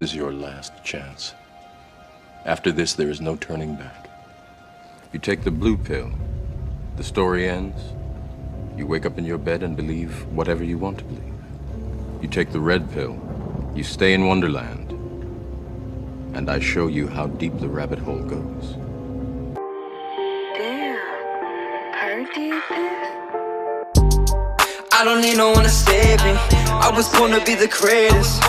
This is your last chance. After this, there is no turning back. You take the blue pill, the story ends. You wake up in your bed and believe whatever you want to believe. You take the red pill, you stay in Wonderland, and I show you how deep the rabbit hole goes. Damn, Perk did this? I don't need no one to save me. I was born to be the greatest.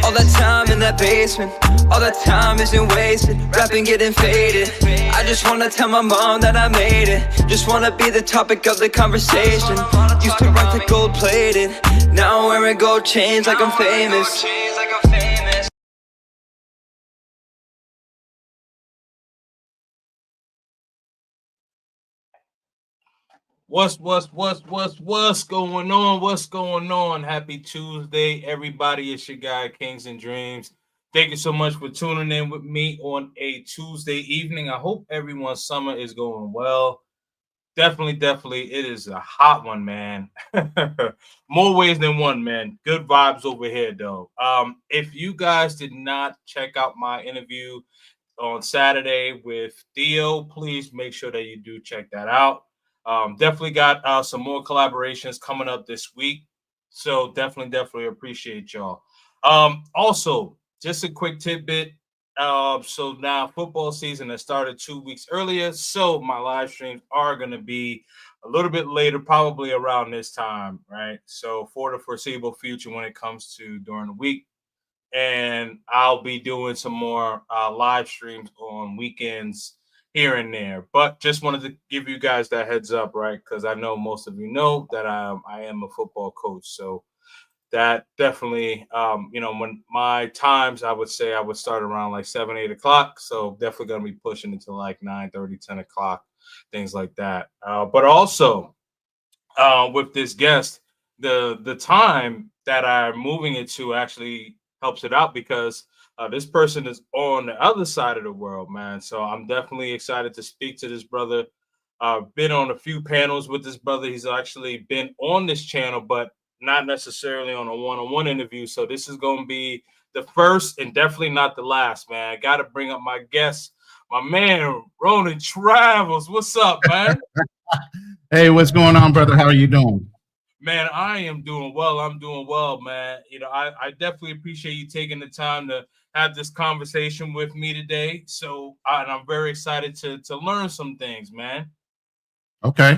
All that time in that basement, all that time isn't wasted. Rapping getting faded. I just wanna tell my mom that I made it. Just wanna be the topic of the conversation. Used to rock the gold plated. Now I'm wearing gold chains like I'm famous. What's going on? What's going on? Happy Tuesday, everybody. It's your guy, Kingzndreamz. Thank you so much for tuning in with me on a Tuesday evening. I hope everyone's summer is going well. Definitely, it is a hot one, man. More ways than one, man. Good vibes over here, though. If you guys did not check out my interview on Saturday with Theo, please make sure that you do check that out. Definitely got some more collaborations coming up this week. So definitely appreciate y'all. Also, just a quick tidbit. So now football season has started 2 weeks earlier. So my live streams are going to be a little bit later, probably around this time, right? So for the foreseeable future when it comes to during the week. And I'll be doing some more live streams on weekends here and there. But just wanted to give you guys that heads up, right? Because I know most of you know that I am a football coach. So that definitely, when my times, I would say I would start around like 7, 8 o'clock. So definitely going to be pushing into like 9:30, 10 o'clock, things like that. But also with this guest, the time that I'm moving it to actually helps it out because this person is on the other side of the world, man. So I'm definitely excited to speak to this brother. Been on a few panels with this brother. He's actually been on this channel, but not necessarily on a one-on-one interview. So this is going to be the first and definitely not the last, man. I got to bring up my guest, my man, Ronin Travelers. What's up, man? Hey, what's going on, brother? How are you doing? Man, I am doing well. I'm doing well, man. I definitely appreciate you taking the time to have this conversation with me today. So, and I'm very excited to learn some things, man. Okay.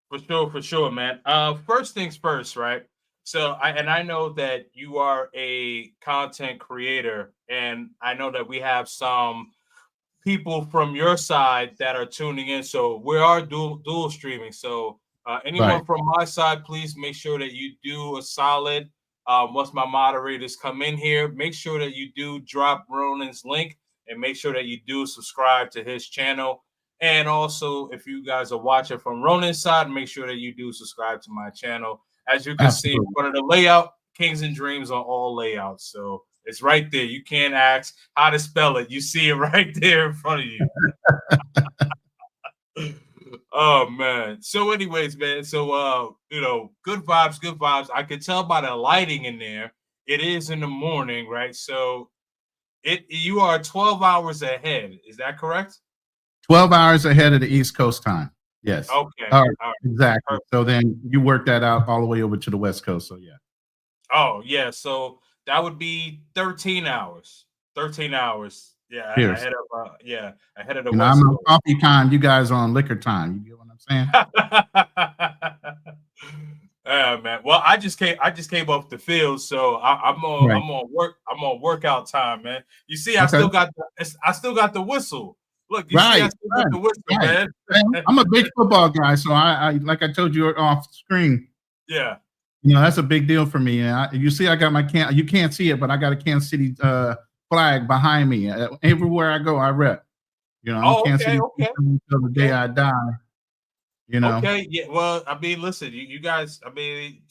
For sure, man. First things first, right? So, I know that you are a content creator, and I know that we have some people from your side that are tuning in. So we are dual streaming. So anyone Right. from my side, please make sure that you do a solid. Once my moderators come in here, make sure that you do drop Ronin's link and make sure that you do subscribe to his channel. And also, if you guys are watching from Ronin's side, make sure that you do subscribe to my channel. As you can see in Absolutely. front of the layout, Kingzndreamz on all layouts. So it's right there. You can't ask how to spell it. You see it right there in front of you. Oh man. So, anyways, man. So good vibes. I can tell by the lighting in there. It is in the morning, right? So you are 12 hours ahead. Is that correct? 12 hours ahead of the East Coast time. Yes. Okay. All right. All right. Exactly. Perfect. So then you work that out all the way over to the West Coast. So yeah. Oh, yeah. So that would be 13 hours. 13 hours. Yeah, Cheers. ahead of the I'm on West coffee time. You guys are on liquor time. You get what I'm saying? Yeah, man. Well, I just came off the field, so I'm on workout time, man. You see, I still got the whistle. Look, you see, I still got the whistle, man. I'm a big football guy, so I like I told you off screen. Yeah. That's a big deal for me. And you see, I got my you can't see it, but I got a Kansas City flag behind me. Everywhere I go, I rep. I'm Kansas City until the day I die. Okay. Yeah. Well, I mean, listen, you guys. I mean,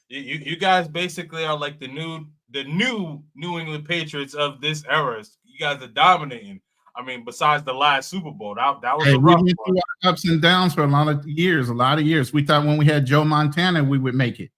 you guys basically are like the new New England Patriots of this era. You guys are dominating. I mean, besides the last Super Bowl, that was a rough we one. went through ups and downs for a lot of years. We thought when we had Joe Montana, we would make it.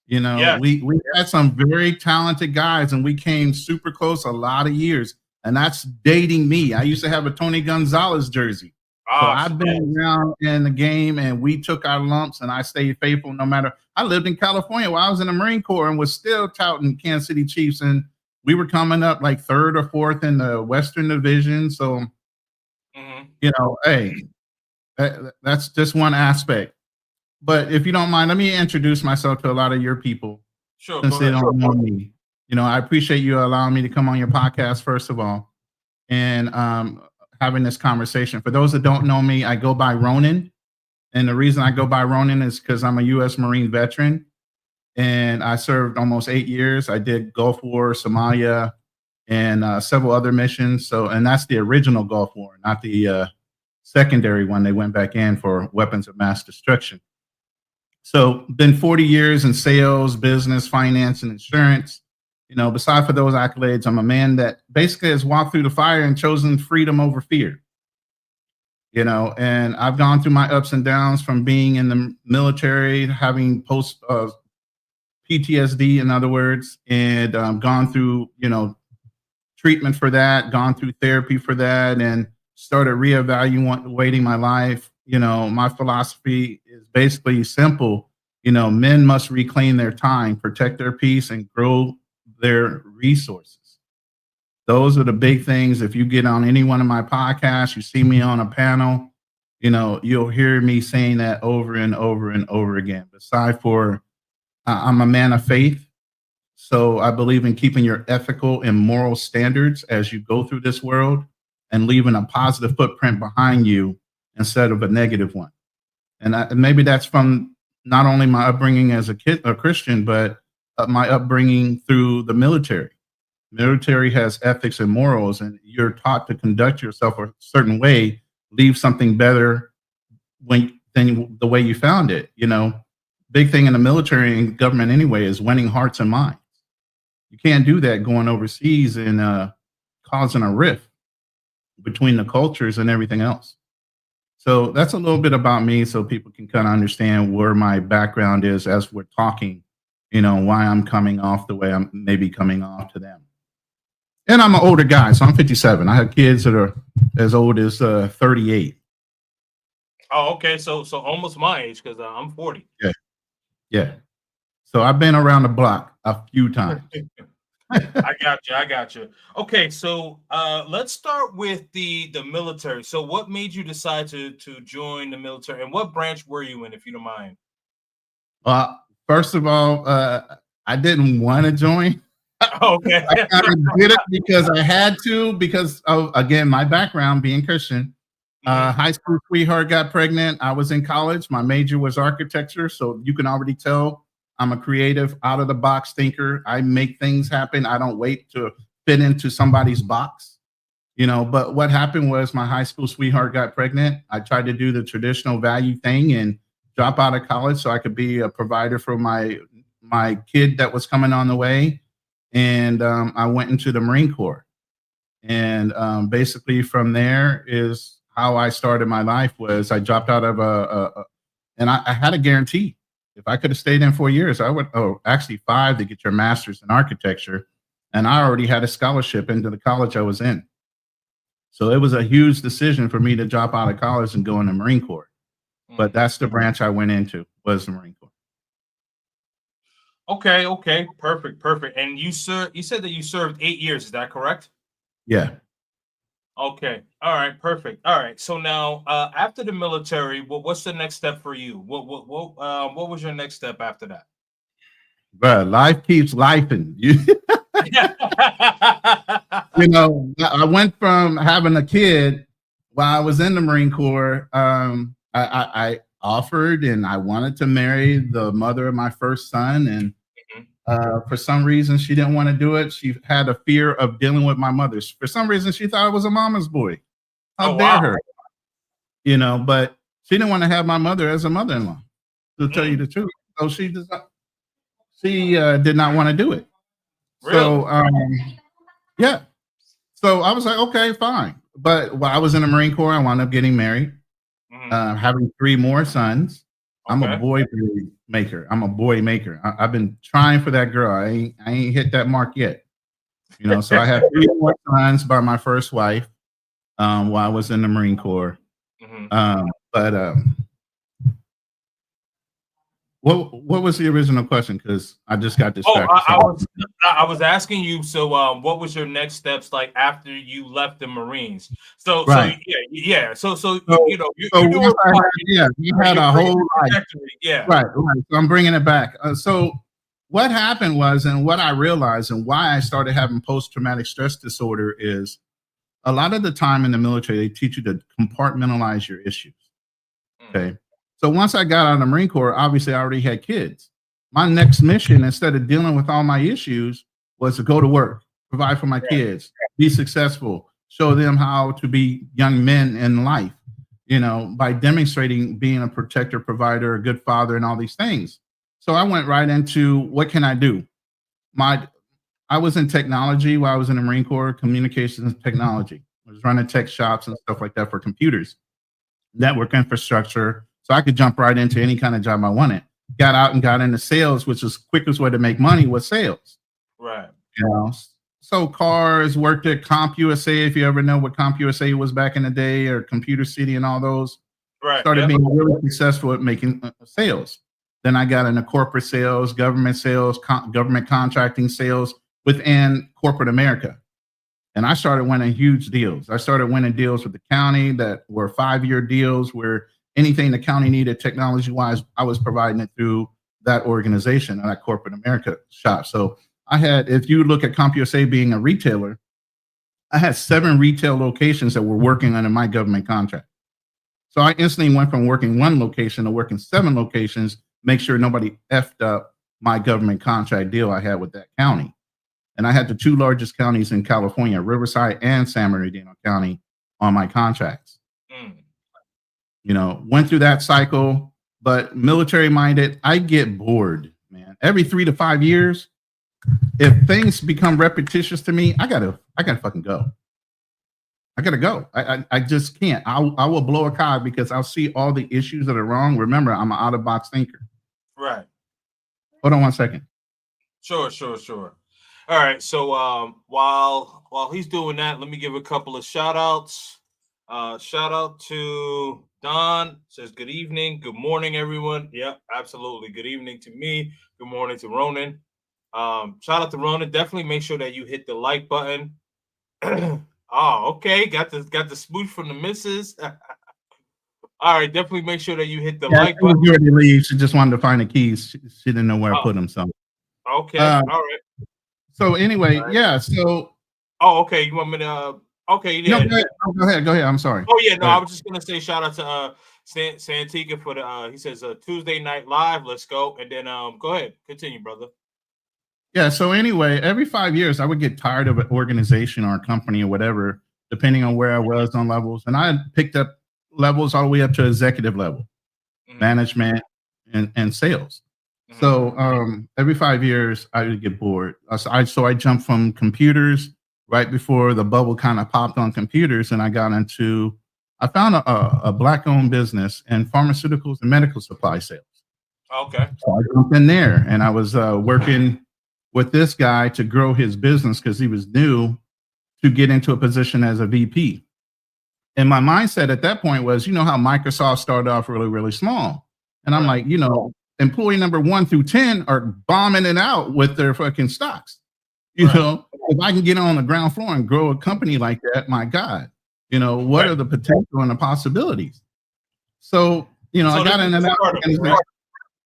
You know, Yeah. we had some very talented guys, and we came super close a lot of years. And that's dating me. I used to have a Tony Gonzalez jersey. So I've been around in the game, and we took our lumps, and I stayed faithful no matter. I lived in California while I was in the Marine Corps and was still touting Kansas City Chiefs, and we were coming up like third or fourth in the Western Division. So, you know, hey, that's just one aspect. But if you don't mind, let me introduce myself to a lot of your people. Sure. Since they don't know me. You know, I appreciate you allowing me to come on your podcast, first of all, and having this conversation. For those that don't know me, I go by Ronin. And the reason I go by Ronin is because I'm a U.S. Marine veteran. And I served almost 8 years. I did Gulf War, Somalia, and several other missions. So, and that's the original Gulf War, not the secondary one they went back in for weapons of mass destruction. So, been 40 years in sales, business, finance, and insurance. You know, beside for those accolades, I'm a man that basically has walked through the fire and chosen freedom over fear. You know, and I've gone through my ups and downs from being in the military, having post PTSD, in other words, and gone through, you know, treatment for that, gone through therapy for that, and started reevaluating my life. You know, my philosophy is basically simple. You know, men must reclaim their time, protect their peace, and grow their resources. Those are the big things. If you get on any one of my podcasts, you see me on a panel, you know, you'll hear me saying that over and over and over again. Besides for, I'm a man of faith. So I believe in keeping your ethical and moral standards as you go through this world and leaving a positive footprint behind you instead of a negative one. And maybe that's from not only my upbringing as a Christian, but my upbringing through the military. Military has ethics and morals, and you're taught to conduct yourself a certain way, leave something better than the way you found it. You know, big thing in the military and government anyway is winning hearts and minds. You can't do that going overseas and causing a rift between the cultures and everything else. So that's a little bit about me, so people can kind of understand where my background is as we're talking, you know, why I'm coming off the way I'm maybe coming off to them. And I'm an older guy, so I'm 57. I have kids that are as old as 38. Oh, okay. So almost my age, because I'm 40. Yeah. So I've been around the block a few times. I got you. Okay, so let's start with the military. So what made you decide to join the military, and what branch were you in, if you don't mind? First of all, I didn't want to join. Okay. I kind of did it because I had to, because of, again, my background being Christian. High school sweetheart got pregnant. I was in college. My major was architecture. So you can already tell I'm a creative, out of the box thinker. I make things happen. I don't wait to fit into somebody's box, you know. But what happened was my high school sweetheart got pregnant. I tried to do the traditional value thing and drop out of college so I could be a provider for my kid that was coming on the way. And I went into the Marine Corps. And basically from there is how I started my life. Was I dropped out of and I had a guarantee. If I could have stayed in 4 years, I would, actually 5 to get your master's in architecture. And I already had a scholarship into the college I was in. So it was a huge decision for me to drop out of college and go in the Marine Corps. But that's the branch I went into, was the Marine Corps. Okay, perfect. And you said that you served 8 years, is that correct? Yeah. Okay. All right, perfect. All right. So now after the military, what's the next step for you? What was your next step after that? Bro, life keeps lifing. You know, I went from having a kid while I was in the Marine Corps. I offered and I wanted to marry the mother of my first son. And for some reason, she didn't want to do it. She had a fear of dealing with my mother. For some reason, she thought I was a mama's boy. How dare her? You know, but she didn't want to have my mother as a mother-in-law, to tell you the truth. So she did not want to do it. Really? So, yeah. So I was like, okay, fine. But while I was in the Marine Corps, I wound up getting married, having 3 more sons. I'm a boy maker. I'm a boy maker. I've been trying for that girl. I ain't hit that mark yet. You know, so I have 3 more sons by my first wife while I was in the Marine Corps. But what was the original question? Because I just got distracted. I was asking you. So, what was your next steps like after you left the Marines? So yeah. So you know, you had a whole life. Yeah. Right. So I'm bringing it back. So what happened was, and what I realized, and why I started having post-traumatic stress disorder is a lot of the time in the military, they teach you to compartmentalize your issues. Okay. So once I got out of the Marine Corps, obviously I already had kids. My next mission, instead of dealing with all my issues, was to go to work, provide for my kids, be successful, show them how to be young men in life, you know, by demonstrating being a protector, provider, a good father, and all these things. So I went right into what can I do? I was in technology while I was in the Marine Corps, communications and technology. I was running tech shops and stuff like that for computers, network infrastructure. So I could jump right into any kind of job I wanted. Got out and got into sales, which is the quickest way to make money was sales. Right. You know, so cars, worked at CompUSA, if you ever know what CompUSA was back in the day, or Computer City and all those. Right. Started being really successful at making sales. Then I got into corporate sales, government contracting sales within corporate America. And I started winning huge deals. I started winning deals with the county that were 5-year deals where anything the county needed technology-wise, I was providing it through that organization and that corporate America shop. So I had, if you look at CompUSA being a retailer, I had 7 retail locations that were working under my government contract. So I instantly went from working 1 location to working 7 locations, make sure nobody effed up my government contract deal I had with that county. And I had the 2 largest counties in California, Riverside and San Bernardino County, on my contracts. You know, went through that cycle, but military minded, I get bored, man. Every 3 to 5 years, if things become repetitious to me, I gotta fucking go. I gotta go. I just can't. I will blow a card because I'll see all the issues that are wrong. Remember, I'm an out of box thinker. Right. Hold on 1 second. Sure. All right. So while he's doing that, let me give a couple of shout outs. Shout out to Don, says good evening, good morning, everyone. Yep, absolutely. Good evening to me. Good morning to Ronin. Shout out to Ronin. Definitely make sure that you hit the like button. Oh, okay. Got the smooch from the missus. All right, definitely make sure that you hit the like button. She already leaves. She just wanted to find the keys. She didn't know where I put them. So okay, all right. So anyway, yeah. So okay. You want me to? Okay, yeah. No, go ahead. I'm sorry. Oh yeah, no, I was just gonna say shout out to Santika for the he says Tuesday night live. Let's go, and then go ahead, continue, brother. Yeah. So anyway, every 5 years, I would get tired of an organization or a company or whatever, depending on where I was on levels, and I picked up levels all the way up to executive level, management, and sales. So every 5 years, I would get bored. So I jumped from computers. Right before the bubble kind of popped on computers, and I found a Black-owned business in pharmaceuticals and medical supply sales. Okay. So I jumped in there, and I was working with this guy to grow his business because he was new to get into a position as a VP. And my mindset at that point was, you know how Microsoft started off really, really small. And I'm like, you know, employee number 1 through 10 are bombing it out with their fucking stocks. You know, if I can get on the ground floor and grow a company like that, my God, you know, what are the potential and the possibilities? So, you know, I got into that.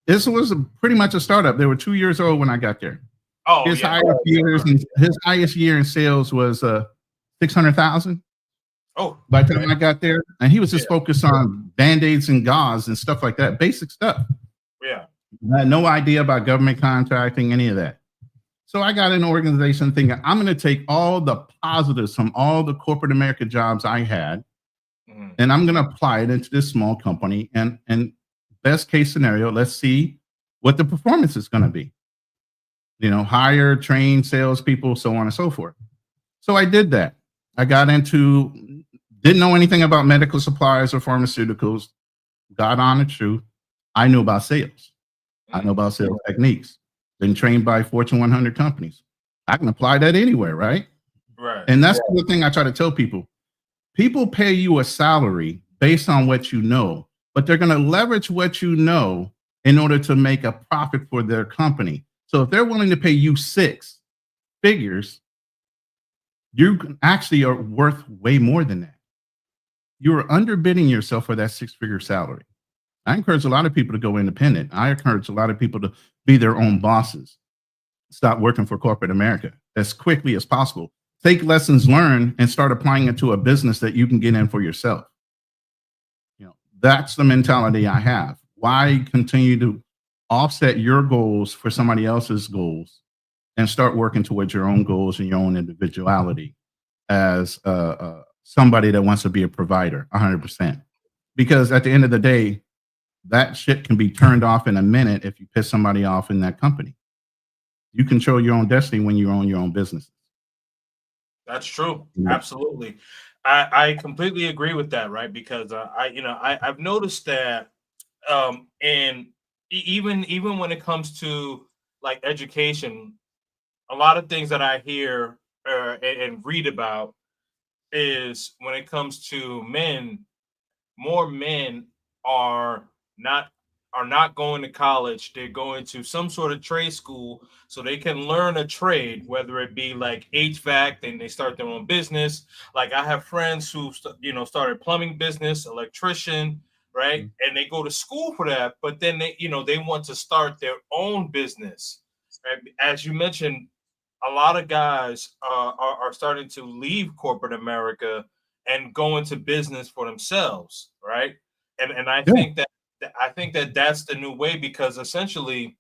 This was pretty much a startup. They were 2 years old when I got there. His highest year in sales was 600,000. By the time I got there, and he was just focused on Band-Aids and gauze and stuff like that, basic stuff. Yeah, I had no idea about government contracting, any of that. So I got an organization thinking I'm going to take all the positives from all the corporate America jobs I had, and I'm going to apply it into this small company. And best case scenario, let's see what the performance is going to be. You know, hire, train salespeople, so on and so forth. So I did that. I got didn't know anything about medical supplies or pharmaceuticals. God honest truth. I knew about sales. I know about sales techniques. Been trained by Fortune 100 companies. I can apply that anywhere, right? Right. And that's the thing I try to tell people. People pay you a salary based on what you know, but they're going to leverage what you know in order to make a profit for their company. So if they're willing to pay you 6 figures, you actually are worth way more than that. You're underbidding yourself for that 6-figure salary. I encourage a lot of people to go independent. I encourage a lot of people to be their own bosses. Stop working for corporate America as quickly as possible. Take lessons learned and start applying it to a business that you can get in for yourself. That's the mentality I have. Why continue to offset your goals for somebody else's goals and start working towards your own goals and your own individuality as somebody that wants to be a provider 100%? Because at the end of the day, that shit can be turned off in a minute if you piss somebody off in that company. You control your own destiny when you own your own business. That's true. Absolutely. I completely agree with that, right? Because I've noticed that and even when it comes to like education, a lot of things that I hear and read about is when it comes to men, more men are not going to college. They're going to some sort of trade school so they can learn a trade, whether it be like HVAC, then they start their own business. Like I have friends who started plumbing business, electrician, right? And they go to school for that, but then they want to start their own business. Right? As you mentioned, a lot of guys are starting to leave corporate America and go into business for themselves, right? And I think that that's the new way, because essentially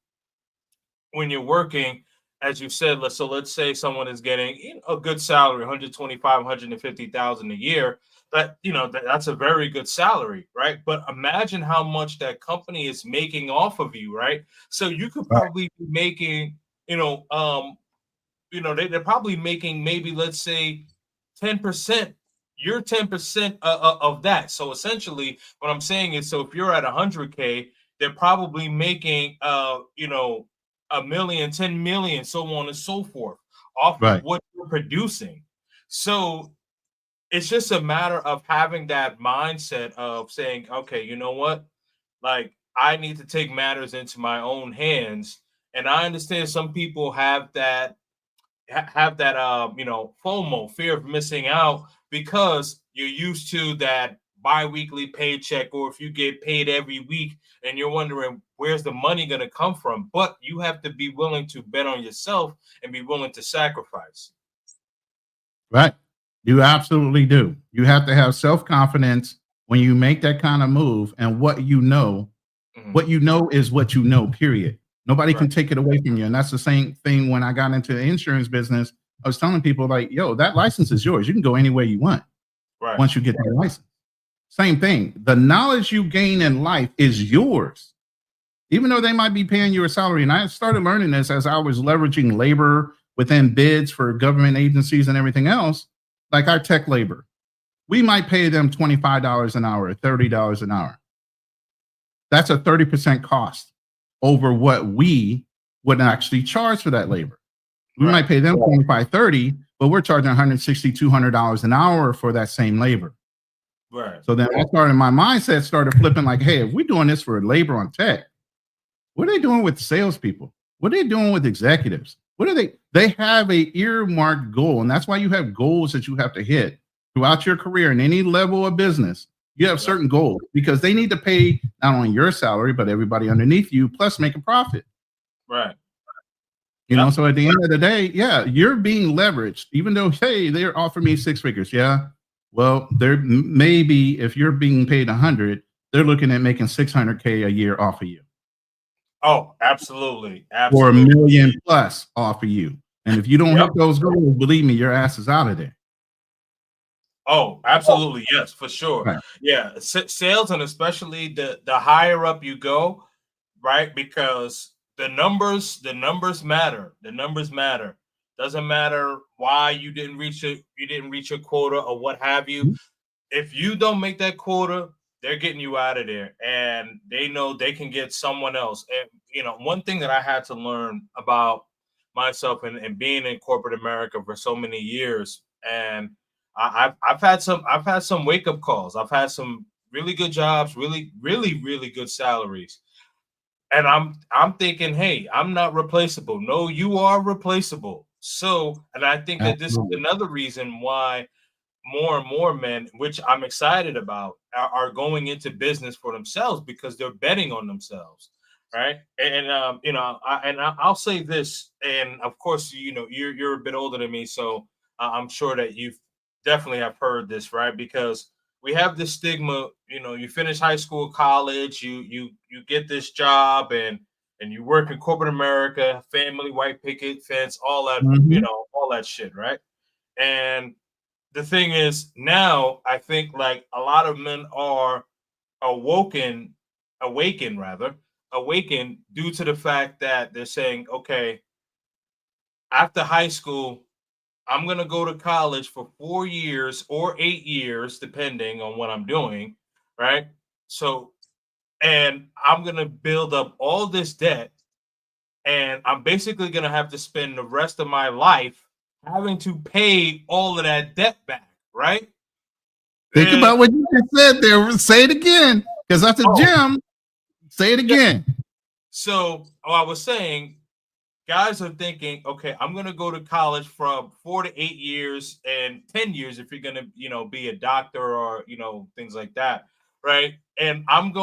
when you're working, as you said, let's say someone is getting a good salary, 125, 150,000 a year. That's a very good salary, right? But imagine how much that company is making off of you, right? So you could probably be making, they're probably making maybe, let's say, 10%. You're 10% of that. So essentially what I'm saying is, so if you're at 100K, they're probably making a million, 10 million, so on and so forth, off of what you're producing. So it's just a matter of having that mindset of saying, okay, you know what, like I need to take matters into my own hands. And I understand some people have that FOMO, fear of missing out, because you're used to that bi-weekly paycheck, or if you get paid every week and you're wondering where's the money going to come from. But you have to be willing to bet on yourself and be willing to sacrifice. Right. You absolutely do. You have to have self-confidence when you make that kind of move, and what you know is what you know, period. Nobody can take it away from you. And that's the same thing when I got into the insurance business. I was telling people like, yo, that license is yours. You can go anywhere you want once you get that license. Same thing. The knowledge you gain in life is yours, even though they might be paying you a salary. And I started learning this as I was leveraging labor within bids for government agencies and everything else, like our tech labor. We might pay them $25 an hour, $30 an hour. That's a 30% cost over what we would actually charge for that labor. We might pay them $25, $30, but we're charging $160, $200 an hour for that same labor. Right. So then my mindset started flipping like, hey, if we're doing this for labor on tech, what are they doing with salespeople? What are they doing with executives? They have a earmarked goal. And that's why you have goals that you have to hit throughout your career in any level of business. You have certain goals because they need to pay not only your salary, but everybody underneath you, plus make a profit. Right. So at the end of the day, you're being leveraged, even though, hey, they're offering me 6 figures. Yeah. Well, they're maybe if you're being paid 100, they're looking at making 600K a year off of you. Oh, absolutely. Or $1 million plus off of you. And if you don't hit those goals, believe me, your ass is out of there. Oh, absolutely. Yes, for sure. Right. Yeah. Sales, and especially the higher up you go, right? Because the numbers matter. The numbers matter. Doesn't matter why you didn't reach your quota or what have you. If you don't make that quota, they're getting you out of there, and they know they can get someone else. And one thing that I had to learn about myself and being in corporate America for so many years, and I've had some wake up calls. I've had some really good jobs, really good salaries, and I'm thinking, hey, I'm not replaceable. No, you are replaceable. So, and I think that this is Absolutely. another reason why more and more men, which I'm excited about, are going into business for themselves because they're betting on themselves, right? I'll say this, and of course, you're a bit older than me, so I'm sure that you definitely have heard this, right? Because we have this stigma, you finish high school, college, you get this job, and you work in corporate America, family, white picket fence, all that, Mhm. all that shit, right? And the thing is, now I think like a lot of men are awoken awakened rather awakened due to the fact that they're saying, okay, after high school, I'm going to go to college for 4 years or 8 years depending on what I'm doing, right? So, and I'm going to build up all this debt, and I'm basically going to have to spend the rest of my life having to pay all of that debt back, right? Think And about what you just said there. Say it again, because that's a oh, gem. Say it yeah. again. So I was saying, guys are thinking, okay, I'm gonna go to college from 4 to 8 years and 10 years if you're gonna, be a doctor or things like that, right? And I'm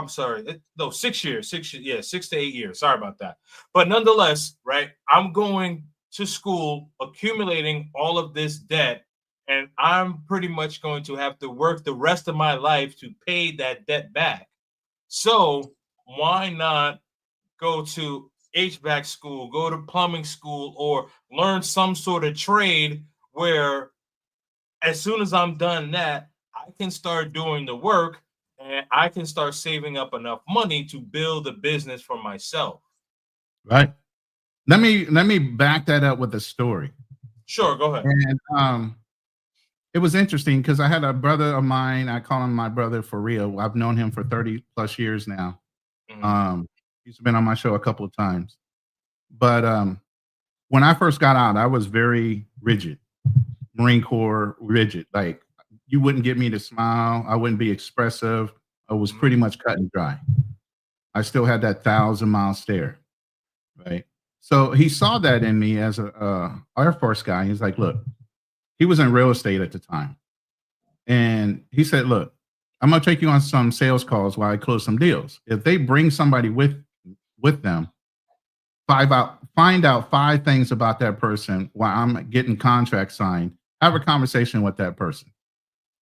sorry, no, 6 years, 6 years, yeah, 6 to 8 years. Sorry about that. But nonetheless, right, I'm going to school, accumulating all of this debt, and I'm pretty much going to have to work the rest of my life to pay that debt back. So why not go to HVAC school, go to plumbing school, or learn some sort of trade where as soon as I'm done that, I can start doing the work and I can start saving up enough money to build a business for myself. Right. Let me back that up with a story. Sure, go ahead. And it was interesting because I had a brother of mine. I call him my brother for real. I've known him for 30 plus years now. Mhm. He's been on my show a couple of times. But when I first got out, I was very rigid, Marine Corps rigid. Like you wouldn't get me to smile. I wouldn't be expressive. I was pretty much cut and dry. I still had that 1,000-mile stare. Right. So he saw that in me as a Air Force guy. He's like, look, he was in real estate at the time. And he said, look, I'm going to take you on some sales calls while I close some deals. If they bring somebody with them, find out 5 things about that person while I'm getting contracts signed, have a conversation with that person,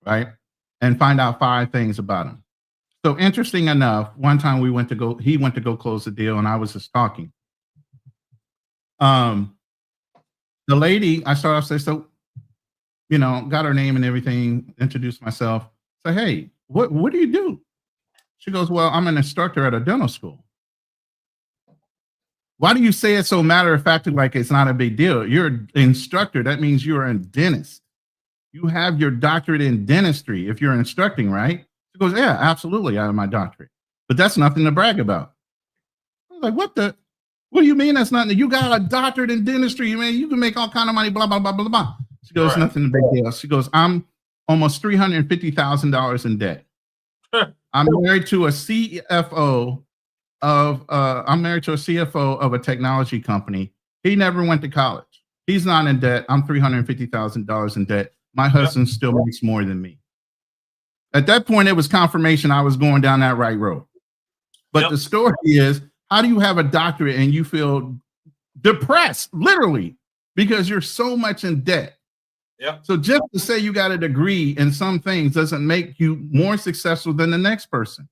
right? And find out 5 things about him. So interesting enough, one time he went to go close the deal and I was just talking. The lady, I started off saying, so, got her name and everything, introduced myself. Say, hey, what do you do? She goes, well, I'm an instructor at a dental school. Why do you say it so matter of fact, like it's not a big deal? You're an instructor. That means you're a dentist. You have your doctorate in dentistry if you're instructing, right? She goes, yeah, absolutely. I have my doctorate, but that's nothing to brag about. I was like, what do you mean that's nothing? You got a doctorate in dentistry, man. You can make all kind of money, blah, blah, blah, blah, blah. She goes, Right. nothing to big deal. She goes, I'm almost $350,000 in debt. I'm married to a CFO of a technology company. He never went to college. He's not in debt. I'm $350,000 in debt. My husband still makes more than me. At that point, it was confirmation I was going down that right road. But the story is, how do you have a doctorate and you feel depressed, literally, because you're so much in debt? Yep. So just to say you got a degree in some things doesn't make you more successful than the next person.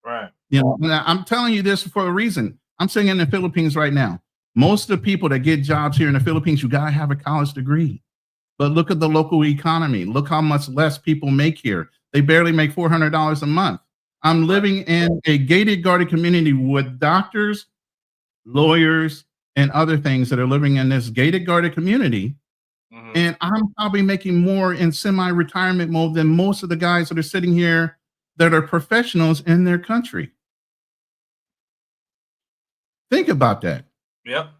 Right. And I'm telling you this for a reason. I'm sitting in the Philippines right now. Most of the people that get jobs here in the Philippines, you got to have a college degree. But look at the local economy. Look how much less people make here. They barely make $400 a month. I'm living in a gated guarded community with doctors, lawyers, and other things that are living in this gated guarded community. And I'm probably making more in semi-retirement mode than most of the guys that are sitting here that are professionals in their country. Think about that. Yep.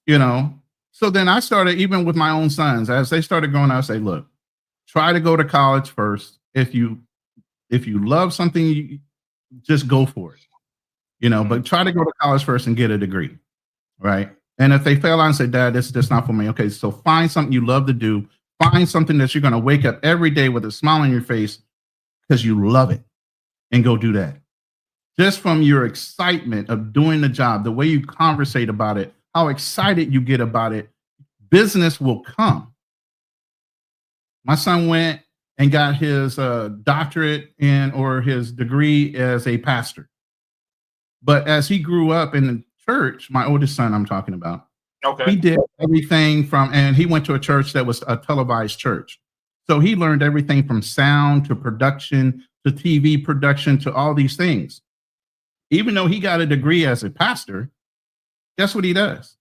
You know, so then I started, even with my own sons, as they started growing up, I say, look, try to go to college first. If you love something, just go for it. You know, but try to go to college first and get a degree, right? And if they fail out and say, Dad, this is just not for me. Okay, so find something you love to do. Find something that you're going to wake up every day with a smile on your face because you love it, and go do that. Just from your excitement of doing the job, the way you conversate about it, how excited you get about it, business will come. My son went and got his doctorate or his degree as a pastor. But as he grew up in the church, my oldest son I'm talking about, he did everything and he went to a church that was a televised church. So he learned everything from sound to production to TV production to all these things. Even though he got a degree as a pastor, guess what he does?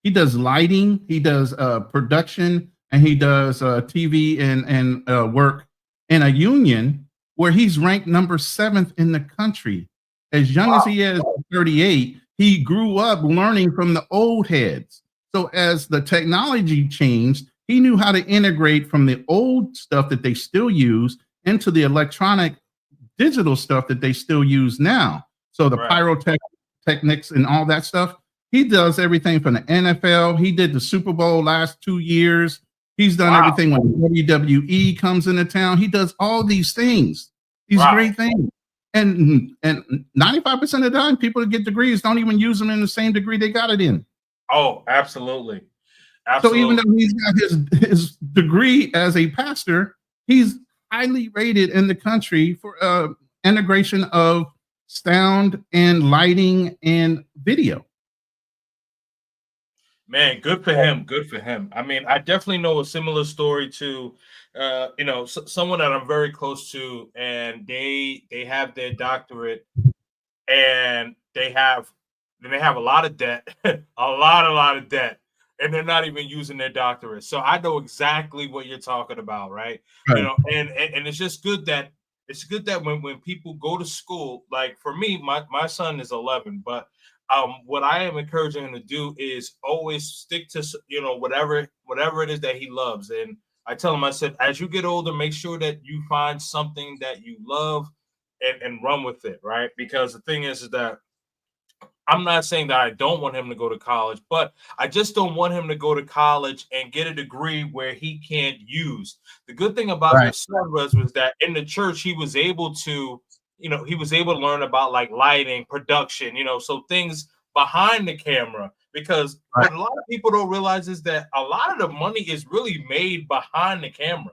He does lighting, he does production, and he does TV and work in a union where he's ranked number 7th in the country. As young as he is, 38, he grew up learning from the old heads. So as the technology changed, he knew how to integrate from the old stuff that they still use into the electronic digital stuff that they still use now. So the pyrotechnics and all that stuff, he does everything from the NFL. He did the Super Bowl last 2 years. He's done everything when WWE comes into town. He does all these things, these great things. And 95% of the time, people that get degrees don't even use them in the same degree they got it in. Oh, absolutely. So even though he's got his degree as a pastor, he's highly rated in the country for integration of sound and lighting and video. Man, good for him. Good for him. I mean, I definitely know a similar story to, someone that I'm very close to, and they have their doctorate, and they have a lot of debt, a lot of debt, and they're not even using their doctorate. So I know exactly what you're talking about, right? You know, and it's just good that when people go to school, like for me, my son is 11, but what I am encouraging him to do is always stick to, whatever it is that he loves. And I tell him, I said, as you get older, make sure that you find something that you love and run with it, right? Because the thing is that I'm not saying that I don't want him to go to college, but I just don't want him to go to college and get a degree where he can't use. The good thing about my son was that in the church, he was able to learn about like lighting, production, so things behind the camera, because what a lot of people don't realize is that a lot of the money is really made behind the camera.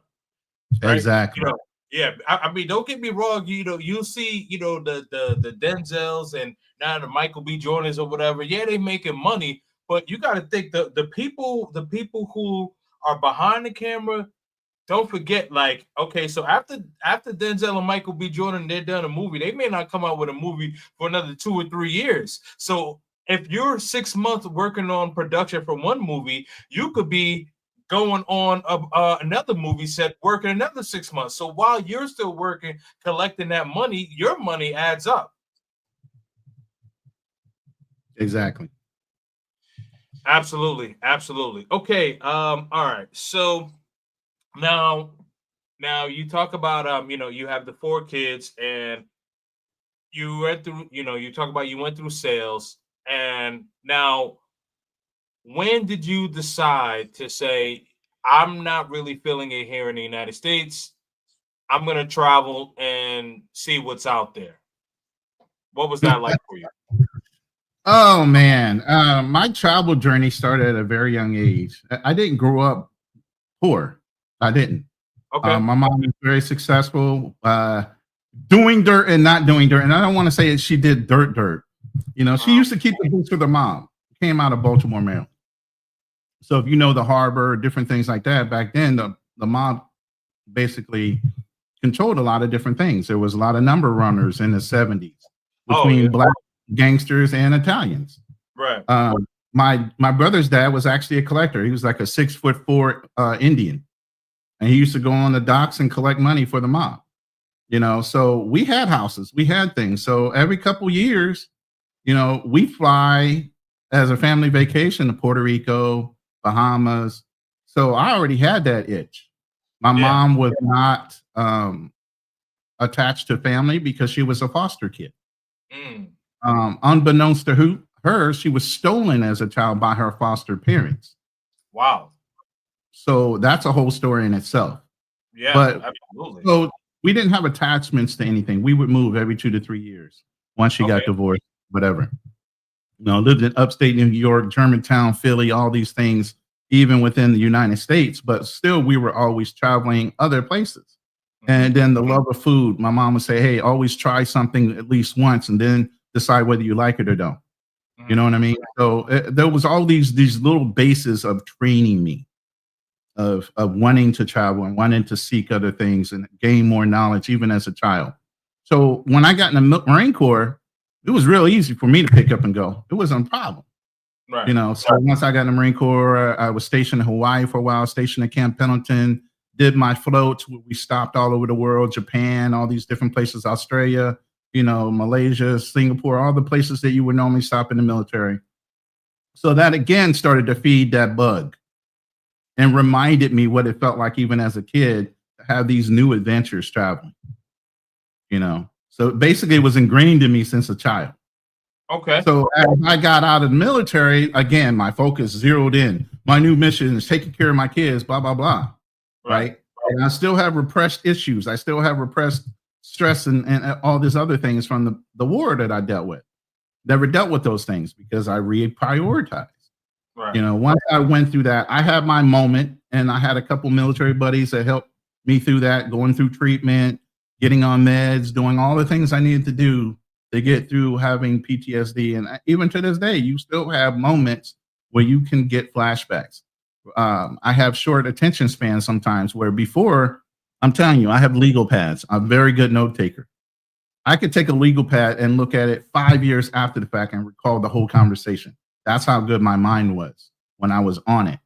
Right? Exactly. Yeah. I mean, don't get me wrong. You'll see, the Denzels and now the Michael B. Jordans or whatever. Yeah, they making money, but you got to think the people who are behind the camera. Don't forget, like, okay, so after Denzel and Michael B. Jordan, they're done a movie, they may not come out with a movie for another 2 or 3 years. So if you're 6 months working on production for one movie, you could be going on another movie set, working another 6 months. So while you're still working, collecting that money, your money adds up. Exactly. Absolutely. Okay. All right. So Now you talk about you have the 4 kids, and you went through, you talk about you went through sales, and now when did you decide to say, I'm not really feeling it here in the United States, I'm gonna travel and see what's out there? What was that like for you? Oh man, my travel journey started at a very young age. I didn't grow up poor. I didn't. Okay. My mom was very successful, doing dirt and not doing dirt. And I don't want to say that she did dirt. She used to keep the boots with her mom. Came out of Baltimore, Maryland. So if you know the harbor, different things like that, back then the mom basically controlled a lot of different things. There was a lot of number runners in the 70s between black gangsters and Italians. Right. my brother's dad was actually a collector. He was like a 6'4" Indian, and he used to go on the docks and collect money for the mob. So we had houses, we had things. So every couple years, we fly as a family vacation to Puerto Rico, Bahamas. So I already had that itch. My mom was not attached to family because she was a foster kid. Unbeknownst to her, she was stolen as a child by her foster parents. Wow. So that's a whole story in itself. Yeah, but absolutely. So we didn't have attachments to anything. We would move every 2 to 3 years once she got divorced, whatever. Lived in upstate New York, Germantown, Philly, all these things, even within the United States. But still, we were always traveling other places. And then the love of food. My mom would say, hey, always try something at least once and then decide whether you like it or don't. You know what I mean? So there was all these little bases of training me, of wanting to travel and wanting to seek other things and gain more knowledge, even as a child. So when I got in the Marine Corps, it was real easy for me to pick up and go. It wasn't a problem. Right. So once I got in the Marine Corps, I was stationed in Hawaii for a while, stationed at Camp Pendleton, did my floats where we stopped all over the world, Japan, all these different places, Australia, Malaysia, Singapore, all the places that you would normally stop in the military. So that again started to feed that bug and reminded me what it felt like even as a kid to have these new adventures traveling. So basically it was ingrained in me since a child. Okay. So as I got out of the military, again, my focus zeroed in. My new mission is taking care of my kids, blah, blah, blah. Right. And I still have repressed issues. I still have repressed stress and all these other things from the war that I dealt with. Never dealt with those things because I reprioritized. Right. Once I went through that, I had my moment, and I had a couple military buddies that helped me through that, going through treatment, getting on meds, doing all the things I needed to do to get through having PTSD. And even to this day, you still have moments where you can get flashbacks. I have short attention spans sometimes where before, I'm telling you, I have legal pads. I'm a very good note taker. I could take a legal pad and look at it 5 years after the fact and recall the whole conversation. That's how good my mind was when I was on it.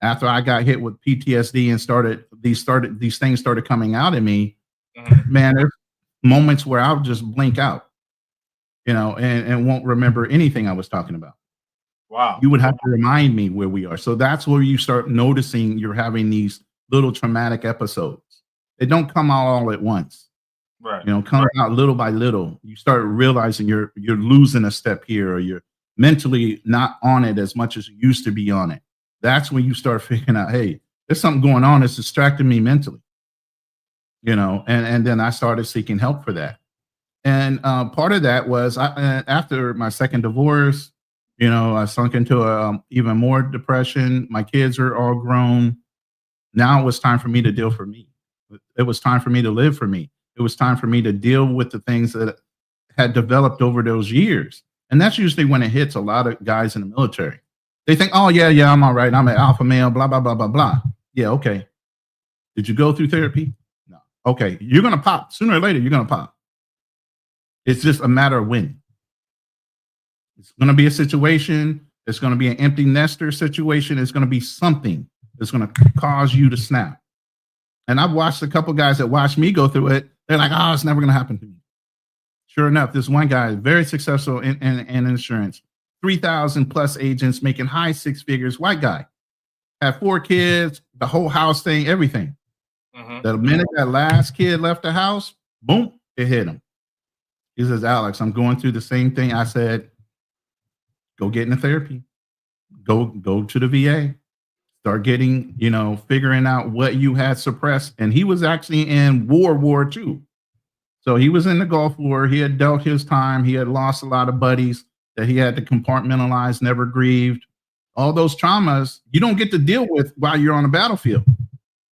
After I got hit with PTSD and these things started coming out of me, man, there's moments where I'll just blink out, and won't remember anything I was talking about. Wow. You would have to remind me where we are. So that's where you start noticing you're having these little traumatic episodes. They don't come out all at once. Right. Come out little by little. You start realizing you're losing a step here, or you're mentally not on it as much as you used to be on it. That's when you start figuring out, hey, there's something going on that's distracting me mentally. And then I started seeking help for that. And part of that was after my second divorce, I sunk into even more depression. My kids are all grown. Now it was time for me to deal for me. It was time for me to live for me. It was time for me to deal with the things that had developed over those years. And that's usually when it hits a lot of guys in the military. They think, oh, yeah, I'm all right. I'm an alpha male, blah, blah, blah, blah, blah. Yeah, okay. Did you go through therapy? No. Okay, you're going to pop. Sooner or later, you're going to pop. It's just a matter of when. It's going to be a situation. It's going to be an empty nester situation. It's going to be something that's going to cause you to snap. And I've watched a couple guys that watched me go through it. They're like, oh, it's never going to happen to me. Sure enough, this one guy is very successful in insurance, 3,000 plus agents, making high six figures, white guy, had 4 kids, the whole house thing, everything. The minute that last kid left the house, boom, it hit him. He says, Alex, I'm going through the same thing. I said, go get into therapy, go to the VA, start getting, figuring out what you had suppressed. And he was actually in World War II. So he was in the Gulf War. He had dealt his time. He had lost a lot of buddies that he had to compartmentalize, never grieved. All those traumas you don't get to deal with while you're on the battlefield.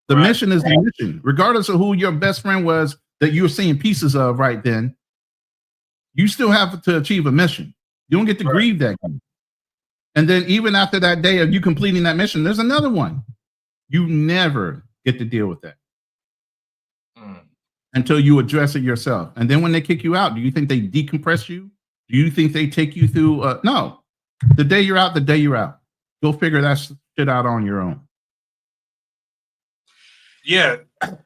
The mission is the mission, regardless of who your best friend was that you were seeing pieces of right then. You still have to achieve a mission. You don't get to grieve that. And then even after that day of you completing that mission, there's another one. You never get to deal with that until you address it yourself. And then when they kick you out, do you think they decompress you? Do you think they take you through? No. The day you're out, the day you're out. Go figure that shit out on your own. Yeah,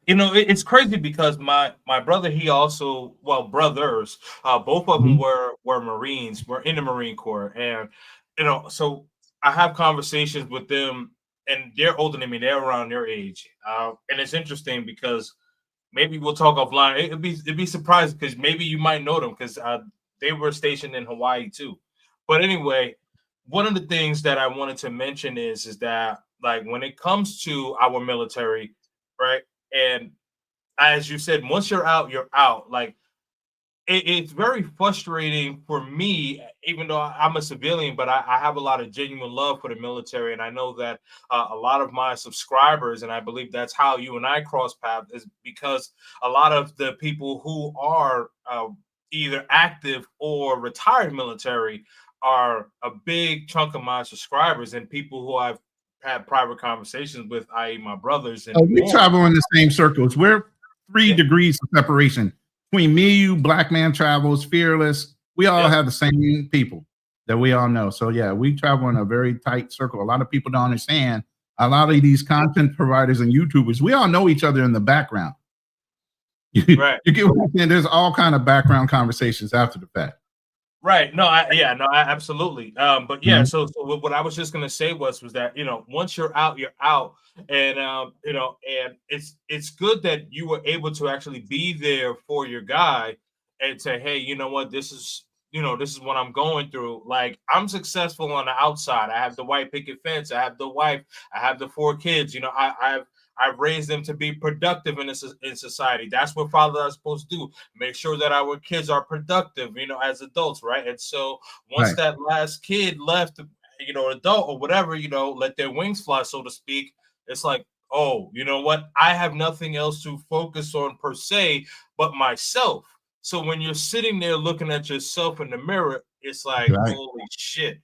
it's crazy because my brother, he also, well, brothers, both of them were Marines, were in the Marine Corps, and so I have conversations with them, and they're older than me, they're around their age, and it's interesting because maybe we'll talk offline. It'd be surprising because maybe you might know them because they were stationed in Hawaii too. But anyway, one of the things that I wanted to mention is that, like, when it comes to our military, right? And as you said, once you're out, you're out. Like, it's very frustrating for me, even though I'm a civilian, but I have a lot of genuine love for the military. And I know that a lot of my subscribers, and I believe that's how you and I cross paths, is because a lot of the people who are either active or retired military are a big chunk of my subscribers and people who I've had private conversations with, i.e. my brothers. And we travel in the same circles. We're 3 degrees of separation between me, you, Black Man Travels, Fearless. We all have the same people that we all know. So yeah, we travel in a very tight circle. A lot of people don't understand. A lot of these content providers and YouTubers, we all know each other in the background. Right. You get what I'm saying? There's all kind of background conversations after the fact. Right. No, absolutely. But yeah, so what I was just gonna say was that, once you're out, you're out. And and it's good that you were able to actually be there for your guy and say, hey, you know what, this is what I'm going through. Like, I'm successful on the outside. I have the white picket fence, I have the wife, I have the 4 kids, I've raised them to be productive in society. That's what fathers are supposed to do. Make sure that our kids are productive, as adults, right? And so once that last kid left, adult or whatever, let their wings fly, so to speak, it's like, oh, you know what? I have nothing else to focus on per se but myself. So when you're sitting there looking at yourself in the mirror, it's like, holy shit,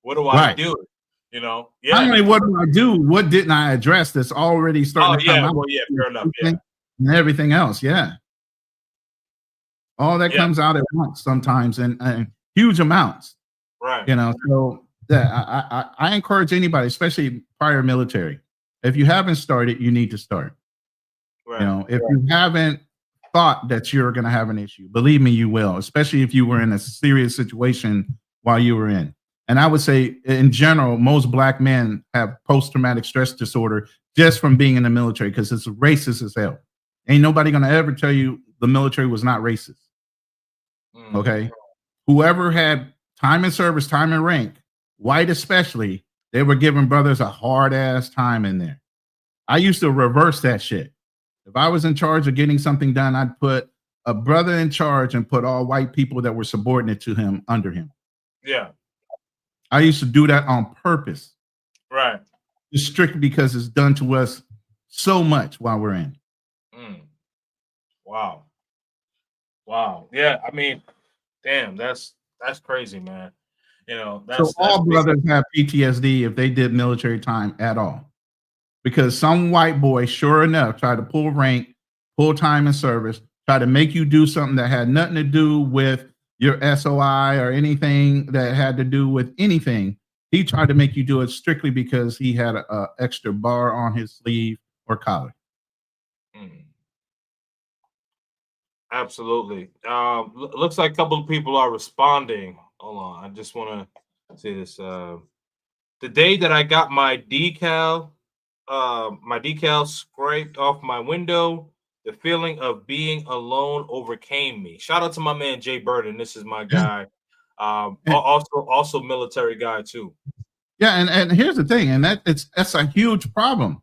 what do I do? How many, what do I do? What didn't I address that's already starting to come out? Well, fair enough. And everything else, all that comes out at once sometimes in huge amounts. Right. So I encourage anybody, especially prior military, if you haven't started, you need to start. Right. If you haven't thought that you're going to have an issue, believe me, you will, especially if you were in a serious situation while you were in. And I would say, in general, most Black men have post-traumatic stress disorder just from being in the military because it's racist as hell. Ain't nobody going to ever tell you the military was not racist. Okay? Whoever had time in service, time in rank, white especially, they were giving brothers a hard-ass time in there. I used to reverse that shit. If I was in charge of getting something done, I'd put a brother in charge and put all white people that were subordinate to him under him. Yeah. I used to do that on purpose. Right. Just strictly because it's done to us so much while we're in. Wow. Yeah, I mean, damn, that's crazy, man. So all brothers have PTSD if they did military time at all. Because some white boy, sure enough, tried to pull rank, pull time in service, try to make you do something that had nothing to do with your SOI or anything that had to do with anything. He tried to make you do it strictly because he had a extra bar on his sleeve or collar. Absolutely. Looks like a couple of people are responding. Hold on, I just want to say this. The day that I got my decal scraped off my window, the feeling of being alone overcame me. Shout out to my man Jay Burden. This is my guy. Also military guy too. Yeah, and here's the thing, and that's a huge problem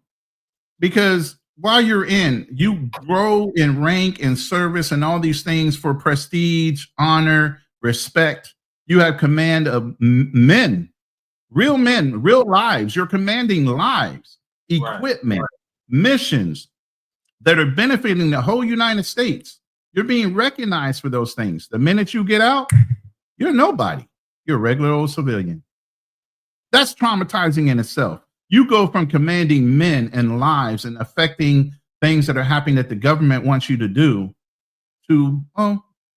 because while you're in, you grow in rank and service and all these things for prestige, honor, respect. You have command of men, real lives. You're commanding lives, equipment, missions that are benefiting the whole United States. You're being recognized for those things. The minute you get out, you're nobody. You're a regular old civilian. That's traumatizing in itself. You go from commanding men and lives and affecting things that are happening that the government wants you to do to,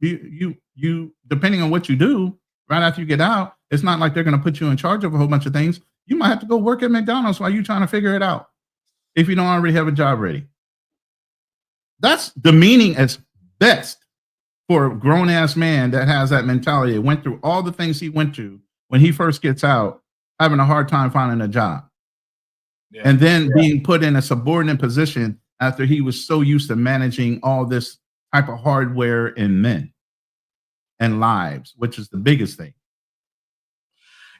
you depending on what you do, right after you get out, it's not like they're going to put you in charge of a whole bunch of things. You might have to go work at McDonald's while you're trying to figure it out if you don't already have a job ready. That's demeaning as best for a grown-ass man that has that mentality. It went through all the things he went through when he first gets out, having a hard time finding a job. Yeah. And then being put in a subordinate position after he was so used to managing all this type of hardware and men and lives, which is the biggest thing.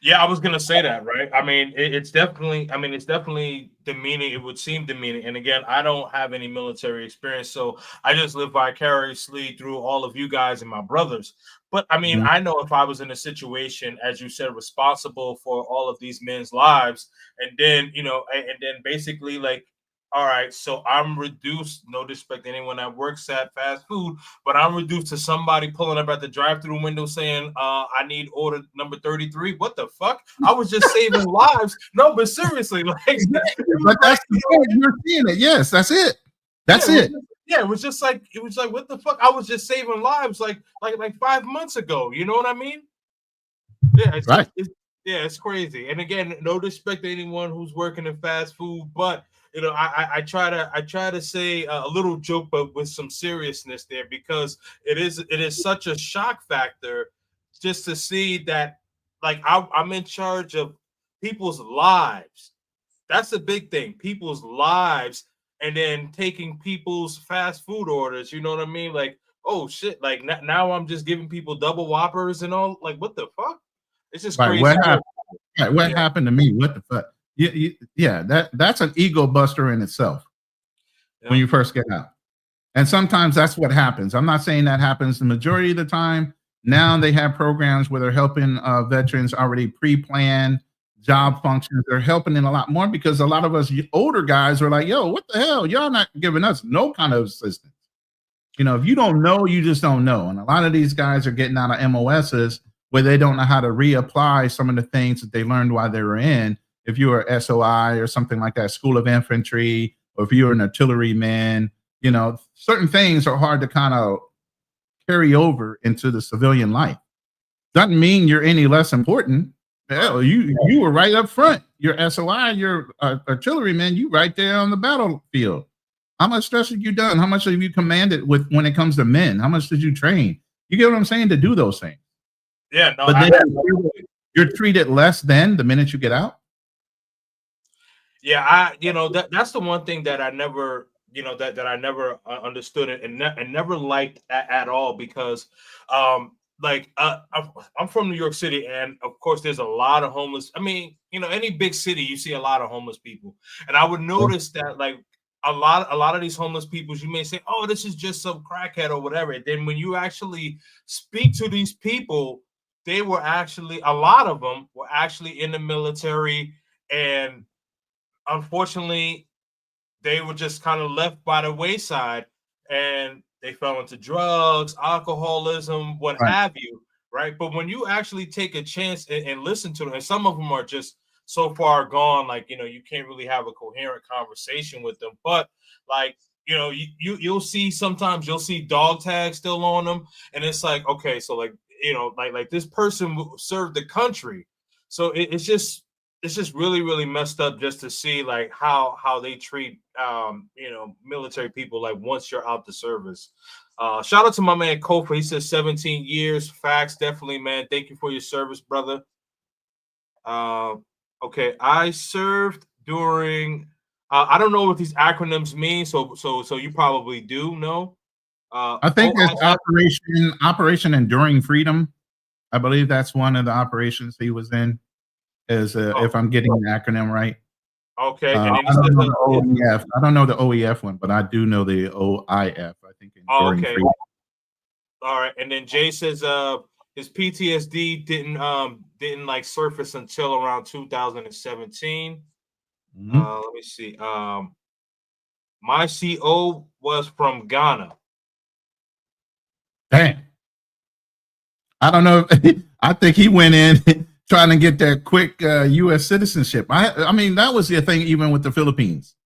Yeah, I was gonna say that, right? I mean, it's definitely demeaning. It would seem demeaning. And again, I don't have any military experience, so I just live vicariously through all of you guys and my brothers. But I mean, I know if I was in a situation, as you said, responsible for all of these men's lives, and then and then basically like, all right, so I'm reduced, no disrespect to anyone that works at fast food, but I'm reduced to somebody pulling up at the drive-through window saying, I need order number 33. What the fuck? I was just saving lives. No, but seriously, like, but that's the point. You're seeing it. Yes, that's it. That's it. It was just like, what the fuck? I was just saving lives like 5 months ago. You know what I mean? Yeah, it's right. It's crazy. And again, no disrespect to anyone who's working in fast food, but I try to say a little joke, but with some seriousness there, because it is such a shock factor just to see that, like, I'm in charge of people's lives. That's a big thing, people's lives, and then taking people's fast food orders. You know what I mean? Like, oh shit! Like now I'm just giving people double whoppers and all. Like, what the fuck? It's just crazy. What happened to me? What the fuck? Yeah, that's an ego buster in itself when you first get out. And sometimes that's what happens. I'm not saying that happens the majority of the time. Now they have programs where they're helping veterans already pre-plan job functions. They're helping in a lot more because a lot of us older guys are like, yo, what the hell? Y'all not giving us no kind of assistance. If you don't know, you just don't know. And a lot of these guys are getting out of MOSs where they don't know how to reapply some of the things that they learned while they were in. If you were SOI or something like that, School of Infantry, or if you're an artilleryman, certain things are hard to kind of carry over into the civilian life. Doesn't mean you're any less important. Hell, you were right up front. You're SOI, you're artilleryman, you right there on the battlefield. How much stress have you done? How much have you commanded with when it comes to men? How much did you train? You get what I'm saying? To do those things. Yeah, no. But then you're treated less than the minute you get out. Yeah, that's the one thing that I never, that I never understood and never liked at all, because I'm from New York City, and of course there's a lot of homeless. I mean, any big city, you see a lot of homeless people, and I would notice that like a lot of these homeless people, you may say, oh, this is just some crackhead or whatever. And then when you actually speak to these people, a lot of them were actually in the military, and unfortunately, they were just kind of left by the wayside, and they fell into drugs, alcoholism, what have you, right? But when you actually take a chance and listen to them, and some of them are just so far gone, like, you can't really have a coherent conversation with them. But like, you'll see sometimes you'll see dog tags still on them, and it's like, okay, so like, like this person served the country, so it's just really, really messed up just to see like how they treat military people like once you're out the service. Shout out to my man Kofa. He says 17 years. Facts, definitely, man. Thank you for your service, brother. Okay, I served during. I don't know what these acronyms mean, so you probably do know. I think it's Operation Enduring Freedom. I believe that's one of the operations he was in. If I'm getting the acronym right. Okay. I don't know the OEF one, but I do know the OIF. I think. Okay. All right. And then Jay says his PTSD didn't like surface until around 2017. Let me see. My CO was from Ghana. Dang. I don't know. I think he went in trying to get that quick U.S. citizenship. I mean, that was the thing, even with the Philippines.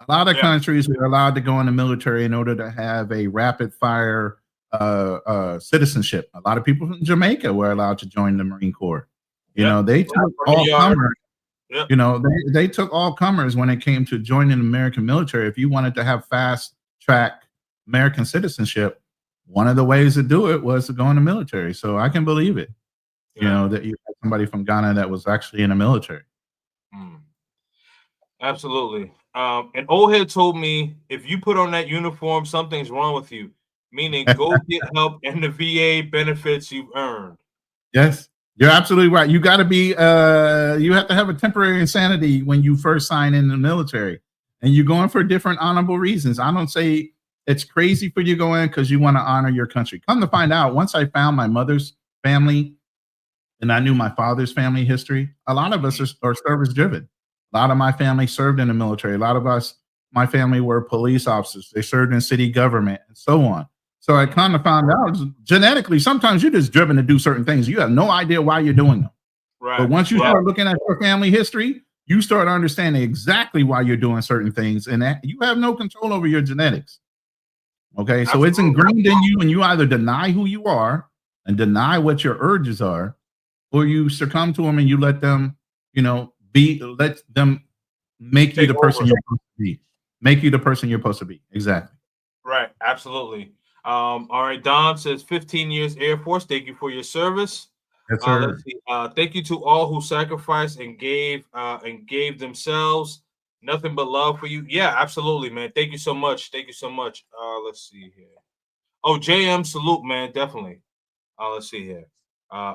A lot of countries were allowed to go in the military in order to have a rapid fire citizenship. A lot of people from Jamaica were allowed to join the Marine Corps. You know, they took all comers. Yep. You know, they took all comers when it came to joining the American military. If you wanted to have fast track American citizenship, one of the ways to do it was to go in the military. So I can believe it. You know, that you had somebody from Ghana that was actually in the military. Absolutely. And old head told me, if you put on that uniform, something's wrong with you. Meaning, go get help and the VA benefits you've earned. Yes, you're absolutely right. You got to be, you have to have a temporary insanity when you first sign in the military, and you're going for different honorable reasons. I don't say it's crazy for you to go in because you want to honor your country. Come to find out, once I found my mother's family and I knew my father's family history, a lot of us are service driven. A lot of my family served in the military. A lot of us, my family were police officers. They served in city government and so on. So I kind of found out genetically, sometimes you're just driven to do certain things. You have no idea why you're doing them. Right. But once you start looking at your family history, you start understanding exactly why you're doing certain things, and that you have no control over your genetics. Okay, so it's ingrained in you, and you either deny who you are and deny what your urges are, or you succumb to them and you let them, you know, let them make you the person you're supposed to be. Make you the person you're supposed to be. Exactly. Right. Absolutely. All right. Don says 15 years Air Force. Thank you for your service. Yes, sir. Let's see. Thank you to all who sacrificed and gave themselves. Nothing but love for you. Yeah, absolutely, man. Thank you so much. Thank you so much. Let's see here. Oh, JM, salute, man. Definitely. Let's see here.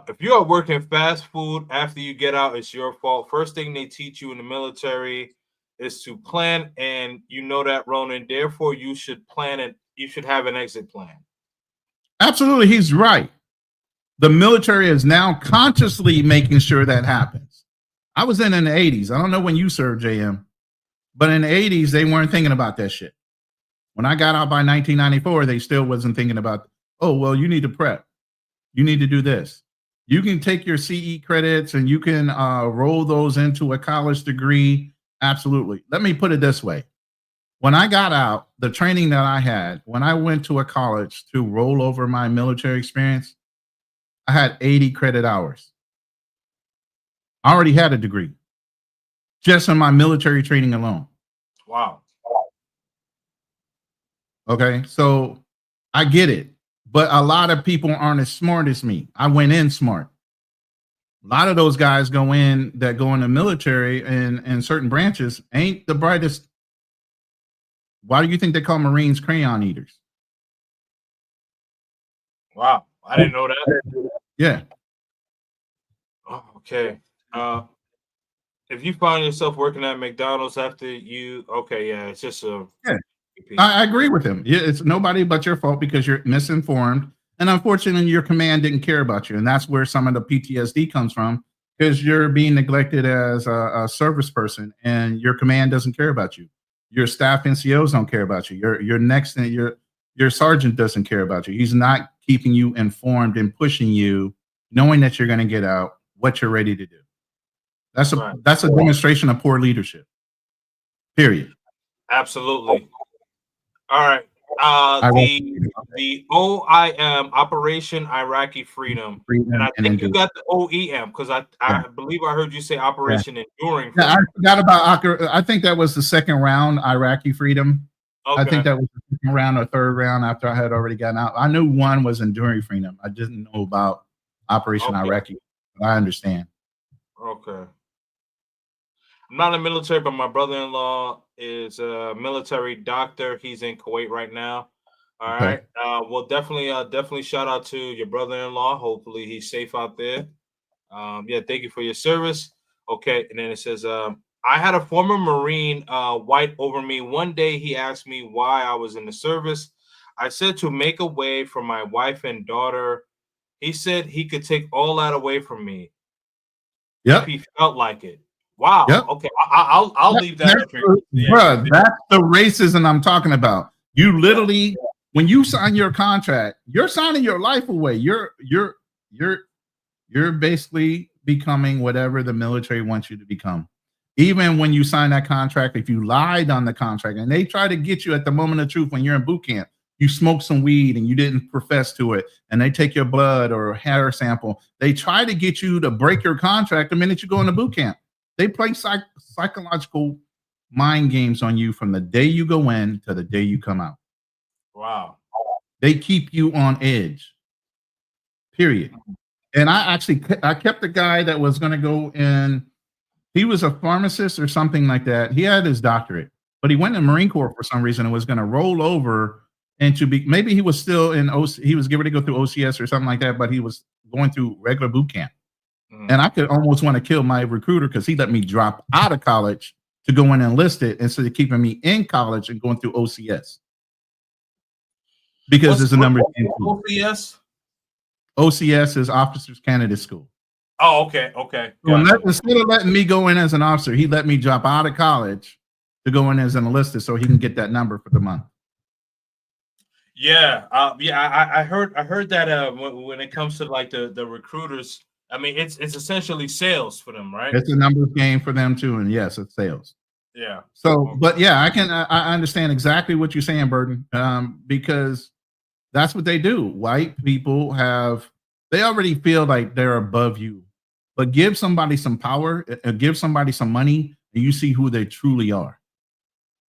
If you are working fast food after you get out, it's your fault. First thing they teach you in the military is to plan, and you know that, Ronin. Therefore, you should plan it. You should have an exit plan. Absolutely, he's right. The military is now consciously making sure that happens. I was in the 80s. I don't know when you served, JM, but in the 80s, they weren't thinking about that shit. When I got out by 1994, they still wasn't thinking about, oh, well, you need to prep. You need to do this. You can take your CE credits and you can roll those into a college degree. Absolutely. Let me put it this way. When I got out, the training that I had, when I went to a college to roll over my military experience, I had 80 credit hours. I already had a degree just in my military training alone. Wow. Okay, so I get it, but a lot of people aren't as smart as me. I went in smart. A lot of those guys go in the military and certain branches ain't the brightest. Why do you think they call Marines crayon eaters? Wow, I didn't know that. Yeah. Oh, okay. If you find yourself working at McDonald's after you, okay, yeah, it's just a. Yeah. I agree with him. Yeah, it's nobody but your fault because you're misinformed. And unfortunately, your command didn't care about you. And that's where some of the PTSD comes from, because you're being neglected as a service person and your command doesn't care about you. Your staff NCOs don't care about you. Your next your sergeant doesn't care about you. He's not keeping you informed and pushing you, knowing that you're going to get out, what you're ready to do. That's a demonstration of poor leadership. Period. Absolutely. All right. The OIM, Operation Iraqi Freedom. And I think you got the OEM because I believe I heard you say Operation Enduring Freedom. Yeah, I forgot about. I think that was the second round, Iraqi Freedom. Okay. I think that was the second round or third round after I had already gotten out. I knew one was Enduring Freedom. I didn't know about Operation Iraqi. But I understand. Okay. I'm not in the military, but my brother-in-law is a military doctor. He's in Kuwait right now. All right. Well, definitely shout out to your brother-in-law. Hopefully he's safe out there. Yeah, thank you for your service. Okay. And then it says, I had a former Marine white over me. One day he asked me why I was in the service. I said to make a way for my wife and daughter. He said he could take all that away from me. Yep. If he felt like it. Wow. Yep. Okay. I'll leave that. Bro, that's the racism I'm talking about. You literally, when you sign your contract, you're signing your life away. You're basically becoming whatever the military wants you to become. Even when you sign that contract, if you lied on the contract and they try to get you at the moment of truth when you're in boot camp, you smoke some weed and you didn't profess to it, and they take your blood or hair sample, they try to get you to break your contract the minute you go into boot camp. They play psychological mind games on you from the day you go in to the day you come out. Wow. They keep you on edge. Period. And I kept a guy that was going to go in. He was a pharmacist or something like that. He had his doctorate, but he went in the Marine Corps for some reason and was going to roll over into maybe he was still in he was getting ready to go through OCS or something like that, but he was going through regular boot camp. And I could almost want to kill my recruiter because he let me drop out of college to go in and enlist it instead of keeping me in college and going through OCS. Because there's a number of OCS? OCS is Officers Candidate School. Oh, okay. Okay. So instead of letting me go in as an officer, he let me drop out of college to go in as an enlisted so he can get that number for the month. Yeah. I heard that when it comes to like the recruiters, I mean, it's essentially sales for them, right? It's a numbers game for them too, and yes, it's sales. Yeah. So, but yeah, I understand exactly what you're saying, Burton, because that's what they do. White people they already feel like they're above you, but give somebody some power, give somebody some money, and you see who they truly are.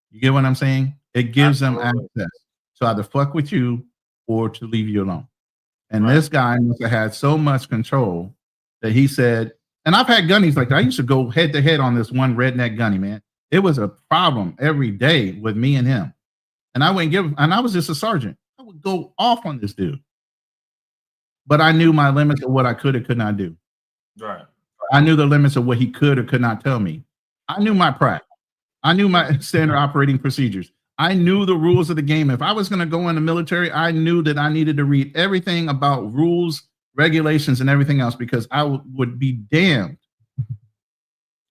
You get what I'm saying? It gives them access to either fuck with you or to leave you alone. And this guy must have had so much control that he said, and I've had gunnies like that. I used to go head to head on this one redneck gunny, man. It was a problem every day with me and him. And I was just a sergeant. I would go off on this dude. But I knew my limits of what I could or could not do. Right. I knew the limits of what he could or could not tell me. I knew my prac. I knew my standard operating procedures. I knew the rules of the game. If I was going to go in the military, I knew that I needed to read everything about rules, regulations, and everything else, because I would be damned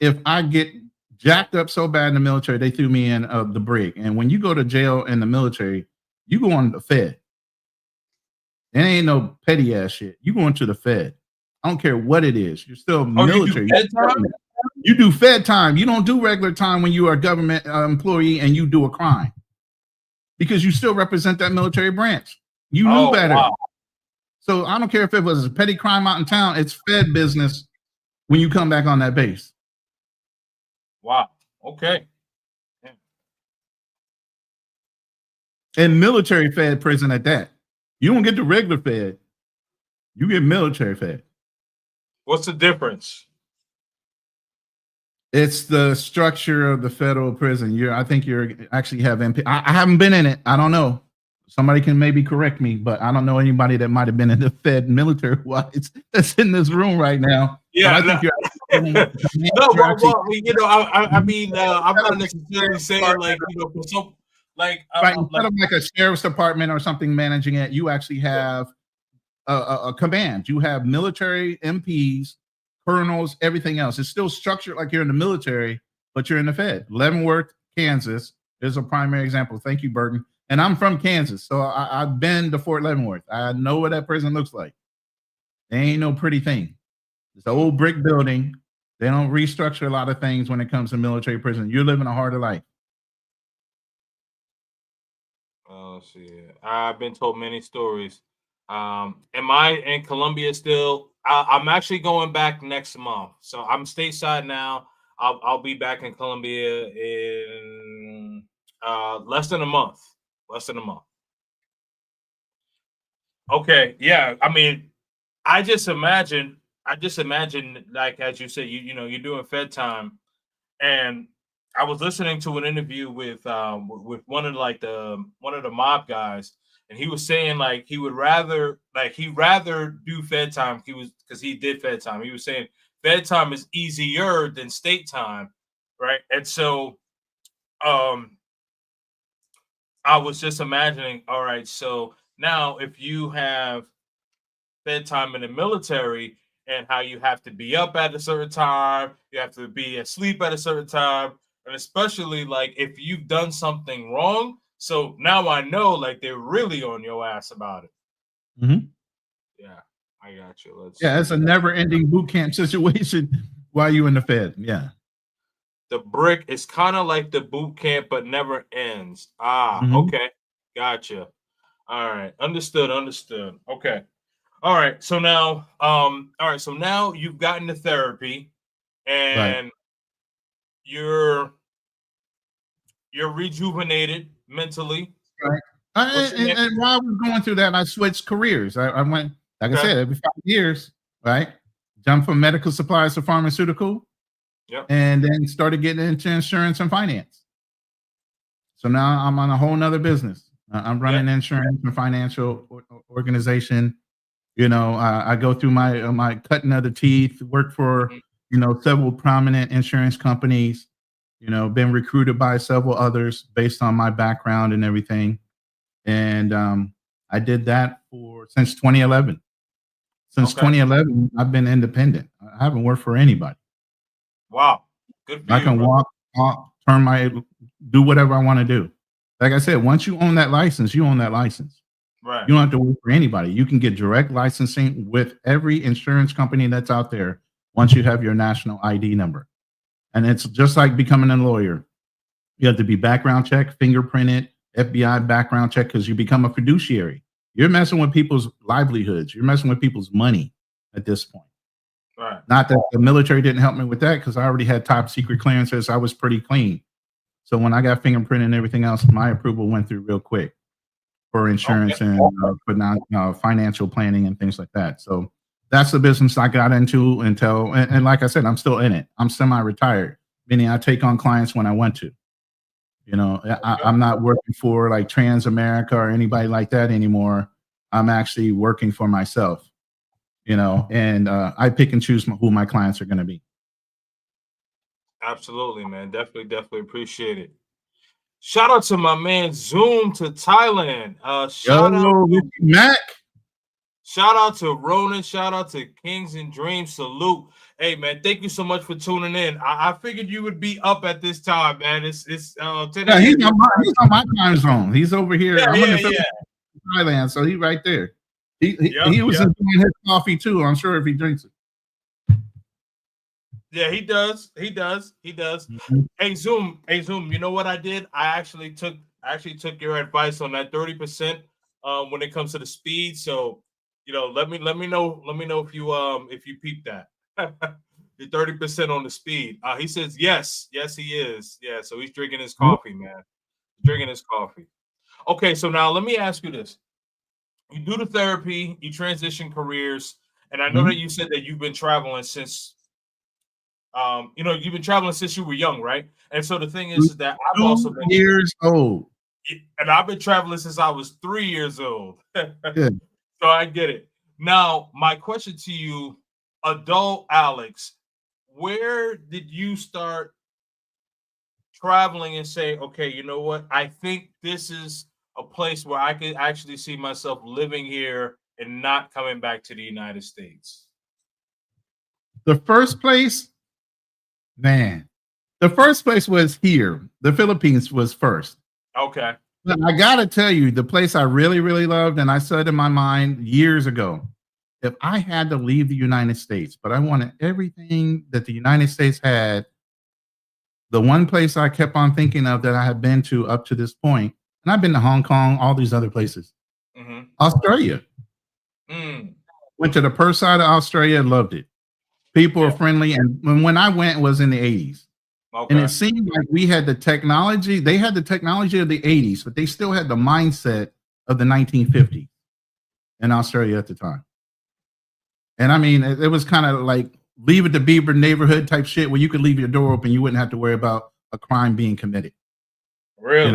if I get jacked up so bad in the military, they threw me in the brig. And when you go to jail in the military, you go on the Fed. It ain't no petty ass shit. You going to the Fed. I don't care what it is. You're still military. You do Fed time. You don't do regular time when you are a government employee and you do a crime, because you still represent that military branch. You knew better. Wow. So I don't care if it was a petty crime out in town. It's Fed business when you come back on that base. Wow. Okay. Yeah. And military Fed prison at that. You don't get the regular Fed. You get military Fed. What's the difference? It's the structure of the federal prison. I think you're actually have MP. I haven't been in it. I don't know. Somebody can maybe correct me, but I don't know anybody that might have been in the Fed military wise that's in this room right now. Yeah, but I think you're I mean, I'm not necessarily saying like, for some, like, instead of like a sheriff's department or something managing it, you actually have a command. You have military MPs, colonels, everything else. It's still structured like you're in the military, but you're in the Fed. Leavenworth, Kansas is a primary example. Thank you, Burton. And I'm from Kansas, so I've been to Fort Leavenworth. I know what that prison looks like. There ain't no pretty thing. It's an old brick building. They don't restructure a lot of things when it comes to military prison. You're living a harder life. Oh, shit. I've been told many stories. Am I in Columbia still? I'm actually going back next month. So I'm stateside now. I'll be back in Columbia in less than a month. Okay, yeah. I mean, I just imagine, like, as you said, you're doing Fed time, and I was listening to an interview with one of the mob guys, and he was saying like he'd rather do Fed time. Because he did Fed time. He was saying Fed time is easier than state time, right? And so, I was just imagining, all right, so now if you have Fed time in the military and how you have to be up at a certain time, you have to be asleep at a certain time, and especially like if you've done something wrong. So now I know like they're really on your ass about it. Mm-hmm. Yeah, I got you. It's a never-ending boot camp situation while you in the Fed. Yeah. The brick is kind of like the boot camp, but never ends. Mm-hmm. Okay. Gotcha. All right. Understood. Understood. Okay. All right. So now, So now you've gotten to therapy, Right. and you're rejuvenated mentally. Right. What's your next? And while I was going through that, I switched careers. I went, like I Okay. said, every 5 years, right? Jumped from medical supplies to pharmaceutical, Yep. and then started getting into insurance and finance. So now I'm on a whole nother business. I'm running insurance and financial organization. You know, I go through my cutting of the teeth, work for, Mhm. several prominent insurance companies, been recruited by several others based on my background and everything. And I did that for since 2011. Since Okay. 2011, I've been independent. I haven't worked for anybody. Wow. Good for I you, can bro. walk, do whatever I want to do. Like I said, once you own that license, you own that license. Right. You don't have to work for anybody. You can get direct licensing with every insurance company that's out there once you have your national ID number. And it's just like becoming a lawyer. You have to be background checked, fingerprinted, FBI background check, because you become a fiduciary. You're messing with people's livelihoods. You're messing with people's money at this point. Right. Not that the military didn't help me with that, because I already had top secret clearances. I was pretty clean. So when I got fingerprinted and everything else, my approval went through real quick for insurance and for financial planning and things like that. So that's the business I got into until, and like I said, I'm still in it. I'm semi-retired, meaning I take on clients when I want to. I'm not working for like Transamerica or anybody like that anymore. I'm actually working for myself, and I pick and choose who my clients are going to be. Absolutely, man. Definitely appreciate it. Shout out to my man Zoom to Thailand. Mac. Shout out to Ronin. Shout out to Kingzndreamz. Salute. Hey man, thank you so much for tuning in. I figured you would be up at this time, man. It's 10 Yeah, he's a.m. on my time zone. He's over here. Yeah, I'm in the yeah, Philippines, Thailand, so he's right there. He was Yep. enjoying his coffee too. I'm sure if he drinks it. Yeah, he does. He does. Mm-hmm. Hey Zoom. You know what I did? I actually took your advice on that 30% when it comes to the speed. So, let me know if you peep that. The 30% on the speed. He says yes. Yes, he is. Yeah, so he's drinking his coffee, man. Drinking his coffee. Okay, so now let me ask you this. You do the therapy, you transition careers, and I know that you said that you've been traveling since you've been traveling since you were young, right? And so the thing is that I've also been 2 years old. and I've been traveling since I was 3 years old. Good. So I get it. Now, my question to you, adult Alex, where did you start traveling and say, okay, you know what? I think this is a place where I could actually see myself living here and not coming back to the United States? The first place, man. The first place was here. The Philippines was first. Okay. But I gotta tell you, the place I really, really loved, and I said in my mind years ago, if I had to leave the United States, but I wanted everything that the United States had, the one place I kept on thinking of that I had been to up to this point, and I've been to Hong Kong, all these other places, Australia. Went to the Perth side of Australia, loved it. People are friendly, and when I went, it was in the 80s. And it seemed like we had the technology. They had the technology of the 80s, but they still had the mindset of the 1950s in Australia at the time. And I mean, it was kind of like Leave It to Beaver neighborhood type shit where you could leave your door open. You wouldn't have to worry about a crime being committed. Really?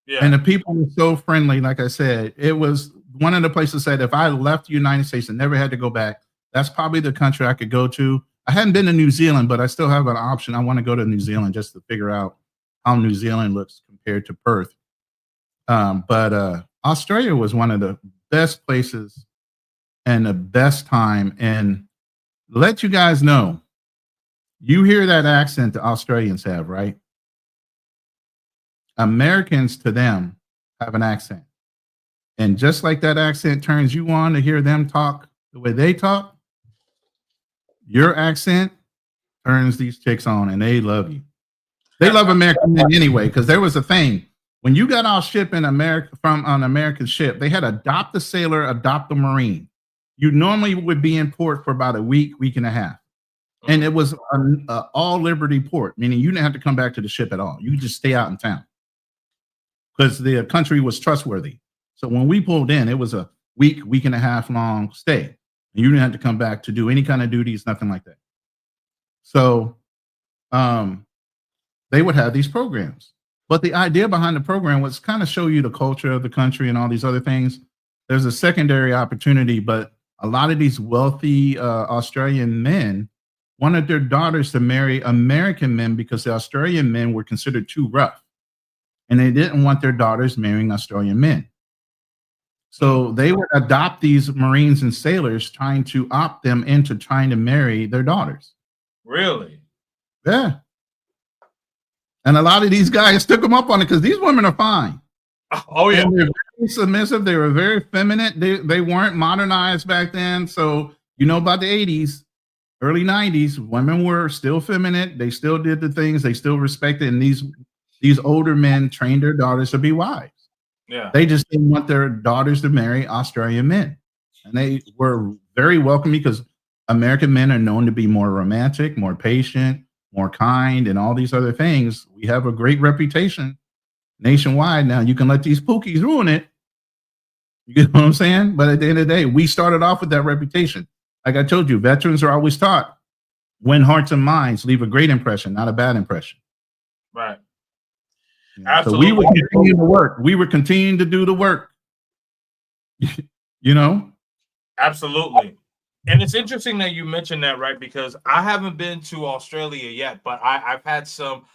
Yeah. And the people were so friendly. Like I said, it was one of the places that if I left the United States and never had to go back, that's probably the country I could go to. I hadn't been to New Zealand, but I still have an option. I want to go to New Zealand just to figure out how New Zealand looks compared to Perth. But Australia was one of the best places and the best time. And let you guys know, you hear that accent the Australians have, right? Americans to them have an accent. And just like that accent turns you on to hear them talk the way they talk, your accent turns these chicks on and they love you. They love American men anyway, because there was a thing When you got off ship in America from an American ship, they had adopt the sailor, adopt the Marine. You normally would be in port for about a week, week and a half. And it was an all liberty port, meaning you didn't have to come back to the ship at all. You could just stay out in town because the country was trustworthy. So when we pulled in, it was a week, week and a half long stay. And you didn't have to come back to do any kind of duties, nothing like that. So they would have these programs. But the idea behind the program was kind of show you the culture of the country and all these other things. There's a secondary opportunity, but a lot of these wealthy Australian men wanted their daughters to marry American men because the Australian men were considered too rough. And they didn't want their daughters marrying Australian men. So they would adopt these Marines and sailors, trying to opt them into trying to marry their daughters. Really? Yeah. And a lot of these guys took them up on it because these women are fine. Oh, yeah. And they're very submissive. They were very feminine. They weren't modernized back then. So, you know, about the 80s, early 90s, women were still feminine. They still did the things. They still respected. And these older men trained their daughters to be wives. Yeah. They just didn't want their daughters to marry Australian men. And they were very welcoming because American men are known to be more romantic, more patient, more kind, and all these other things. We have a great reputation nationwide. Now you can let these pookies ruin it. You get what I'm saying? But at the end of the day, we started off with that reputation. Like I told you, veterans are always taught, win hearts and minds, leave a great impression, not a bad impression. Right. Absolutely. So we were continuing to work. We were continuing to do the work. You know? Absolutely. And it's interesting that you mentioned that, right? Because I haven't been to Australia yet, but I've had some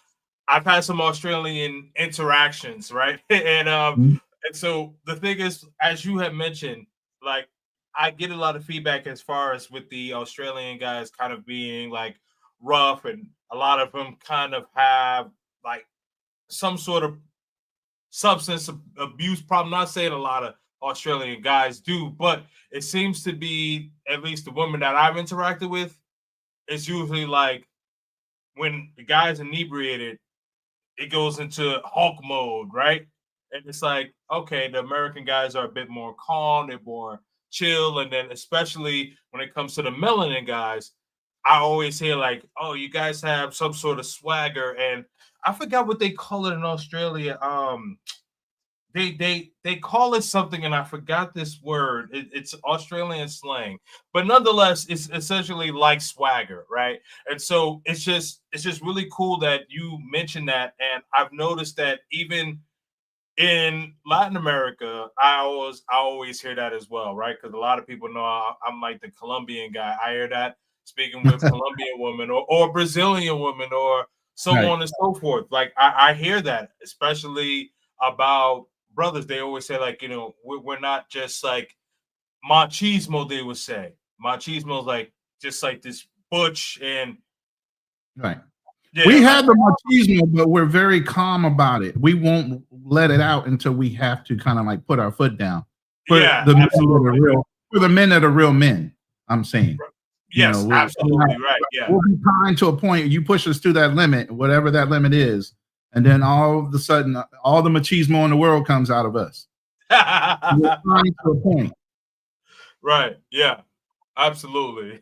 Australian interactions, right? And so the thing is, as you have mentioned, like I get a lot of feedback as far as with the Australian guys kind of being like rough, and a lot of them kind of have like some sort of substance abuse problem. Not saying a lot of Australian guys do, but it seems to be, at least the women that I've interacted with, it's usually like when the guy's inebriated, it goes into Hulk mode, right? And it's like, okay, the American guys are a bit more calm, they're more chill, and then especially when it comes to the melanin guys, I always hear like, oh, you guys have some sort of swagger, and I forgot what they call it in Australia. They call it something, and I forgot this word. It's Australian slang, but nonetheless, it's essentially like swagger, right? And so it's just really cool that you mentioned that, and I've noticed that even in Latin America, I always hear that as well, right? Because a lot of people know I'm like the Colombian guy. I hear that speaking with Colombian women or Brazilian women or so Right. on and so forth. Like I hear that, especially about brothers. They always say like, you know, we're not just like machismo. They would say machismo is like just like this butch and Right. yeah, We like, have the machismo, but we're very calm about it. We won't let it out until we have to kind of like put our foot down. For yeah, the men that absolutely. are real, for the men that are real men, I'm saying. Yes, You know, absolutely right. Yeah. We'll be kind to a point. You push us to that limit, whatever that limit is, and then all of a sudden, all the machismo in the world comes out of us. We're kind to a point. Right. Yeah. Absolutely.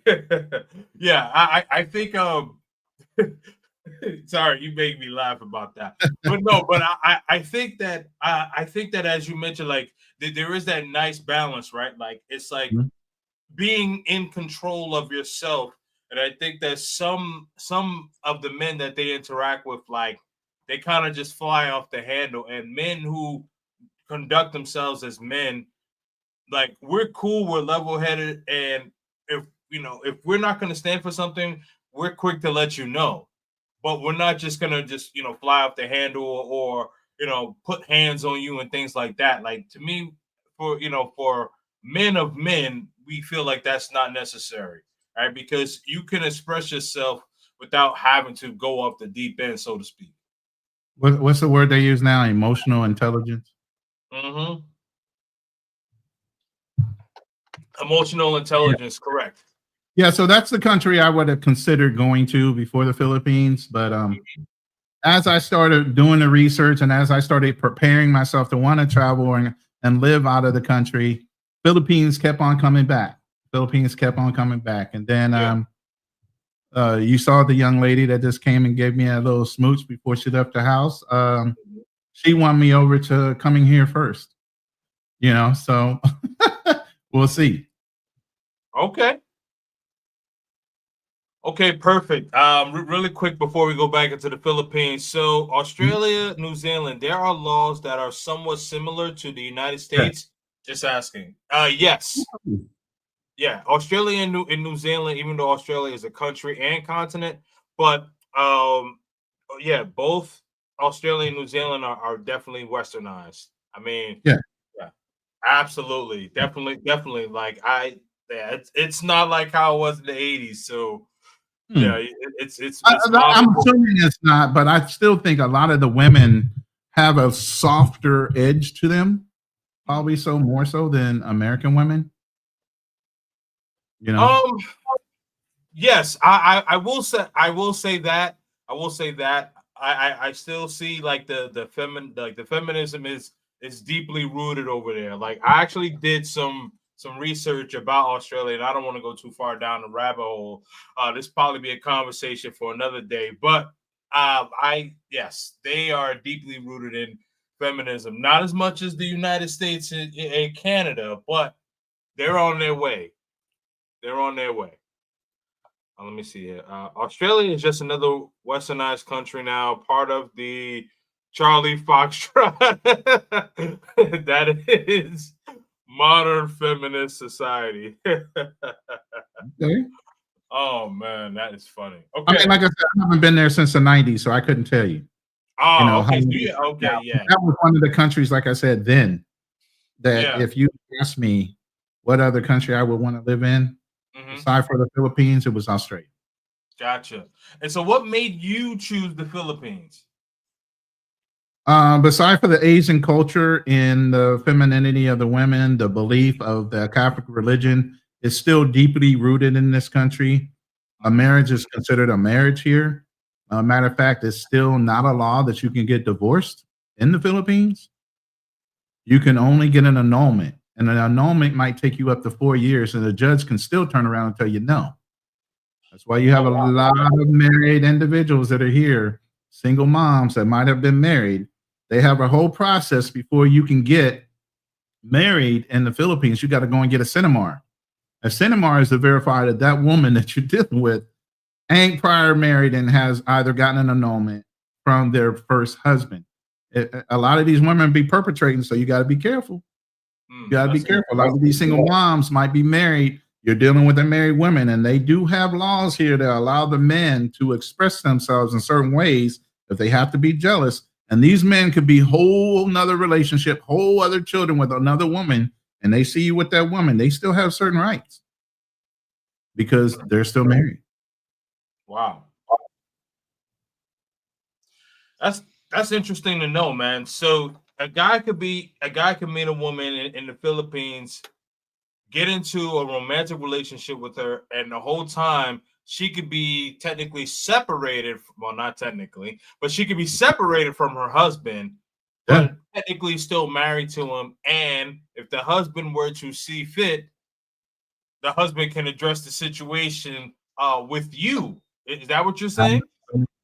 Yeah. I think sorry, you make me laugh about that. But no, but I think that as you mentioned, like there is that nice balance, right? Like it's like being in control of yourself. And I think that some of the men that they interact with, like they kind of just fly off the handle, and men who conduct themselves as men, like we're cool, we're level-headed, and if we're not going to stand for something, we're quick to let you know, but we're not just going to just fly off the handle or put hands on you and things like that. Like to me, for men of men, we feel like that's not necessary, right? Because you can express yourself without having to go off the deep end, so to speak. What's the word they use now? Emotional intelligence. Mm-hmm. Emotional intelligence, correct. Yeah, so that's the country I would have considered going to before the Philippines, but as I started doing the research and as I started preparing myself to want to travel and live out of the country, Philippines kept on coming back. Philippines kept on coming back. And then you saw the young lady that just came and gave me a little smooch before she left the house. She won me over to coming here first. So we'll see. Okay, perfect. Really quick before we go back into the Philippines. So Australia, New Zealand, there are laws that are somewhat similar to the United States. Just asking. Yes. Yeah, Australia and New Zealand, even though Australia is a country and continent, but both Australia and New Zealand are definitely westernized. I mean, yeah, absolutely, definitely. Like it's not like how it was in the 80s. So yeah, it's I'm assuming it's not, but I still think a lot of the women have a softer edge to them, probably more so than American women. Yes, I will say that. I still see like the feminism is deeply rooted over there. Like I actually did some research about Australia, and I don't want to go too far down the rabbit hole. This probably be a conversation for another day, but yes, they are deeply rooted in feminism. Not as much as the United States and Canada, but they're on their way. Let me see here. Australia is just another westernized country now, part of the Charlie Foxtrot that is modern feminist society. Okay. Oh man, that is funny. Okay. I mean, like I said, I haven't been there since the 90s, so I couldn't tell you. Oh, okay. That was one of the countries, like I said, then that if you asked me what other country I would want to live in, aside from the Philippines, it was Australia. Gotcha. And so what made you choose the Philippines? Besides for the Asian culture and the femininity of the women, the belief of the Catholic religion is still deeply rooted in this country. A marriage is considered a marriage here. Matter of fact, it's still not a law that you can get divorced in the Philippines. You can only get an annulment. And an annulment might take you up to 4 years, and the judge can still turn around and tell you no. That's why you have a lot of married individuals that are here, single moms that might have been married. They have a whole process before you can get married in the Philippines. You got to go and get a Cinemar. A Cinemar is to verify that that woman that you're dealing with ain't prior married and has either gotten an annulment from their first husband. A lot of these women be perpetrating, so you got to be careful. You got to be careful. A lot of these single moms might be married. You're dealing with a married women, and they do have laws here that allow the men to express themselves in certain ways if they have to be jealous. And these men could be whole nother relationship, whole other children with another woman, and they see you with that woman. They still have certain rights because they're still married. Wow. That's interesting to know, man. So a guy could meet a woman in the Philippines, get into a romantic relationship with her, and the whole time she could be technically separated. Well, not technically, but she could be separated from her husband, but technically still married to him. And if the husband were to see fit, the husband can address the situation with you. Is that what you're saying?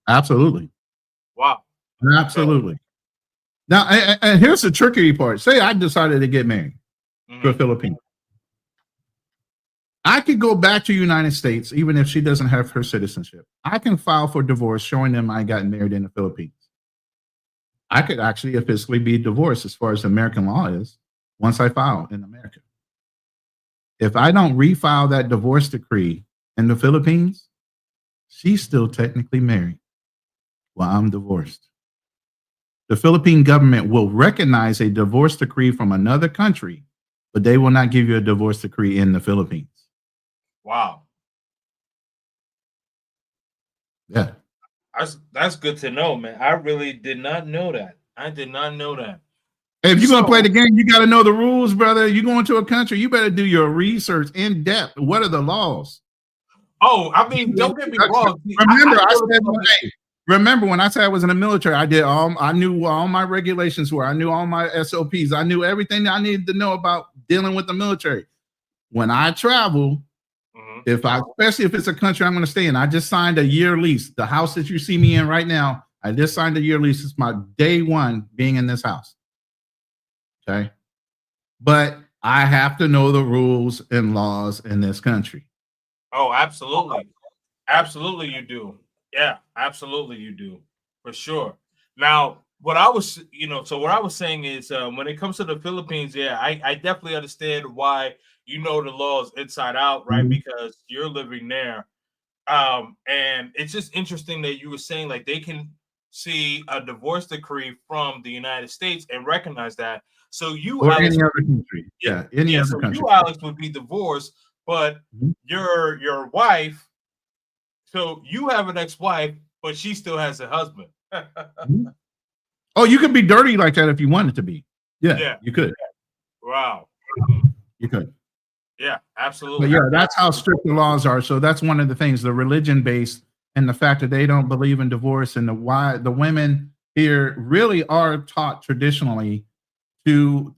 Absolutely. Wow. Absolutely. Now, and here's the tricky part. Say I decided to get married to a Filipino. I could go back to the United States, even if she doesn't have her citizenship. I can file for divorce showing them I got married in the Philippines. I could actually officially be divorced as far as American law is once I file in America. If I don't refile that divorce decree in the Philippines, she's still technically married while I'm divorced. The Philippine government will recognize a divorce decree from another country, but they will not give you a divorce decree in the Philippines. Wow. Yeah. That's good to know, man. I really did not know that. I did not know that. Hey, if you're going to play the game, you got to know the rules, brother. You go into a country, you better do your research in depth. What are the laws? Oh, I mean, don't get me wrong. Remember, I said, hey, Remember when I said I was in the military, I knew all my regulations were, I knew all my SOPs, I knew everything I needed to know about dealing with the military. When I travel, especially if it's a country I'm going to stay in, I just signed a year lease. The house that you see me in right now, I just signed a year lease. It's my day one being in this house. Okay. But I have to know the rules and laws in this country. Oh, absolutely. Absolutely, you do. Yeah, absolutely, you do. For sure. Now, what I was, what I was saying is when it comes to the Philippines, yeah, I definitely understand why you know the laws inside out, right? Because you're living there. And it's just interesting that you were saying like they can see a divorce decree from the United States and recognize that. So you, Or Alex, any other country. Yeah, any other country. you, Alex, would be divorced, but your wife. So you have an ex-wife, but she still has a husband. Oh, you could be dirty like that if you wanted to be. Yeah. You could. Wow. You could. Yeah, absolutely. But yeah, that's how strict the laws are. So that's one of the things, the religion based and the fact that they don't believe in divorce, and why the women here really are taught traditionally to,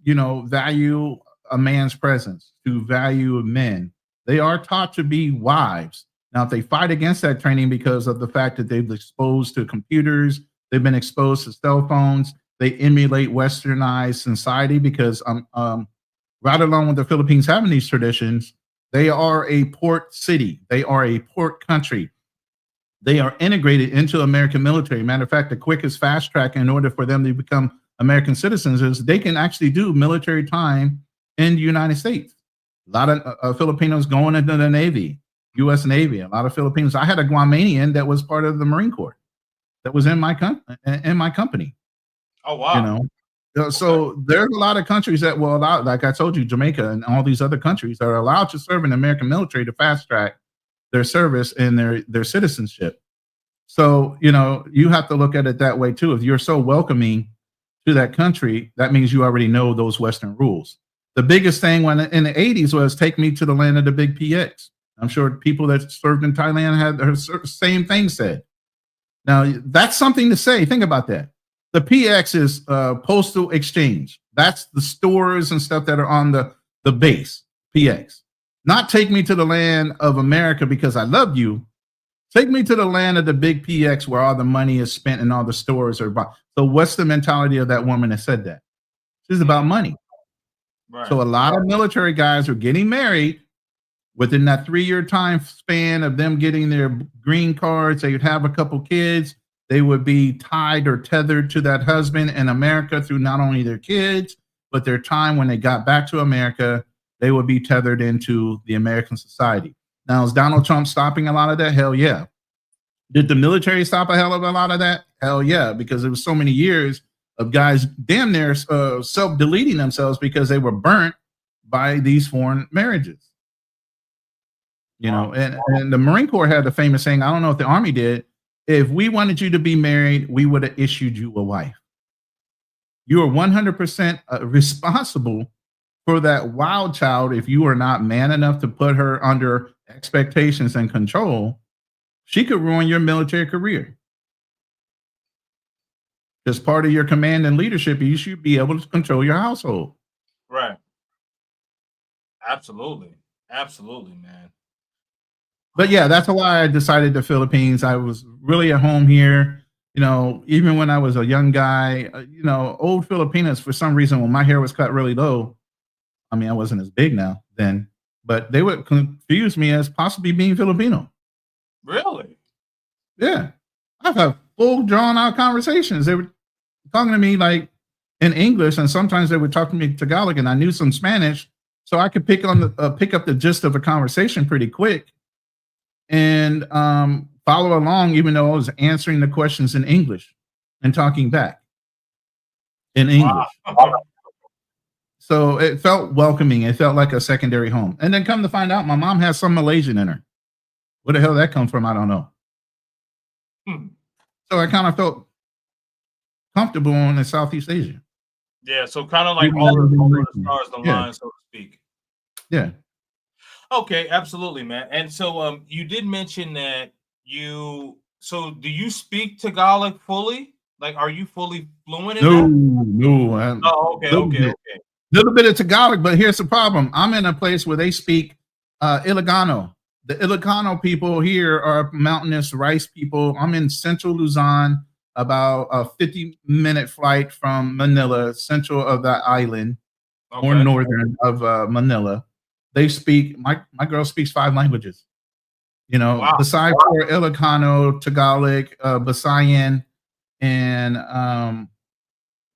value a man's presence, to value men. They are taught to be wives. Now, if they fight against that training because of the fact that they've been exposed to computers, they've been exposed to cell phones, they emulate westernized society because right along with the Philippines having these traditions, they are a port city. They are a port country. They are integrated into American military. Matter of fact, the quickest fast track in order for them to become American citizens is they can actually do military time in the United States. A lot of Filipinos going into the Navy, U.S. Navy. A lot of Filipinos. I had a Guamanian that was part of the Marine Corps that was in my company. Oh, wow. So there's a lot of countries that will allow, like I told you, Jamaica and all these other countries are allowed to serve in the American military to fast track their service and their citizenship. So, you have to look at it that way too. If you're so welcoming to that country, that means you already know those Western rules. The biggest thing in the 80s was take me to the land of the big PX. I'm sure people that served in Thailand had the same thing said. Now, that's something to say. Think about that. The PX is postal exchange. That's the stores and stuff that are on the base, PX. Not take me to the land of America because I love you. Take me to the land of the big PX where all the money is spent and all the stores are bought. So what's the mentality of that woman that said that? It's about money. Right. So a lot of military guys are getting married within that 3-year time span of them getting their green cards. They would have a couple kids. They would be tied or tethered to that husband in America through not only their kids, but their time when they got back to America, they would be tethered into the American society. Now, is Donald Trump stopping a lot of that? Hell yeah. Did the military stop a hell of a lot of that? Hell yeah, because it was so many years of guys damn near self-deleting themselves because they were burnt by these foreign marriages. And the Marine Corps had the famous saying, I don't know if the Army did, if we wanted you to be married, we would have issued you a wife. You are 100% responsible for that wild child. If you are not man enough to put her under expectations and control, she could ruin your military career. As part of your command and leadership, you should be able to control your household. Right. Absolutely. Absolutely, man. But yeah, that's why I decided the Philippines. I was really at home here. Even when I was a young guy, old Filipinos, for some reason, when my hair was cut really low, I mean, I wasn't as big now then, but they would confuse me as possibly being Filipino. Really? Yeah. I've had full drawn out conversations. They were talking to me like in English, and sometimes they would talk to me Tagalog, and I knew some Spanish, so I could pick up the gist of a conversation pretty quick and follow along, even though I was answering the questions in English and talking back in English. Wow. So it felt welcoming. It felt like a secondary home. And then come to find out, my mom has some Malaysian in her. Where the hell that come from? I don't know. So I kind of felt comfortable in Southeast Asia. Yeah, so kind of like all the stars align, so to speak. Yeah. Okay, absolutely, man. And so you did mention that you so do you speak Tagalog fully? Like, are you fully fluent in No, that? no. Oh, okay, Little okay, bit, okay. little bit of Tagalog, but here's the problem. I'm in a place where they speak Ilocano. The Ilocano people here are mountainous rice people. I'm in central Luzon, about a 50-minute flight from Manila, central of that island, or Okay. northern of Manila. They speak, my girl speaks 5 languages. You know, Wow. besides for Ilocano, Tagalog, Visayan, and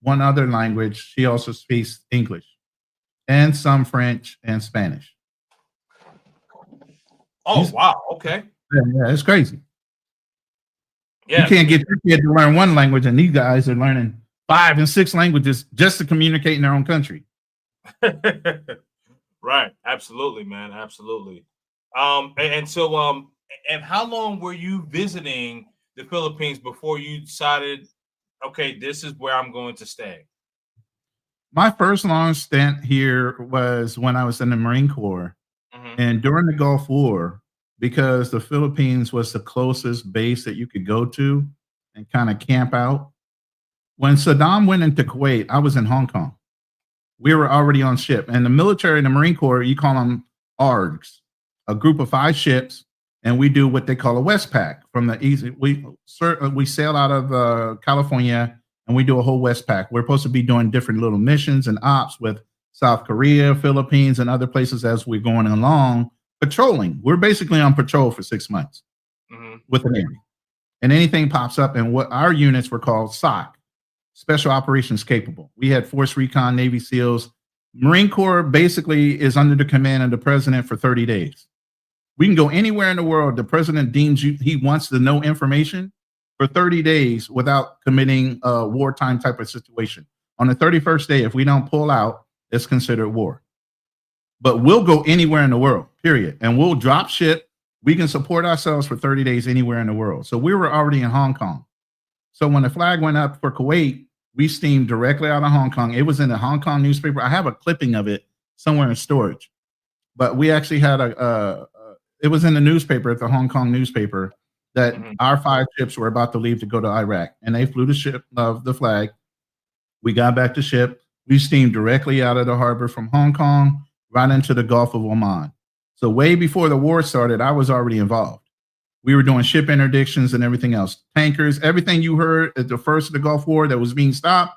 one other language, she also speaks English and some French and Spanish. Oh, wow. Okay. Yeah, it's crazy. Yeah. You can't get your kid to learn one language, and these guys are learning 5 and 6 languages just to communicate in their own country. Right. Absolutely, man. Absolutely. And so and how long were you visiting the Philippines before you decided, okay, this is where I'm going to stay? My first long stint here was when I was in the Marine Corps. Hmm. And during the Gulf War, because the Philippines was the closest base that you could go to and kind of camp out, when Saddam went into Kuwait, I was in Hong Kong. We were already on ship. And the military and the Marine Corps, you call them ARGs, a group of 5 ships, and we do what they call a Westpac from the easy. We sail out of California, and we do a whole Westpac. We're supposed to be doing different little missions and ops with South Korea, Philippines, and other places as we're going along, patrolling. We're basically on patrol for 6 months with the Navy. And anything pops up, and what our units were called SOC, Special Operations Capable. We had Force Recon, Navy SEALs. Marine Corps basically is under the command of the president for 30 days. We can go anywhere in the world. The president deems he wants to know information for 30 days without committing a wartime type of situation. On the 31st day, if we don't pull out, it's considered war. But we'll go anywhere in the world, period. And we'll drop ship. We can support ourselves for 30 days anywhere in the world. So we were already in Hong Kong. So when the flag went up for Kuwait, we steamed directly out of Hong Kong. It was in the Hong Kong newspaper. I have a clipping of it somewhere in storage. But we actually had it was in the newspaper, at the Hong Kong newspaper, that our 5 ships were about to leave to go to Iraq. And they flew the ship of the flag. We got back to ship. We steamed directly out of the harbor from Hong Kong right into the Gulf of Oman. So way before the war started, I was already involved. We were doing ship interdictions and everything else. Tankers, everything you heard at the first of the Gulf War that was being stopped,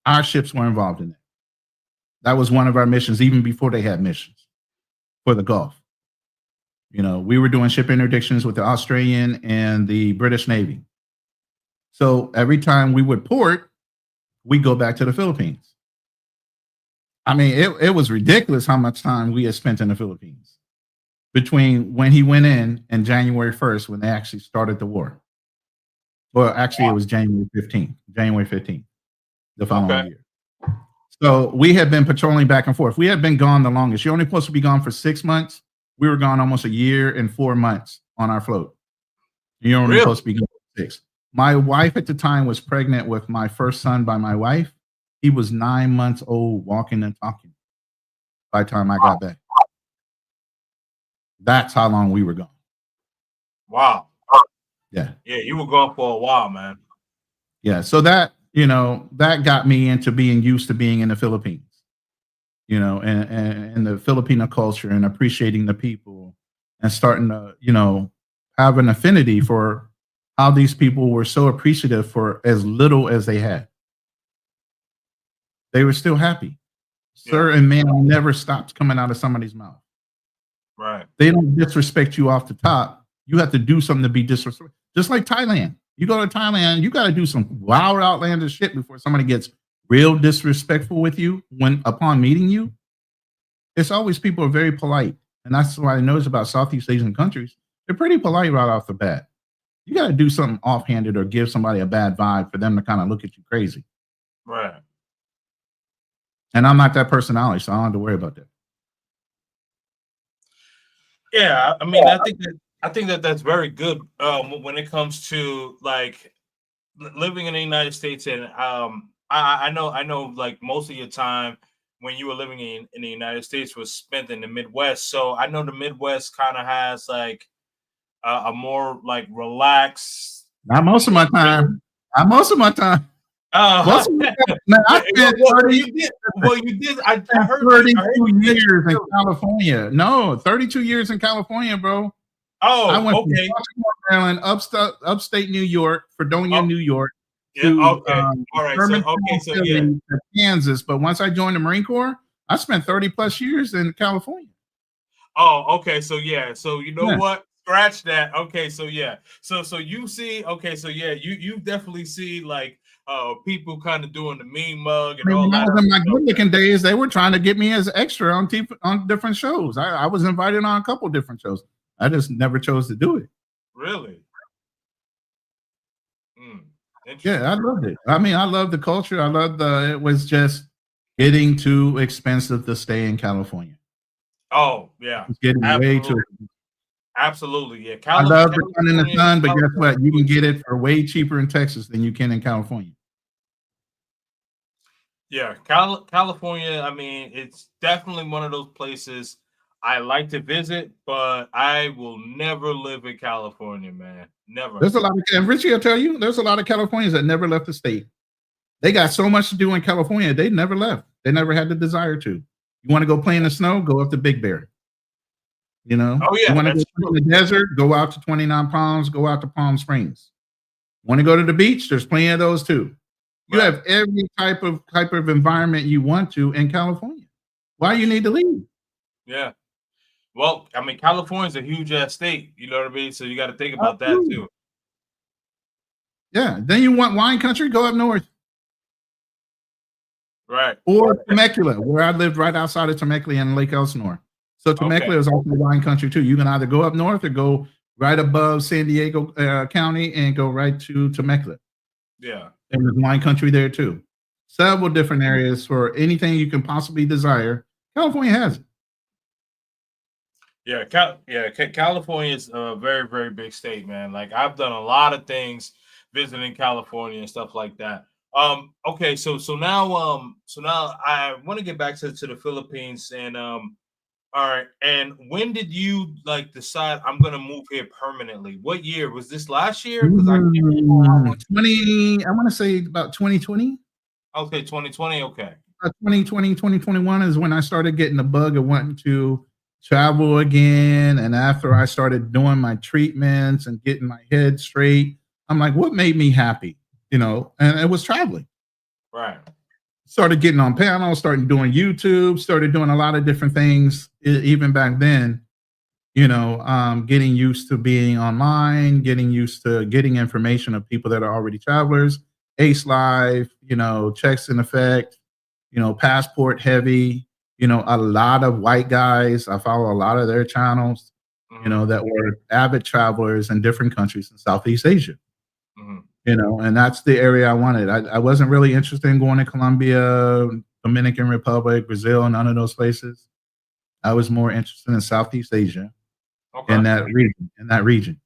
our ships were involved in it. That was one of our missions, even before they had missions for the Gulf. You know, we were doing ship interdictions with the Australian and the British Navy. So every time we would port, we go back to the Philippines. I mean, it was ridiculous how much time we had spent in the Philippines between when he went in and January 1st, when they actually started the war. Well, actually, it was January 15th, the following year. So we had been patrolling back and forth. We had been gone the longest. You're only supposed to be gone for 6 months. We were gone almost a year and 4 months on our float. You're only supposed to be gone for 6. My wife at the time was pregnant with my first son by my wife. He was 9 months old, walking and talking by the time I got back. That's how long we were gone. Wow. Yeah. Yeah, you were gone for a while, man. Yeah. So that, that got me into being used to being in the Philippines, and the Filipino culture, and appreciating the people, and starting to, have an affinity for how these people were so appreciative for as little as they had. They were still happy. Yeah. Sir and ma'am never stopped coming out of somebody's mouth. Right. They don't disrespect you off the top. You have to do something to be disrespectful. Just like Thailand. You go to Thailand, you got to do some wild, outlandish shit before somebody gets real disrespectful with you upon meeting you. It's always people are very polite. And that's what I notice about Southeast Asian countries. They're pretty polite right off the bat. You got to do something offhanded or give somebody a bad vibe for them to kind of look at you crazy. Right. And I'm not that personality, so I don't have to worry about that. Yeah, I mean, I think that that's very good when it comes to like living in the United States, and I know like most of your time when you were living in the United States was spent in the Midwest. So I know the Midwest kind of has like a more like relaxed Not most of my time. Not most of my time. Most of my time. Man, I spent 30. You did. I heard 32 years in California. No, 32 years in California, bro. I went from Baltimore, Maryland, upstate New York, Fredonia, New York, to All right. To Kansas. But once I joined the Marine Corps, I spent 30 plus years in California. Oh, okay. So yeah. So you know what? Scratch that. Okay. So yeah. So you see. Okay. So yeah. You definitely see like people kind of doing the mean mug and all that. In my good-looking days, they were trying to get me as extra on different shows. I was invited on a couple different shows. I just never chose to do it. Really? Yeah, I loved it. I mean, I love the culture. I love it was just getting too expensive to stay in California. Oh, yeah. It's getting way too expensive. Absolutely, yeah. I love the sun in the sun, but guess what? You can get it for way cheaper in Texas than you can in California. Yeah, California, I mean, it's definitely one of those places I like to visit, but I will never live in California, man. Never. There's a lot of, and Richie, I'll tell you, there's a lot of Californians that never left the state. They got so much to do in California, they never left. They never had the desire to. You want to go play in the snow? Go up to Big Bear. You know? Oh, yeah. You want to go to the desert? Go out to 29 Palms, go out to Palm Springs. Want to go to the beach? There's plenty of those too. You have every type of environment you want to in California. Why you need to leave? Yeah. Well, I mean, California's a huge ass state, you know what I mean? So you got to think about that too. Yeah. Then you want wine country? Go up north. Right. Or Temecula, where I lived right outside of Temecula in Lake Elsinore. So Temecula is also wine country too. You can either go up north or go right above San Diego County and go right to Temecula. Yeah. And there's wine country there too. Several different areas for anything you can possibly desire. California has it. Yeah, California is a very, very big state, man. Like I've done a lot of things visiting California and stuff like that. Okay, so now I want to get back to the Philippines and all right. And when did you like decide I'm gonna move here permanently? What year was this? Last year? Because I 20. I want to say about 2020. Okay, 2020. Okay. 2020, 2021 is when I started getting the bug of wanting to travel again. And after I started doing my treatments and getting my head straight, I'm like, what made me happy? You know, and it was traveling. Right. Started getting on panels, started doing YouTube, started doing a lot of different things. Even back then, you know, getting used to being online, getting used to getting information of people that are already travelers, Ace Live, you know, Checks in Effect, you know, Passport Heavy, you know, a lot of white guys. I follow a lot of their channels, you know, that were avid travelers in different countries in Southeast Asia. You know, and that's the area I wanted. I wasn't really interested in going to Colombia, Dominican Republic, Brazil, none of those places. I was more interested in Southeast Asia, in that region.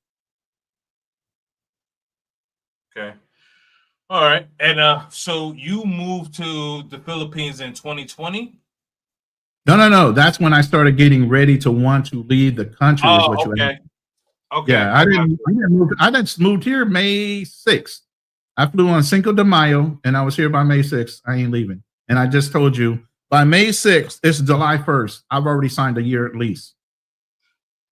Okay. All right. And so you moved to the Philippines in 2020? No. That's when I started getting ready to want to leave the country. Oh, okay. Okay. Yeah, I didn't move. I just moved here May 6th. I flew on Cinco de Mayo, and I was here by May 6th. I ain't leaving. And I just told you, by May 6th, it's July 1st. I've already signed a year lease.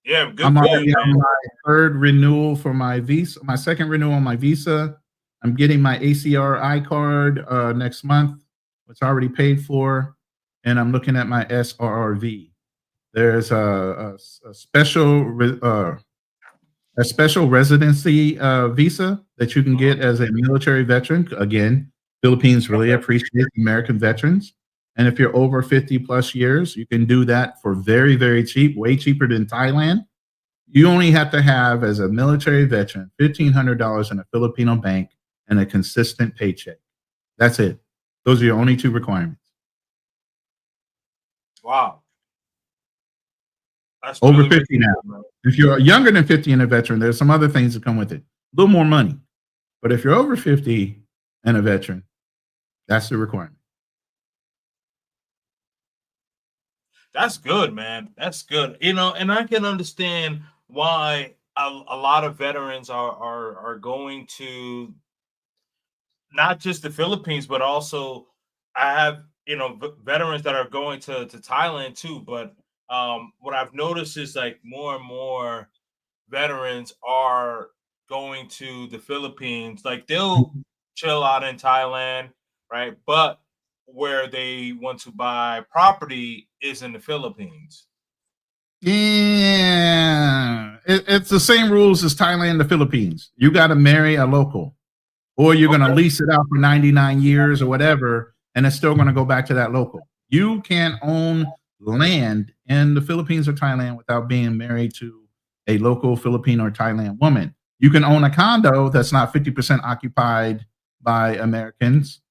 Yeah, good. I'm already on my third renewal for my visa, my second renewal on my visa. I'm getting my ACRI card next month. It's already paid for. And I'm looking at my SRRV. There's a special residency visa that you can get as a military veteran. Again, Philippines really appreciates American veterans. And if you're over 50 plus years, you can do that for very, very cheap, way cheaper than Thailand. You only have to have, as a military veteran, $1,500 in a Filipino bank and a consistent paycheck. That's it. Those are your only two requirements. Wow. That's over 50 now. Man. If you're younger than 50 and a veteran, there's some other things that come with it. A little more money. But if you're over 50 and a veteran, that's the requirement. That's good, man. That's good. You know, and I can understand why a lot of veterans are going to not just the Philippines, but also I have veterans that are going to Thailand too. But what I've noticed is like more and more veterans are going to the Philippines. Like they'll chill out in Thailand, right? But where they want to buy property is in the Philippines. Yeah, it's the same rules as Thailand and the Philippines. You got to marry a local, or you're going to lease it out for 99 years or whatever, and it's still going to go back to that local. You can't own land in the Philippines or Thailand without being married to a local Filipino or Thailand woman. You can own a condo that's not 50% occupied by Americans.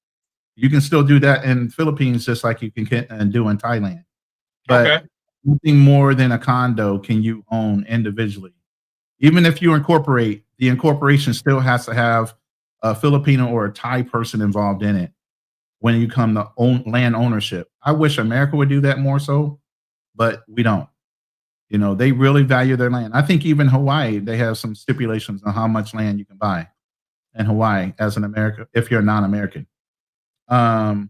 You can still do that in Philippines just like you can do in Thailand. But nothing more than a condo can you own individually. Even if you incorporate, the incorporation still has to have a Filipino or a Thai person involved in it when you come to land ownership. I wish America would do that more so, but we don't. They really value their land. I think even Hawaii, they have some stipulations on how much land you can buy in Hawaii as an American, if you're a non-American. The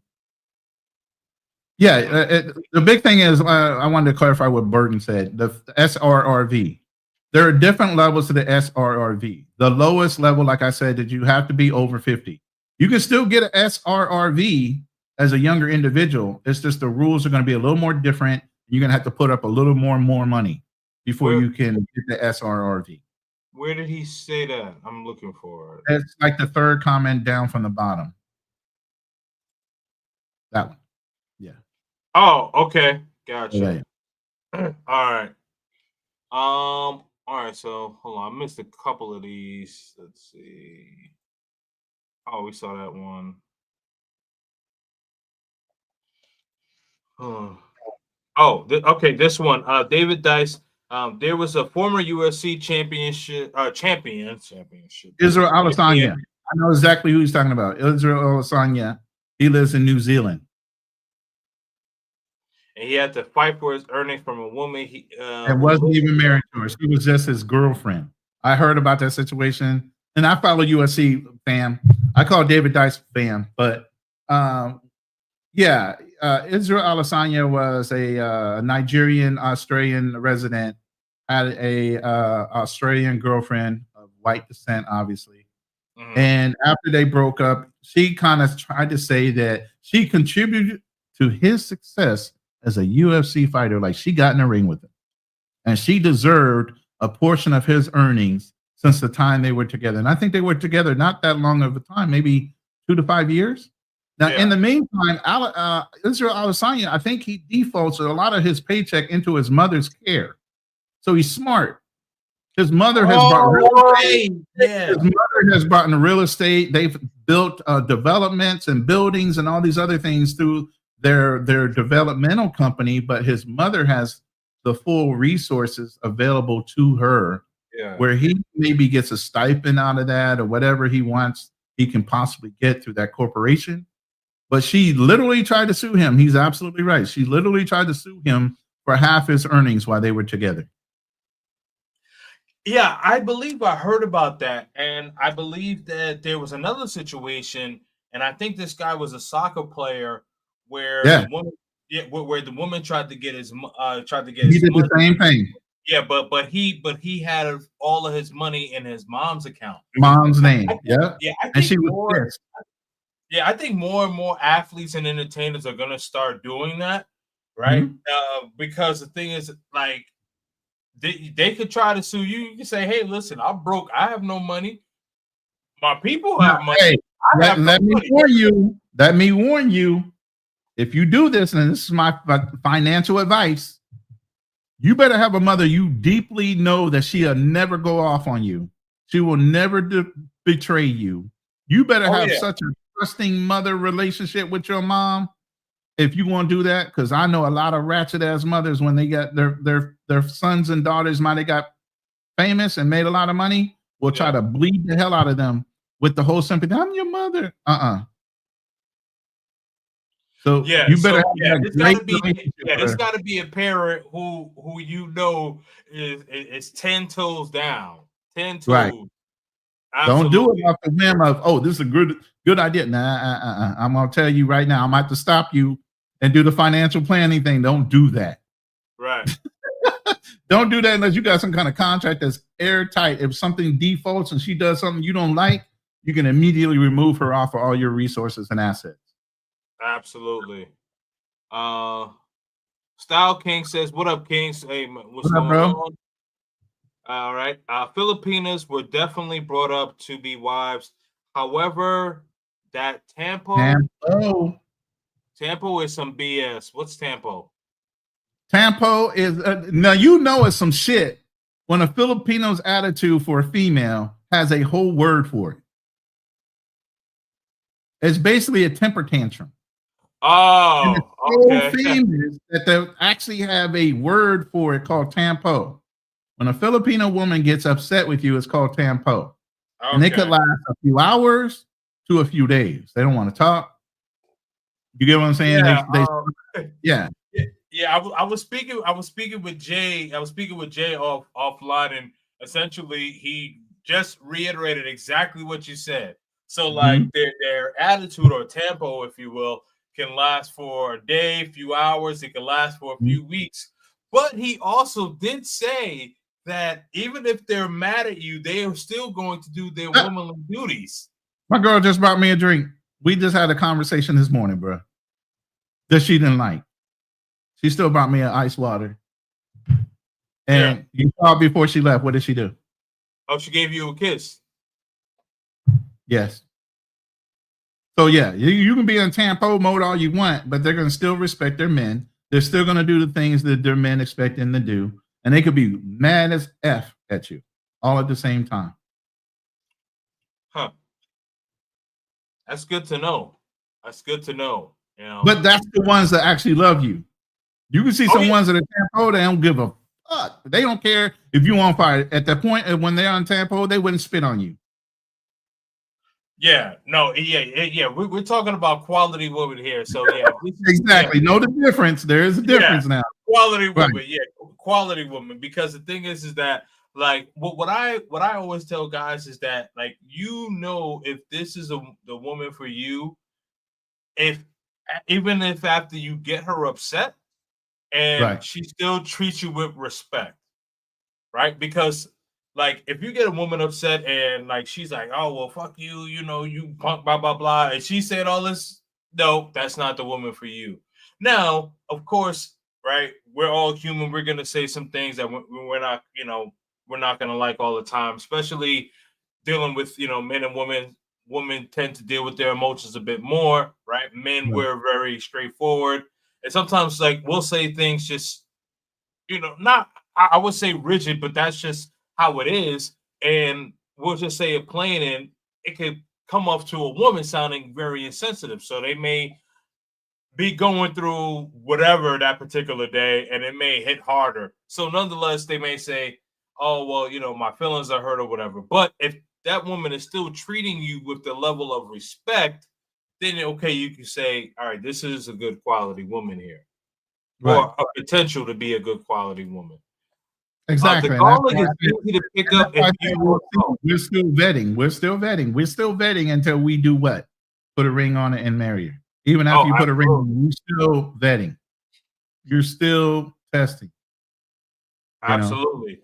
big thing is, I wanted to clarify what Burton said. The SRRV. There are different levels to the SRRV. The lowest level, like I said, that you have to be over 50. You can still get an SRRV as a younger individual. It's just the rules are going to be a little more different. You're going to have to put up a little more money before you can get the SRRV. Where did he say that? I'm looking for it. It's like the third comment down from the bottom. That one. Yeah. Oh, okay. Gotcha. Yeah. All right. All right. So hold on. I missed a couple of these. Let's see. Oh, we saw that one. Okay. This one. David Dice. There was a former UFC championship. Israel Adesanya. I know exactly who he's talking about. Israel Adesanya. He lives in New Zealand. And he had to fight for his earnings from a woman. And wasn't even married to her. She was just his girlfriend. I heard about that situation, and I follow UFC fam. I call David Dice fam, but Israel Adesanya was a Nigerian Australian resident, had a Australian girlfriend of white descent, obviously. Mm-hmm. And after they broke up, she kind of tried to say that she contributed to his success as a UFC fighter. Like she got in the ring with him, and she deserved a portion of his earnings since the time they were together. And I think they were together not that long of a time, maybe 2 to 5 years. Now, in the meantime, Israel Adesanya, I think he defaults a lot of his paycheck into his mother's care. So he's smart. His mother has brought real estate. Yeah. His mother has brought in real estate. They've built developments and buildings and all these other things through their developmental company, but his mother has the full resources available to her, where he maybe gets a stipend out of that or whatever he wants, he can possibly get through that corporation. But she literally tried to sue him. He's absolutely right. She literally tried to sue him for half his earnings while they were together. Yeah, I believe I heard about that. And I believe that there was another situation, and I think this guy was a soccer player where the woman tried to get his money. The same thing. Yeah, but he had all of his money in his mom's account. Mom's name. I think more and more athletes and entertainers are gonna start doing that, right? Mm-hmm. Because the thing is, like, they could try to sue you. You can say, "Hey, listen, I'm broke. I have no money. My people have money. Hey, let me warn you. If you do this, and this is my financial advice, you better have a mother you deeply know that she'll never go off on you. She will never betray you. You better have such a trusting mother relationship with your mom if you want to do that. Because I know a lot of ratchet ass mothers, when they got their sons and daughters might have got famous and made a lot of money, will try to bleed the hell out of them with the whole sympathy. I'm your mother. So Yeah, you better so yeah, have this that great gotta be relationship yeah, with this her. gotta be a parent who you know is 10 toes down. 10 Right. toes. Don't do it Absolutely. off the whim of, oh, this is a good idea. Nah, I'm gonna tell you right now, I'm about to stop you and do the financial planning thing. Don't do that. Right. Don't do that unless you got some kind of contract that's airtight. If something defaults and she does something you don't like, you can immediately remove her off of all your resources and assets. Absolutely. Style King says, "What up, Kings? Hey, what's What up, going bro? on?" All right. Filipinas were definitely brought up to be wives. However, that Tampo. Tampo is some BS. What's Tampo? Tampo is now you know it's some shit when a Filipino's attitude for a female has a whole word for it. It's basically a temper tantrum. And it's Oh, so okay. famous that they actually have a word for it called tampo. When a Filipino woman gets upset with you, it's called tampo. And they could Okay. last a few hours to a few days. They don't want to talk. You get what I'm saying? Yeah. Yeah. Yeah. I was speaking. I was speaking with Jay. I was speaking with Jay offline, and essentially he just reiterated exactly what you said. So, like Mhm. their attitude or tempo, if you will, can last for a day, few hours. It can last for a Mhm. few weeks. But he also did say that even if they're mad at you, they are still going to do their womanly duties. My girl just brought me a drink. We just had a conversation this morning, bro, that she didn't like. She still brought me an ice water. And Yeah. you saw before she left, what did she do? Oh, she gave you a kiss. Yes. So yeah, you can be in tampo mode all you want, but they're going to still respect their men. They're still going to do the things that their men expect them to do, and they could be mad as F at you all at the same time. Huh. That's good to know. That's good to know. You know. But that's the ones that actually love you. You can see Oh, some yeah. ones that are tampo, they don't give a fuck. They don't care if you on fire. At that point, when they're on tampo, they wouldn't spit on you. Yeah, no, yeah. We're talking about quality women here. So yeah, Exactly. Know the difference. There is a difference now. Quality Right. woman, quality woman. Because the thing is that like what I always tell guys is that like if this is the woman for you, if even if after you get her upset and Right. she still treats you with respect, right? Because like if you get a woman upset and like she's like, oh well, fuck you, you punk, blah blah blah, and she said all this, no, that's not the woman for you. Now, of course, right? We're all human. We're gonna say some things that we're not gonna like all the time, especially dealing with men and women. Women tend to deal with their emotions a bit more, right? Men, Right. we're very straightforward, and sometimes like we'll say things just not I would say rigid, but that's just how it is. And we'll just say it plain, and it could come off to a woman sounding very insensitive. So they may be going through whatever that particular day, and it may hit harder. So nonetheless, they may say, "Oh, well, my feelings are hurt or whatever." But if that woman is still treating you with the level of respect, then okay, you can say, "All right, this is a good quality woman here." Right. Or a potential to be a good quality woman. The Exactly. And that's garlic why is easy to pick up if you we're still vetting. We're still vetting. We're still vetting until we do what? Put a ring on it and marry her. Even after you put a ring on it, you're still vetting. You're still testing. absolutely.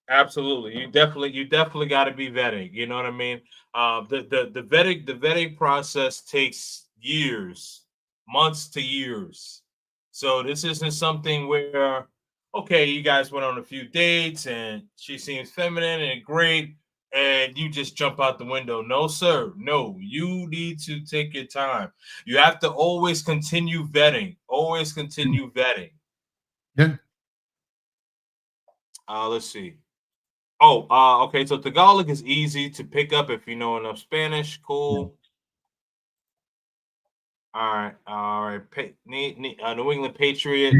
Absolutely. You definitely got to be vetting. You know what I mean? The vetting process takes years, months to years. So this isn't something where, okay, you guys went on a few dates and she seems feminine and great, and you just jump out the window. No, sir. No, you need to take your time. You have to always continue vetting. Always continue vetting. Yeah. Let's see. Oh, okay. So Tagalog is easy to pick up if you know enough Spanish. Cool. All right. New England Patriot.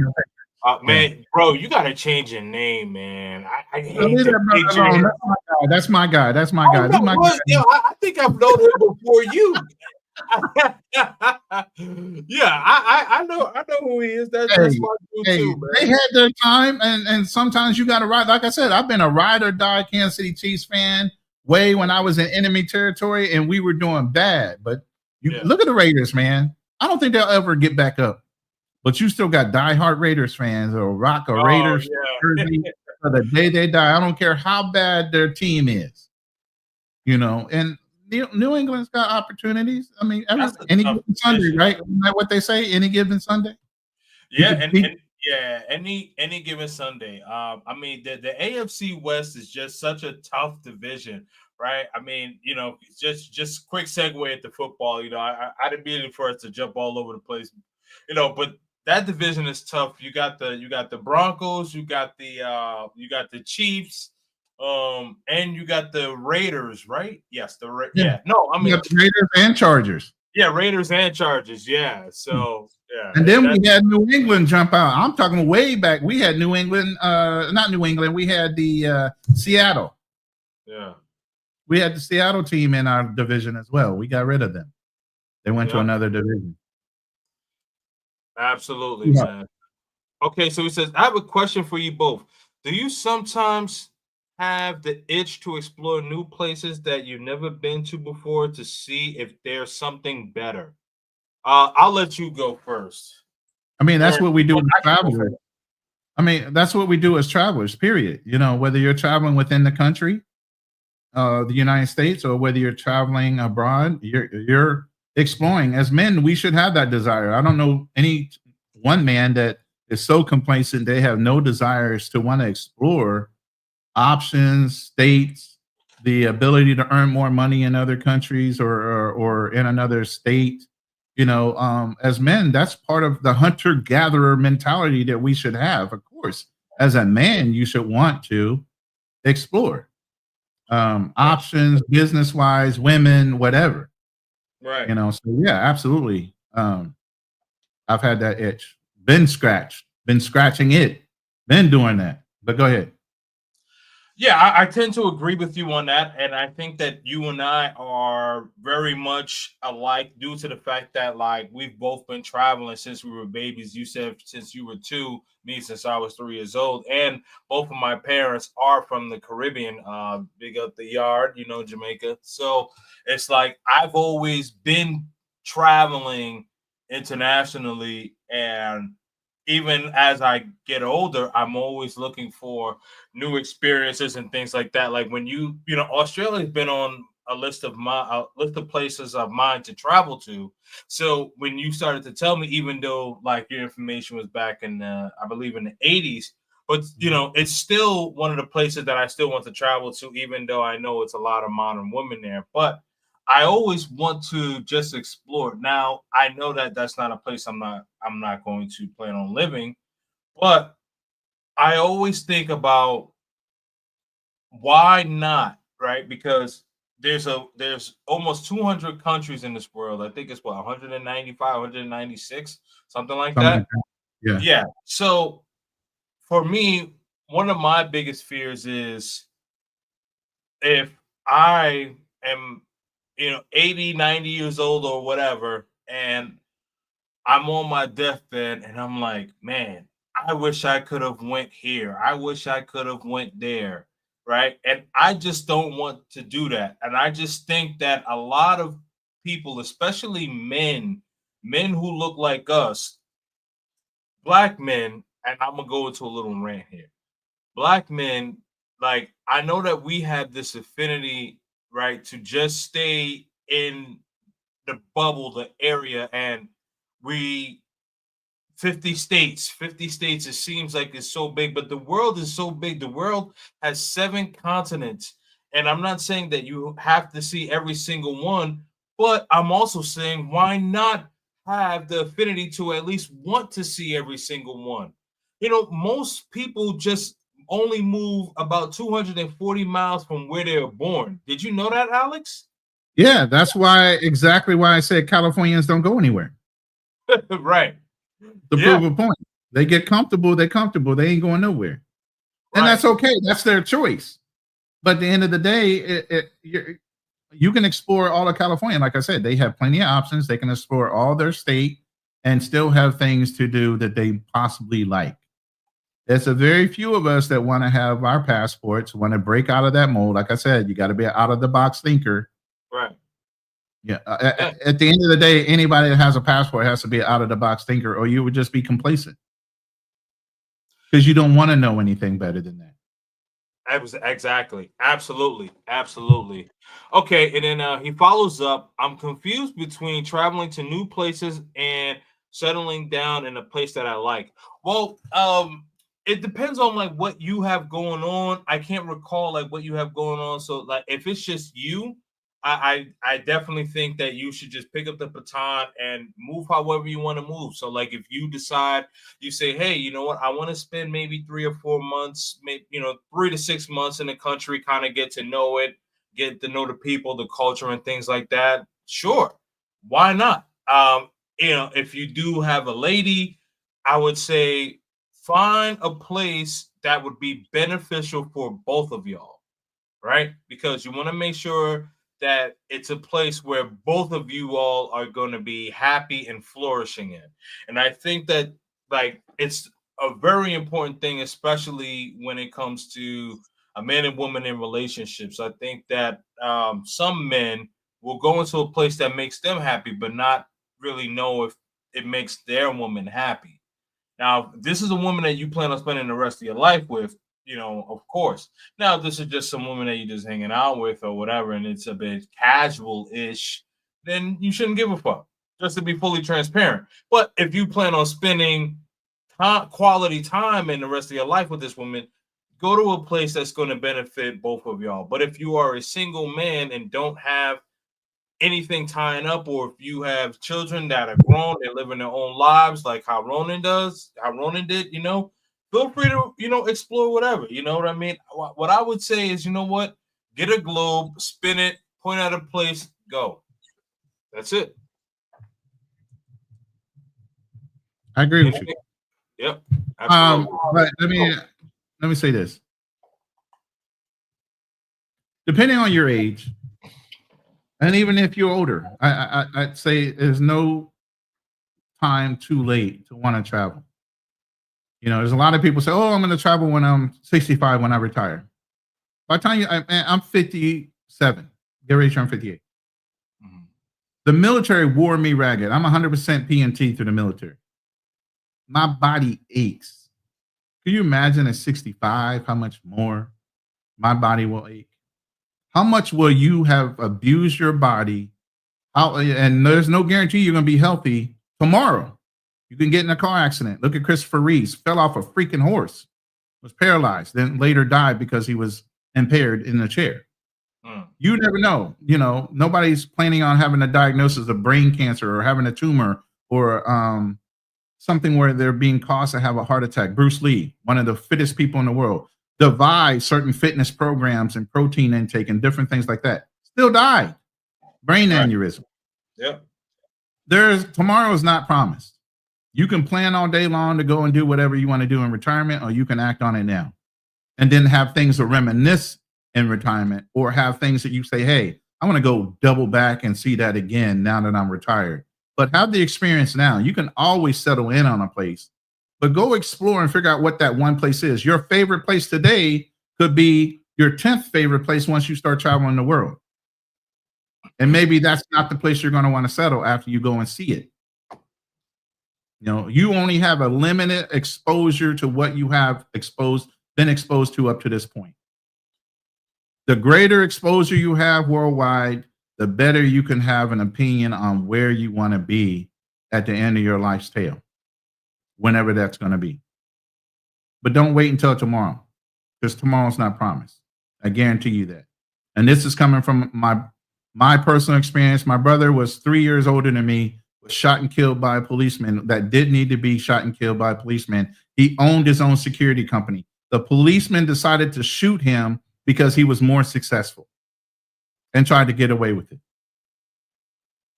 Man, bro, you gotta change your name, man. I hate Leave the that brother alone. Patriot. That's my guy. That's my guy. Oh, no, I think I've known him before you. I know who he is. That's Hey, my dude hey, too, they man. had their time, and sometimes you got to ride. Like I said, I've been a ride or die Kansas City Chiefs fan way when I was in enemy territory, and we were doing bad. But you Yeah. look at the Raiders, man. I don't think they'll ever get back up. But you still got diehard Raiders fans or rock a Oh Raiders yeah. jersey for the day they die. I don't care how bad their team is, And New England's got opportunities. I mean, That's a any tough given Sunday, decision. right? Isn't that what they say? Any given Sunday, you Yeah, could beat. and yeah, any given Sunday. I mean, the AFC West is just such a tough division, right? I mean, just quick segue into football. I didn't mean for us to jump all over the place, but that division is tough. You got the Broncos, you got the Chiefs, and you got the Raiders, right? Yes, Yeah, yeah. No, I you mean, got the Raiders and Chargers. yeah, Raiders and Chargers. Yeah, so yeah, And then that we had New England jump out. I'm talking way back. We had New England, not New England. We had the Seattle. yeah. We had the Seattle team in our division as well. We got rid of them. They went to Yeah. another division. Absolutely, Yeah. man. Okay, so he says, I have a question for you both. Do you sometimes have the itch to explore new places that you've never been to before to see if there's something better? I'll let you go first. I mean, that's Or- what we do or as I can go travelers. first. I mean, that's what we do as travelers, period. Whether you're traveling within the country, the United States, or whether you're traveling abroad, you're exploring. As men, we should have that desire. I don't know any one man that is so complacent they have no desires to want to explore options, states, the ability to earn more money in other countries or in another state. As men, that's part of the hunter-gatherer mentality that we should have. Of course, as a man, you should want to explore options, business-wise, women, whatever. Right. So yeah, absolutely. I've had that itch. Been scratching it, been doing that. But go ahead. Yeah, I tend to agree with you on that. And I think that you and I are very much alike due to the fact that, like, we've both been traveling since we were babies. You said since you were 2, me since I was 3 years old. And both of my parents are from the Caribbean, big up the yard, Jamaica. So it's like I've always been traveling internationally. And even as I get older, I'm always looking for new experiences and things like that. Like when Australia's been on a list of places of mine to travel to. So when you started to tell me, even though like your information was back in I believe in the 80s, but it's still one of the places that I still want to travel to, even though I know it's a lot of modern women there. But I always want to just explore. Now I know that that's not a place I'm not going to plan on living, but I always think about why not, right? Because there's almost 200 countries in this world. I think it's 195, 196, something like Something like that. that. Yeah. Yeah. So for me, one of my biggest fears is if I am 80, 90 years old or whatever, and I'm on my deathbed and I'm like, man, I wish I could have went here. I wish I could have went there. Right. And I just don't want to do that. And I just think that a lot of people, especially men who look like us, black men, and I'm gonna go into a little rant here. Black men, like I know that we have this affinity, right, to just stay in the bubble, the area, and we 50 states, it seems like it's so big, but the world is so big. The world has 7 continents. And I'm not saying that you have to see every single one, but I'm also saying why not have the affinity to at least want to see every single one? Most people just only move about 240 miles from where they were born. Did you know that, Alex? Yeah, that's exactly why I said Californians don't go anywhere. Right. To prove a point. They get comfortable, they're comfortable, they ain't going nowhere. And that's okay. That's their choice. But at the end of the day, you can explore all of California. Like I said, they have plenty of options. They can explore all their state and still have things to do that they possibly like. There's a very few of us that want to have our passports, want to break out of that mold. Like I said, you got to be an out of the box thinker. Right. Yeah. At the end of the day, anybody that has a passport has to be an out of the box thinker, or you would just be complacent because you don't want to know anything better than that. Exactly. Absolutely. Absolutely. Okay. And then he follows up. I'm confused between traveling to new places and settling down in a place that I like. Well, it depends on like what you have going on. I can't recall like what you have going on. So like if it's just you, I definitely think that you should just pick up the baton and move however you want to move. So like if you decide, you say, hey, you know what, I want to spend maybe 3 or 4 months, maybe 3 to 6 months in the country, kind of get to know it, get to know the people, the culture, and things like that. Sure, why not? If you do have a lady, I would say find a place that would be beneficial for both of y'all, right? Because you want to make sure that it's a place where both of you all are going to be happy and flourishing in. And I think that like it's a very important thing, especially when it comes to a man and woman in relationships. I think that some men will go into a place that makes them happy, but not really know if it makes their woman happy. Now, if this is a woman that you plan on spending the rest of your life with, of course. Now, if this is just some woman that you're just hanging out with or whatever, and it's a bit casual-ish, then you shouldn't give a fuck, just to be fully transparent. But if you plan on spending quality time in the rest of your life with this woman, go to a place that's going to benefit both of y'all. But if you are a single man and don't have anything tying up, or if you have children that are grown, they're living their own lives, like how Ronin did, feel free to, explore whatever. You know what I mean? What I would say is, you know what? Get a globe, spin it, point out a place, go. That's it. I agree with you. Yep. Absolutely. But let me say this. Depending on your age, and even if you're older, I'd say there's no time too late to want to travel. There's a lot of people say, "Oh, I'm going to travel when I'm 65 when I retire." By the time I'm 57, get ready to turn 58. Mm-hmm. The military wore me ragged. I'm 100% PNT through the military. My body aches. Can you imagine at 65 how much more my body will ache? How much will you have abused your body? And there's no guarantee you're going to be healthy tomorrow. You can get in a car accident. Look at Christopher Reeves, fell off a freaking horse, was paralyzed, then later died because he was impaired in the chair. You never know. Nobody's planning on having a diagnosis of brain cancer or having a tumor or something where they're being caused to have a heart attack. Bruce Lee, one of the fittest people in the world, devised certain fitness programs and protein intake and different things like that. Still died. Brain aneurysm. Yep. Tomorrow is not promised. You can plan all day long to go and do whatever you want to do in retirement, or you can act on it now and then have things to reminisce in retirement, or have things that you say, hey, I want to go double back and see that again now that I'm retired. But have the experience now. You can always settle in on a place, but go explore and figure out what that one place is. Your favorite place today could be your 10th favorite place once you start traveling the world. And maybe that's not the place you're going to want to settle after you go and see it. You only have a limited exposure to what you have been exposed to up to this point. The greater exposure you have worldwide, the better you can have an opinion on where you want to be at the end of your life's tale, whenever that's going to be. But don't wait until tomorrow, because tomorrow's not promised. I guarantee you that. And this is coming from my personal experience. My brother was 3 years older than me, was shot and killed by a policeman that did need to be shot and killed by a policeman. He owned his own security company. The policeman decided to shoot him because he was more successful and tried to get away with it.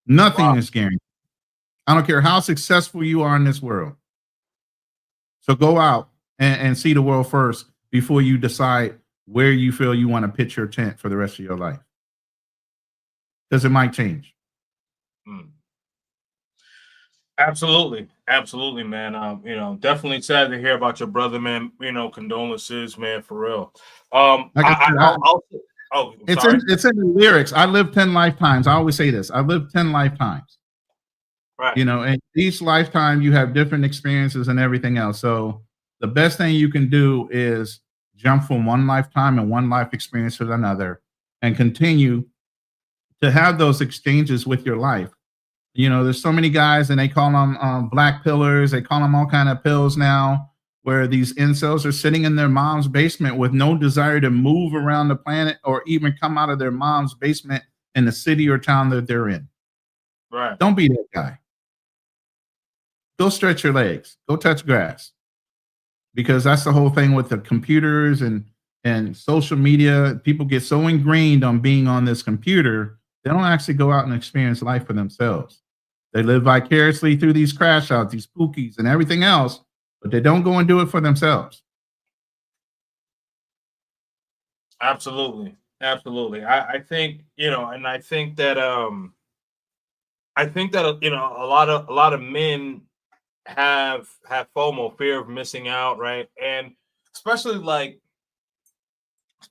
Nothing is guaranteed. I don't care how successful you are in this world. So go out and see the world first before you decide where you feel you want to pitch your tent for the rest of your life. because it might change. Absolutely, absolutely, man. Definitely sad to hear about your brother, man. Condolences, man, for real. Like I said, I'm it's sorry. it's in the lyrics. I lived 10 lifetimes. I always say this. I lived 10 lifetimes. Right. And each lifetime you have different experiences and everything else. So the best thing you can do is jump from one lifetime and one life experience to another and continue to have those exchanges with your life. There's so many guys and they call them black pillars. They call them all kind of pills now, where these incels are sitting in their mom's basement with no desire to move around the planet or even come out of their mom's basement in the city or town that they're in. Right. Don't be that guy. Go stretch your legs. Go touch grass. Because that's the whole thing with the computers and social media. People get so ingrained on being on this computer, they don't actually go out and experience life for themselves. They live vicariously through these crash outs, these pookies and everything else, but they don't go and do it for themselves. Absolutely. Absolutely. I think, and I think that a lot of men have FOMO, fear of missing out, right? And especially like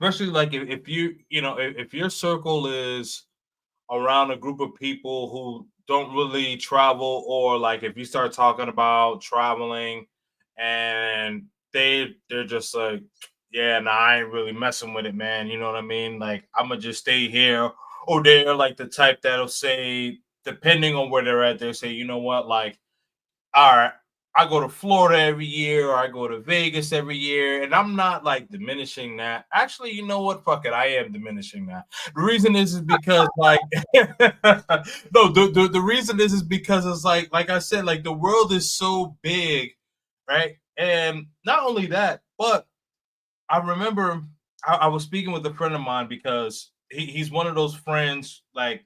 if your circle is around a group of people who don't really travel, or like if you start talking about traveling and they're just like, yeah, nah, I ain't really messing with it, man. You know what I mean? Like, I'm gonna just stay here. Or they're like the type that'll say, depending on where they're at, they'll say, you know what, like, all right, I go to Florida every year, or I go to Vegas every year, and I'm not like diminishing that. Actually, you know what? Fuck it, I am diminishing that. The reason is because like no, the reason is because it's like I said, like the world is so big, right? And not only that, but I remember I was speaking with a friend of mine because he's one of those friends. Like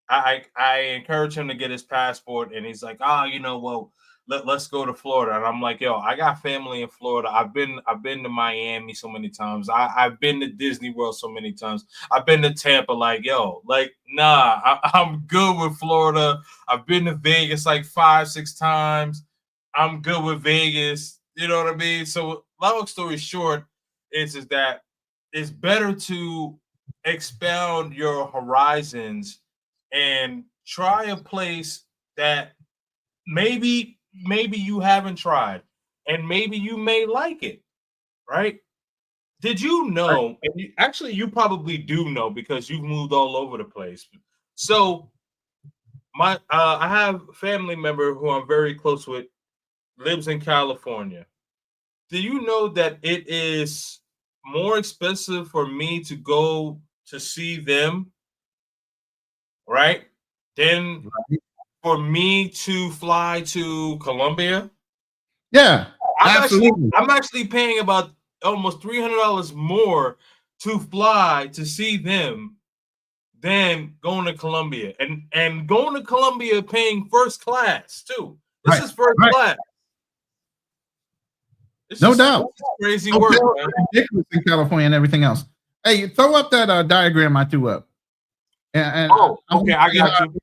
I encourage him to get his passport, and he's like, well, let's go to Florida. And I'm like, yo, I got family in Florida. I've been to Miami so many times. I've been to Disney World so many times. I've been to Tampa. Like, yo, like, nah, I'm good with Florida. I've been to Vegas like 5-6 times. I'm good with Vegas. You know what I mean? So long story short is that it's better to expound your horizons and try a place that maybe you haven't tried, and maybe you may like it, right? Did you know, and actually you probably do know because you've moved all over the place. So I have a family member who I'm very close with, lives in California. Do you know that it is more expensive for me to go to see them, right, than for me to fly to Colombia? Yeah, absolutely. I'm actually paying about almost $300 more to fly to see them than going to Colombia, and going to Colombia paying first class too. This is first class. No doubt. Crazy work, man. Ridiculous in California and everything else. Hey, throw up that diagram I threw up. And okay, I got you.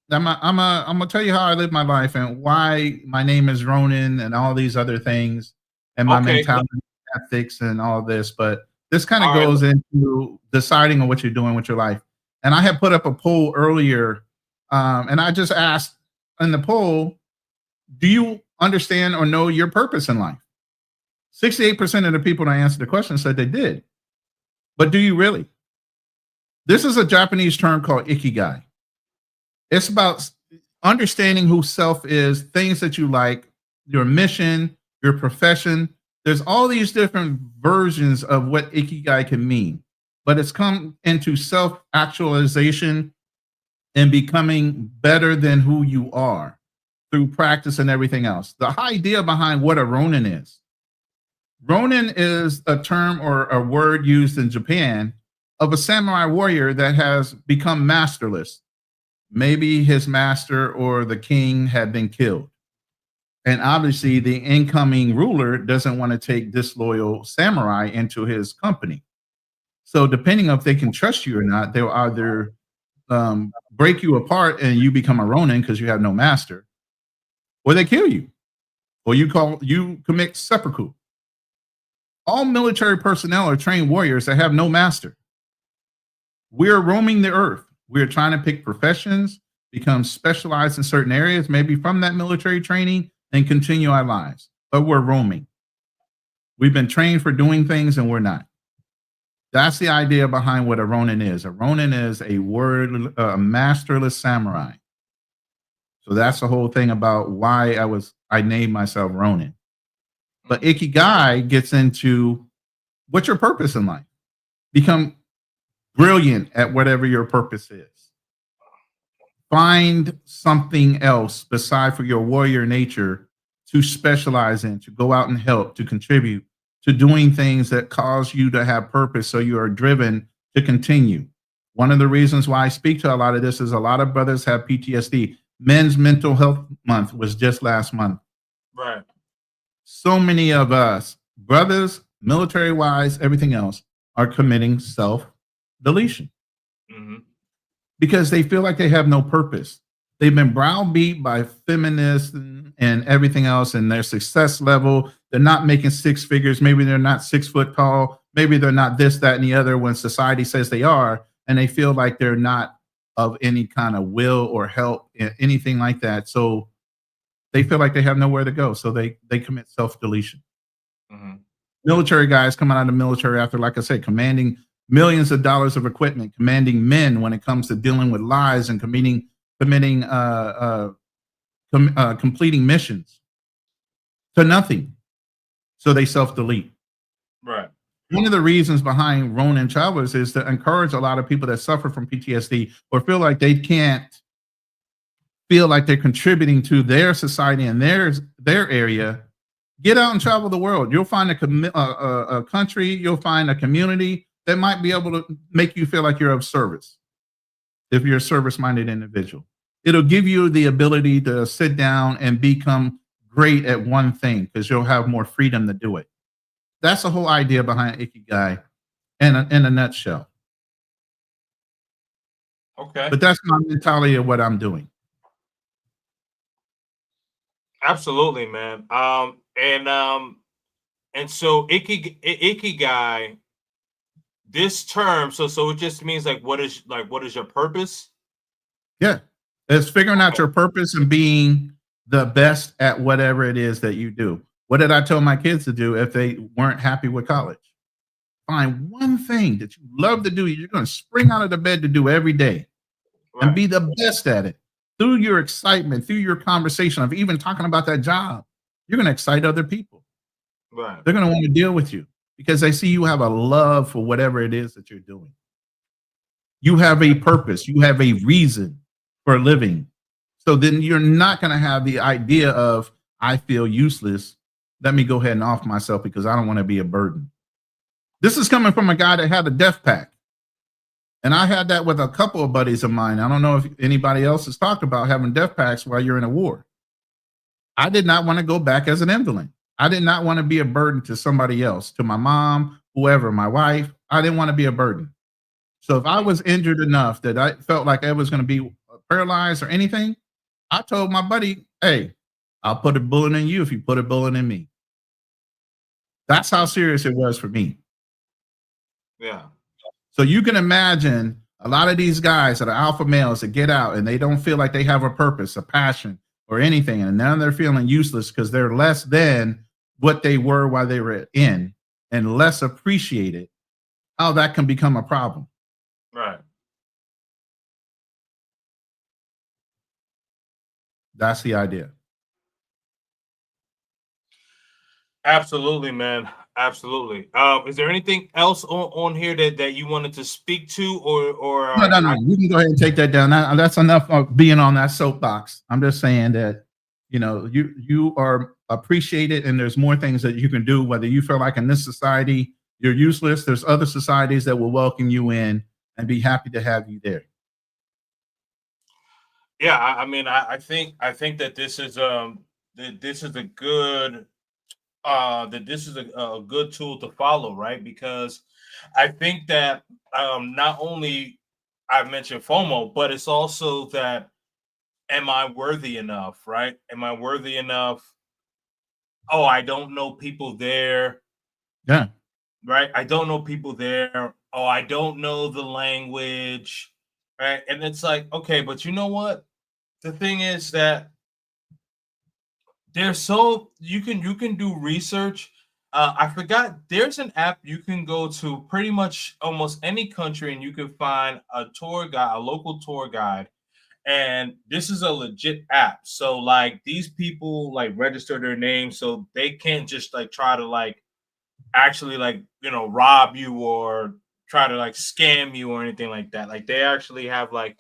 I'm gonna tell you how I live my life and why my name is Ronin and all these other things and my mentality, ethics, and all this. But this kind of goes into deciding on what you're doing with your life. And I had put up a poll earlier, and I just asked in the poll, do you understand or know your purpose in life? 68% of the people that answered the question said they did. But do you really? This is a Japanese term called Ikigai. It's about understanding who self is, things that you like, your mission, your profession. There's all these different versions of what Ikigai can mean, but it's come into self-actualization and becoming better than who you are through practice and everything else. The idea behind what a Ronin is. Ronin is a term or a word used in Japan of a samurai warrior that has become masterless. Maybe his master or the king had been killed. And obviously the incoming ruler doesn't want to take disloyal samurai into his company. So depending on if they can trust you or not, they'll either break you apart and you become a Ronin because you have no master, or they kill you, or you commit seppuku. All military personnel are trained warriors that have no master. We're roaming the earth. We're trying to pick professions, become specialized in certain areas, maybe from that military training, and continue our lives. But we're roaming. We've been trained for doing things and we're not. That's the idea behind what a Ronin is. A Ronin is a masterless samurai. So that's the whole thing about why I named myself Ronin. But Ikigai gets into what's your purpose in life. Become brilliant at whatever your purpose is. Find something else beside for your warrior nature to specialize in, to go out and help, to contribute, to doing things that cause you to have purpose so you are driven to continue. One of the reasons why I speak to a lot of this is a lot of brothers have PTSD. Men's Mental Health Month was just last month. Right. So many of us, brothers, military-wise, everything else, are committing self-deletion because they feel like they have no purpose. They've been browbeat by feminists and everything else, and their success level, they're not making six figures. Maybe they're not 6 foot tall. Maybe they're not this, that, and the other when society says they are, and they feel like they're not of any kind of will or help, anything like that. So they feel like they have nowhere to go. So they commit self-deletion. Military guys coming out of the military after, like I said, commanding millions of dollars of equipment, commanding men when it comes to dealing with lies and completing missions to nothing. So they self-delete. Right. One of the reasons behind Ronin Travelers is to encourage a lot of people that suffer from PTSD or feel like they can't feel like they're contributing to their society and their area. Get out and travel the world. You'll find a country, you'll find a community that might be able to make you feel like you're of service if you're a service-minded individual. It'll give you the ability to sit down and become great at one thing because you'll have more freedom to do it. That's the whole idea behind Ikigai in a nutshell. Okay. But that's my mentality of what I'm doing. Absolutely, man. And so Ikigai, this term, so it just means what is your purpose? Yeah. It's figuring out your purpose and being the best at whatever it is that you do. What did I tell my kids to do if they weren't happy with college? Find one thing that you love to do. You're going to spring out of the bed to do every day and be the best at it. Through your excitement, through your conversation of even talking about that job, you're going to excite other people. Right. They're going to want to deal with you because they see you have a love for whatever it is that you're doing. You have a purpose. You have a reason for living. So then you're not going to have the idea of, I feel useless. Let me go ahead and off myself because I don't want to be a burden. This is coming from a guy that had a death pact. And I had that with a couple of buddies of mine. I don't know if anybody else has talked about having death pacts while you're in a war. I did not want to go back as an invalid. I did not want to be a burden to somebody else, to my mom, whoever, my wife. I didn't want to be a burden. So if I was injured enough that I felt like I was going to be paralyzed or anything, I told my buddy, hey, I'll put a bullet in you if you put a bullet in me. That's how serious it was for me. Yeah. So you can imagine a lot of these guys that are alpha males that get out and they don't feel like they have a purpose, a passion, or anything. And now they're feeling useless because they're less than what they were while they were in and less appreciated. How that can become a problem. Right. That's the idea. Absolutely, man. Absolutely. Is there anything else on here that you wanted to speak to or No. You can go ahead and take that down. That's enough of being on that soapbox. I'm just saying that, you are appreciated and there's more things that you can do, whether you feel like in this society you're useless. There's other societies that will welcome you in and be happy to have you there. Yeah, I think that this is a good a good tool to follow, right? Because I think that not only I mentioned FOMO, but it's also that, am I worthy enough, right? Am I worthy enough? Oh, I don't know people there, Yeah. right? I don't know people there. Oh, I don't know the language, right? And it's like, okay, but you know what? The thing is that there's so you can do research. I forgot there's an app you can go to pretty much almost any country and you can find a tour guide, a local tour guide. And this is a legit app. So like these people like register their name so they can't just like try to like actually like rob you or try to like scam you or anything like that. Like they actually have like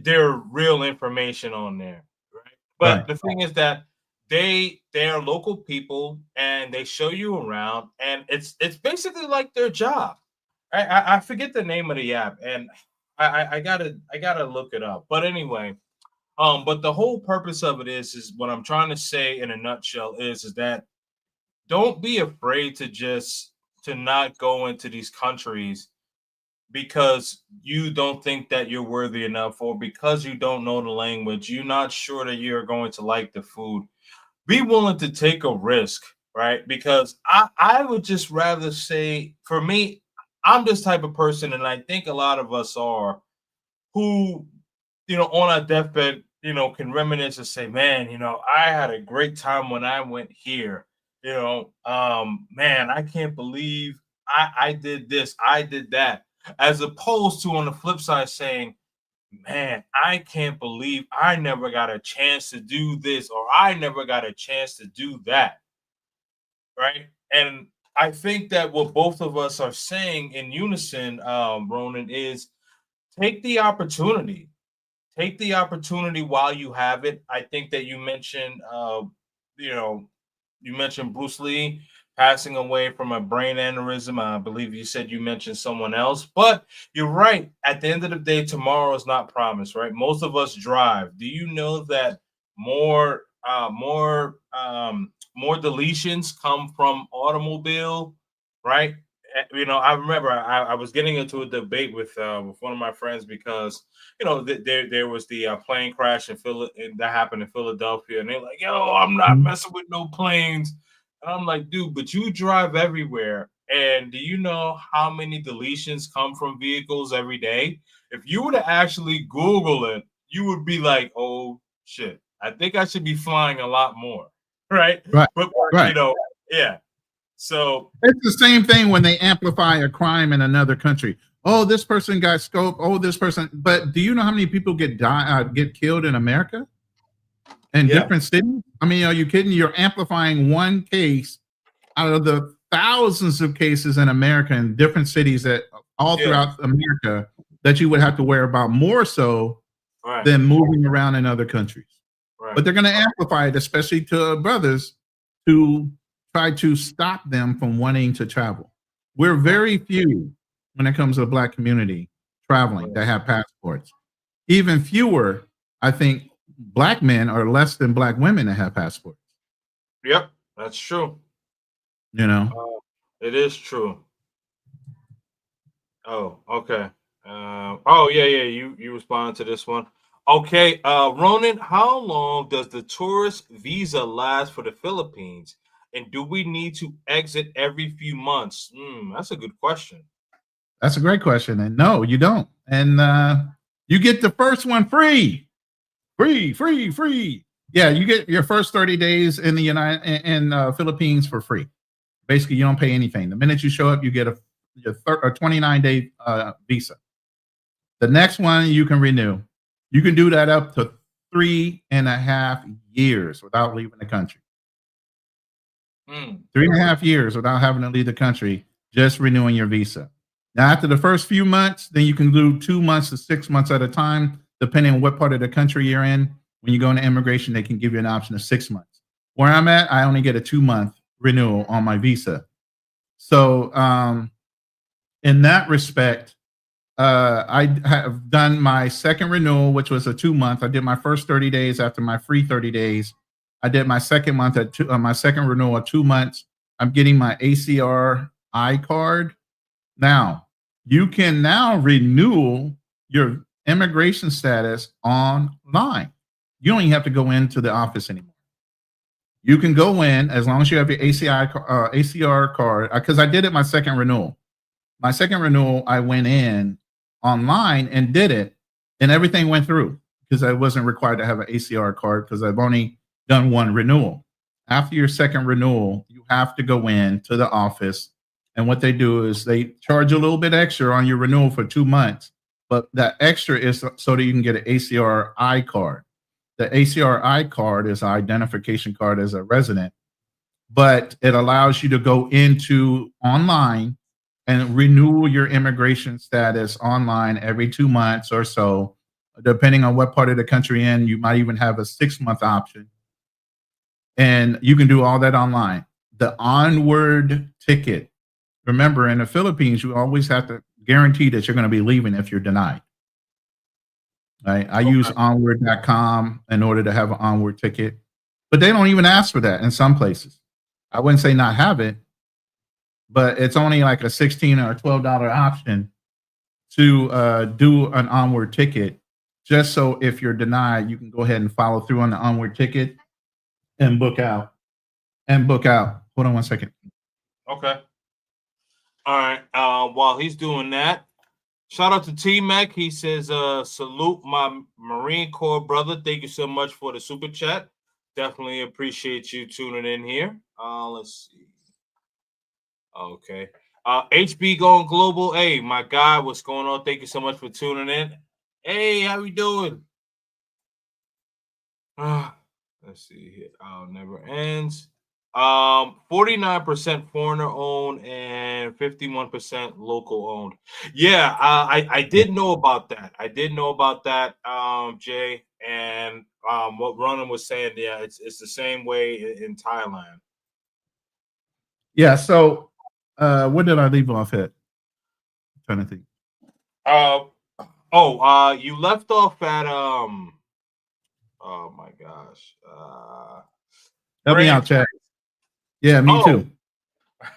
their real information on there, right? But Right. the thing is that they are local people and they show you around, and it's basically like their job. I forget the name of the app, and I gotta look it up. But anyway, but the whole purpose of it is what I'm trying to say in a nutshell is that don't be afraid to not go into these countries because you don't think that you're worthy enough, or because you don't know the language, you're not sure that you're going to like the food. Be willing to take a risk, right? Because I would just rather say, for me, I'm this type of person, and I think a lot of us are, who, on our deathbed, can reminisce and say, man, I had a great time when I went here. Man, I can't believe I did this, I did that. As opposed to on the flip side saying, man, I can't believe I never got a chance to do this, or I never got a chance to do that. Right. And I think that what both of us are saying in unison, Ronan, is take the opportunity. Take the opportunity while you have it. I think that you know, you mentioned Bruce Lee passing away from a brain aneurysm. I believe you said you mentioned someone else, but you're right. At the end of the day, tomorrow is not promised, right? Most of us drive. Do you know that more deletions come from automobile, right? I remember I was getting into a debate with one of my friends because there was the plane crash and that happened in Philadelphia, and they're like, "Yo, I'm not Mhm. messing with no planes," and I'm like, "Dude, but you drive everywhere, and do you know how many deletions come from vehicles every day? If you were to actually Google it, you would be like, oh shit, I think I should be flying a lot more, right? Right. But Right. yeah. So It's the same thing when they amplify a crime in another country. Oh, this person got scoped. Oh, this person. But do you know how many people get killed in America in yeah, different cities? I mean, are you kidding? You're amplifying one case out of the thousands of cases in America in different cities that all yeah, throughout America that you would have to worry about more so right, than moving around in other countries. right, But they're going to amplify it, especially to brothers, to try to stop them from wanting to travel. We're very few when it comes to the Black community traveling that have passports. Even fewer, I think, Black men are less than Black women that have passports. yep, that's true. You know, It is true. Oh, okay. Oh yeah, yeah. You responded to this one. Okay, Ronan, how long does the tourist visa last for the Philippines? And do we need to exit every few months? That's a good question. that's a great question. And no, you don't. And you get the first one free. Free, free, free. Yeah, you get your first 30 days in the Philippines for free. Basically, you don't pay anything. The minute you show up, you get a 29-day visa. The next one you can renew. You can do that up to 3.5 years without leaving the country. Hmm. 3.5 years without having to leave the country, just renewing your visa. Now, after the first few months, then you can do 2 months to 6 months at a time, depending on what part of the country you're in. When you go into immigration, they can give you an option of 6 months. Where I'm at, I only get a 2-month renewal on my visa. So, in that respect, I have done my second renewal, which was a 2-month. I did my first 30 days after my free 30 days. I did my second month at my second renewal at 2 months. I'm getting my ACR I card. Now, you can now renew your immigration status online. You don't even have to go into the office anymore. You can go in as long as you have your ACR card. Because I did it my second renewal. My second renewal, I went in online and did it, and everything went through because I wasn't required to have an ACR card because I've only done one renewal. After your second renewal, you have to go in to the office, and what they do is they charge a little bit extra on your renewal for 2 months, but that extra is so that you can get an ACRI card. The ACRI card is an identification card as a resident, but it allows you to go into online and renew your immigration status online every 2 months or so, depending on what part of the country you're in. You might even have a 6-month option, and you can do all that online. The onward ticket. Remember, in the Philippines, you always have to guarantee that you're going to be leaving if you're denied. Right? I use onward.com in order to have an onward ticket, but they don't even ask for that in some places. I wouldn't say not have it, but it's only like a $16 or $12 option to do an onward ticket, just so if you're denied, you can go ahead and follow through on the onward ticket and book out. Hold on one second. Okay. All right. While he's doing that, shout out to T-Mac. He says, salute my Marine Corps brother. Thank you so much for the super chat. Definitely appreciate you tuning in here. Let's see. Okay. HB going global. Hey, my guy, what's going on? Thank you so much for tuning in. Hey, how we doing? Let's see here. Never ends. 49% foreigner owned and 51% local owned. Yeah, I did know about that. Jay, and what Ronan was saying. Yeah, it's the same way in Thailand. Yeah. So, what did I leave off at? I'm trying to think. You left off at oh my gosh. Help me out, Chad. Yeah, me too.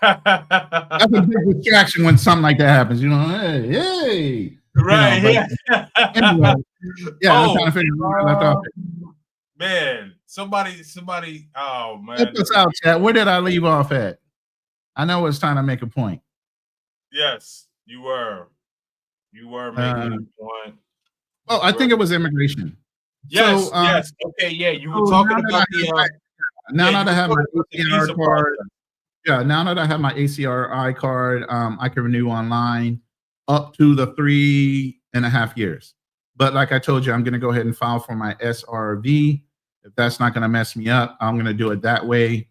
That's a big distraction when something like that happens. Hey. Right. Anyway, I'm trying to figure out where I left off. Man, somebody. Oh man, help us out, Chad. Where did I leave off at? I know it's time to make a point. Yes, you were making a point. Oh, I think it was immigration. Yes, yes. Okay, yeah. You were talking about the. Now that I have my ACR card, now that I have my ACRI card, I can renew online up to the 3.5 years. But like I told you, I'm going to go ahead and file for my SRV. If that's not going to mess me up, I'm going to do it that way.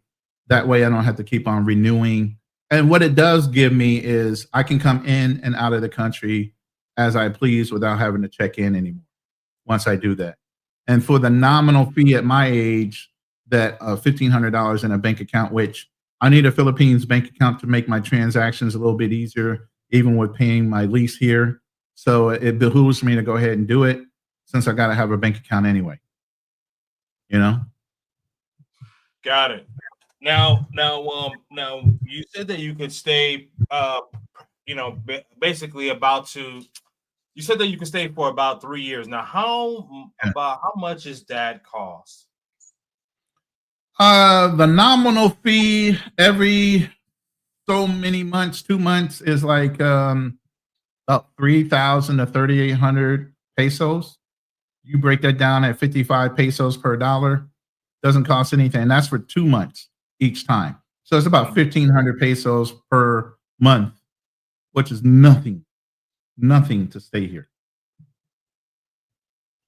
That way, I don't have to keep on renewing. And what it does give me is I can come in and out of the country as I please without having to check in anymore once I do that. And for the nominal fee at my age, that $1,500 in a bank account, which I need a Philippines bank account to make my transactions a little bit easier, even with paying my lease here. So it behooves me to go ahead and do it since I got to have a bank account anyway. Got it. Now, you said that you could stay, basically you said that you could stay for about 3 years. Now, how much is that cost? The nominal fee every so many months, 2 months, is like about 3,000 to 3,800 pesos. You break that down at 55 pesos per dollar. Doesn't cost anything. That's for 2 months each time. So it's about 1,500 pesos per month, which is nothing to stay here.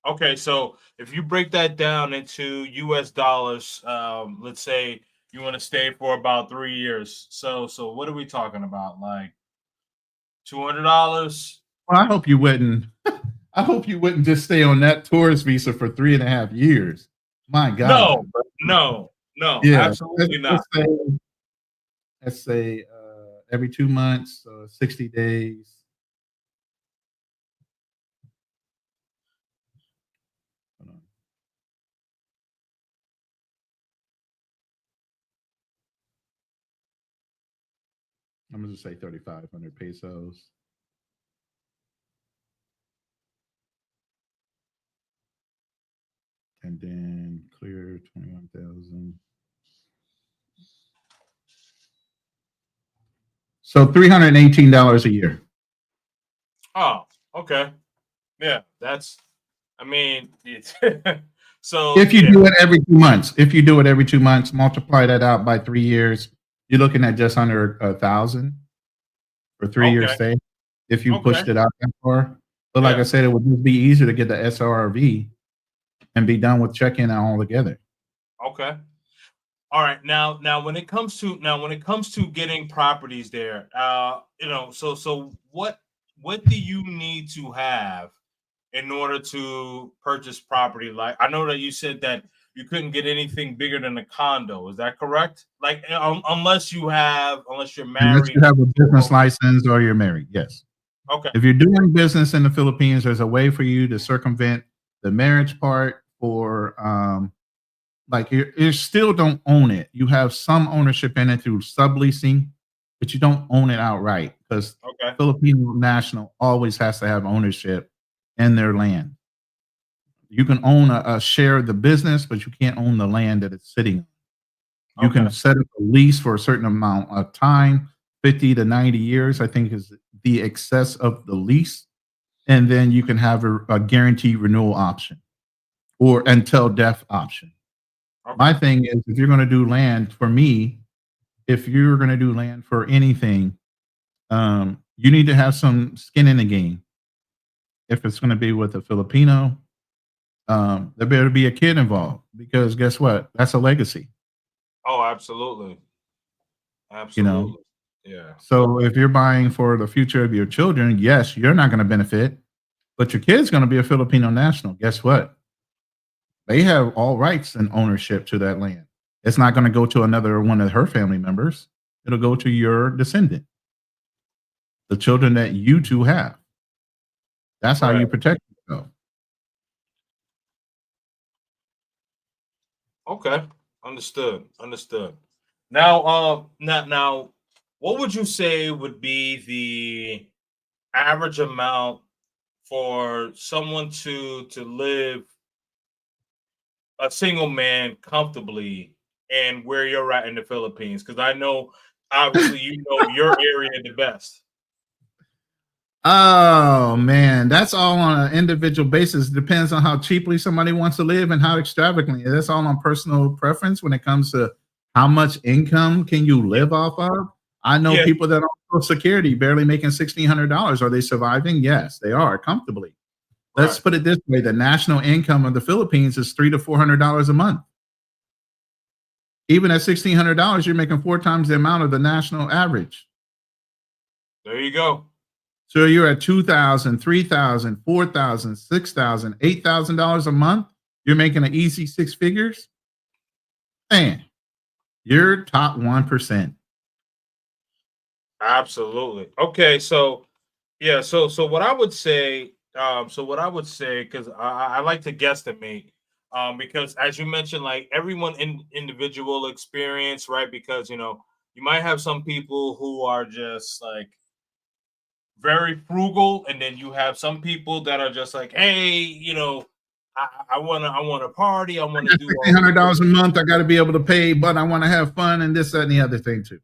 Okay, so if you break that down into US dollars, let's say you want to stay for about 3 years. So what are we talking about? Like $200? Well, I hope you wouldn't. I hope you wouldn't just stay on that tourist visa for 3.5 years. My God. No, yeah, absolutely not. Let's say every 2 months, 60 days. I'm going to say 3,500 pesos. and then clear 21,000. So $318 a year. Oh, okay. Yeah, that's. I mean, so If you do it every 2 months, multiply that out by 3 years, you're looking at just under 1,000 for 3 years stay. If you pushed it out that far, but like I said, it would just be easier to get the SRV and be done with check-in altogether. Okay. All right. Now when it comes to getting properties there, so what do you need to have in order to purchase property? Like, I know that you said that you couldn't get anything bigger than a condo. Is that correct? Like, unless you're married. Unless you have a business license or you're married, yes. Okay. If you're doing business in the Philippines, there's a way for you to circumvent the marriage part, or like you still don't own it. You have some ownership in it through subleasing, but you don't own it outright, because Filipino national always has to have ownership in their land. You can own a share of the business, but you can't own the land that it's sitting on. You can set up a lease for a certain amount of time, 50 to 90 years, I think is the excess of the lease. And then you can have a guaranteed renewal option or until death option. My thing is, if you're going to do land, for me, if you're going to do land for anything, you need to have some skin in the game. If it's going to be with a Filipino, there better be a kid involved, because guess what? That's a legacy. Oh, absolutely. Absolutely. Yeah. So if you're buying for the future of your children, yes, you're not going to benefit, but your kid's going to be a Filipino national. Guess what? They have all rights and ownership to that land. It's not going to go to another one of her family members. It'll go to your descendant, the children that you two have. That's how you protect yourself. Okay. Understood. Now, what would you say would be the average amount for someone to live, a single man, comfortably, and where you're at in the Philippines? Because I know, obviously, you know your area the best. Oh man, that's all on an individual basis. Depends on how cheaply somebody wants to live and how extravagantly. That's all on personal preference when it comes to how much income can you live off of. I know people that are on Social Security barely making $1,600. Are they surviving? Yes, they are comfortably. Let's put it this way: the national income of the Philippines is $300 to $400 a month. Even at $1,600, you're making 4 times the amount of the national average. There you go. So you're at $2,000, $3,000, $4,000, $6,000, $8,000 a month. You're making an easy 6 figures. Man, you're top 1%. Absolutely. Okay, so yeah, so what I would say, because I like to guesstimate, because as you mentioned, like everyone individual experience, right? Because you might have some people who are just like very frugal, and then you have some people that are just like, hey, I want to party, I want to do $1,600 a month. I got to be able to pay, but I want to have fun and this, that, and the other thing too.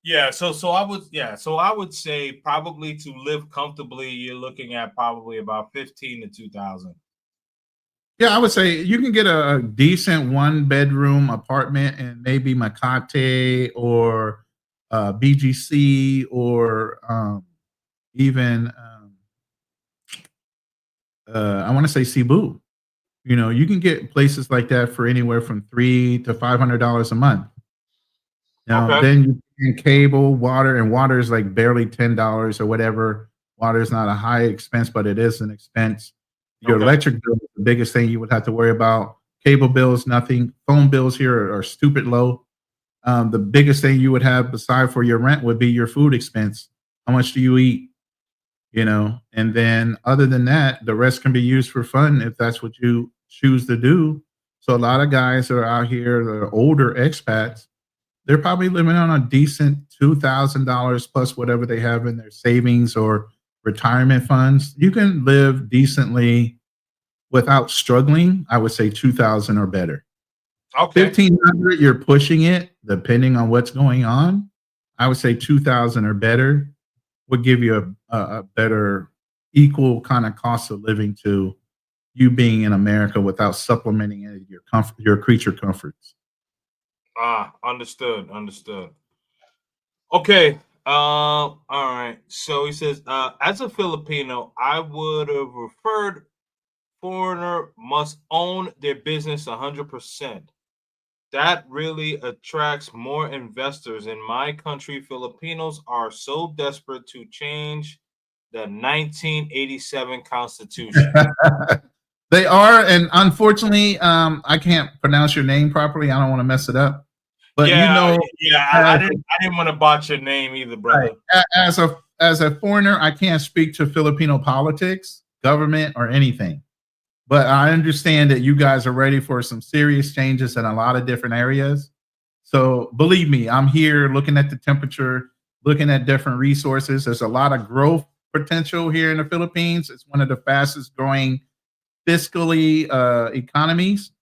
Yeah, so I would say probably to live comfortably, you're looking at probably about 15 to 2,000. Yeah, I would say you can get a decent 1-bedroom apartment in maybe Makati or BGC or even I want to say Cebu. You can get places like that for anywhere from $300 to $500 a month. Now, then you can cable, water, and water is like barely $10 or whatever. Water is not a high expense, but it is an expense. Your electric bill is the biggest thing you would have to worry about. Cable bills, nothing. Phone bills here are stupid low. The biggest thing you would have beside for your rent would be your food expense. How much do you eat? And then other than that, the rest can be used for fun if that's what you choose to do. So a lot of guys that are out here, that are older expats, they're probably living on a decent $2,000 plus whatever they have in their savings or retirement funds. You can live decently without struggling, I would say 2,000 or better. Okay. 1,500, you're pushing it, depending on what's going on. I would say 2,000 or better would give you a better equal kind of cost of living to you being in America without supplementing any of your comfort, your creature comforts. Understood. Okay. All right. So he says, as a Filipino, I would have referred foreigner must own their business 100%. That really attracts more investors. In my country, Filipinos are so desperate to change the 1987 Constitution. They are, and unfortunately, I can't pronounce your name properly. I don't want to mess it up. But I didn't want to botch your name either, brother. Right. As a foreigner, I can't speak to Filipino politics, government, or anything. But I understand that you guys are ready for some serious changes in a lot of different areas. So believe me, I'm here looking at the temperature, looking at different resources. There's a lot of growth potential here in the Philippines. It's one of the fastest growing fiscally economies.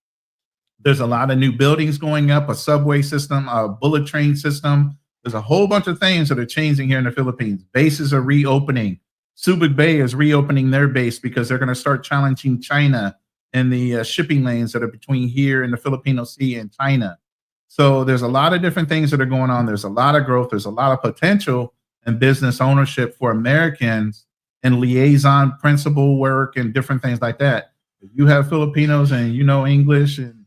There's a lot of new buildings going up, a subway system, a bullet train system. There's a whole bunch of things that are changing here in the Philippines. Bases are reopening. Subic Bay is reopening their base because they're going to start challenging China in the shipping lanes that are between here and the Filipino Sea and China. So there's a lot of different things that are going on. There's a lot of growth. There's a lot of potential in business ownership for Americans and liaison principal work and different things like that. If you have Filipinos and you know English and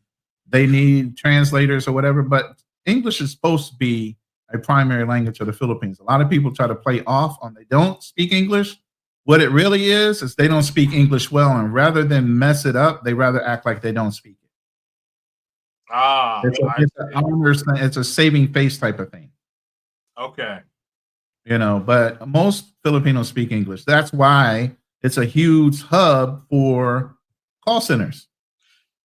they need translators or whatever, but English is supposed to be a primary language of the Philippines. A lot of people try to play off on they don't speak English. What it really is they don't speak English well, and rather than mess it up, they rather act like they don't speak it. It's a saving face type of thing. Okay. But most Filipinos speak English. That's why it's a huge hub for call centers.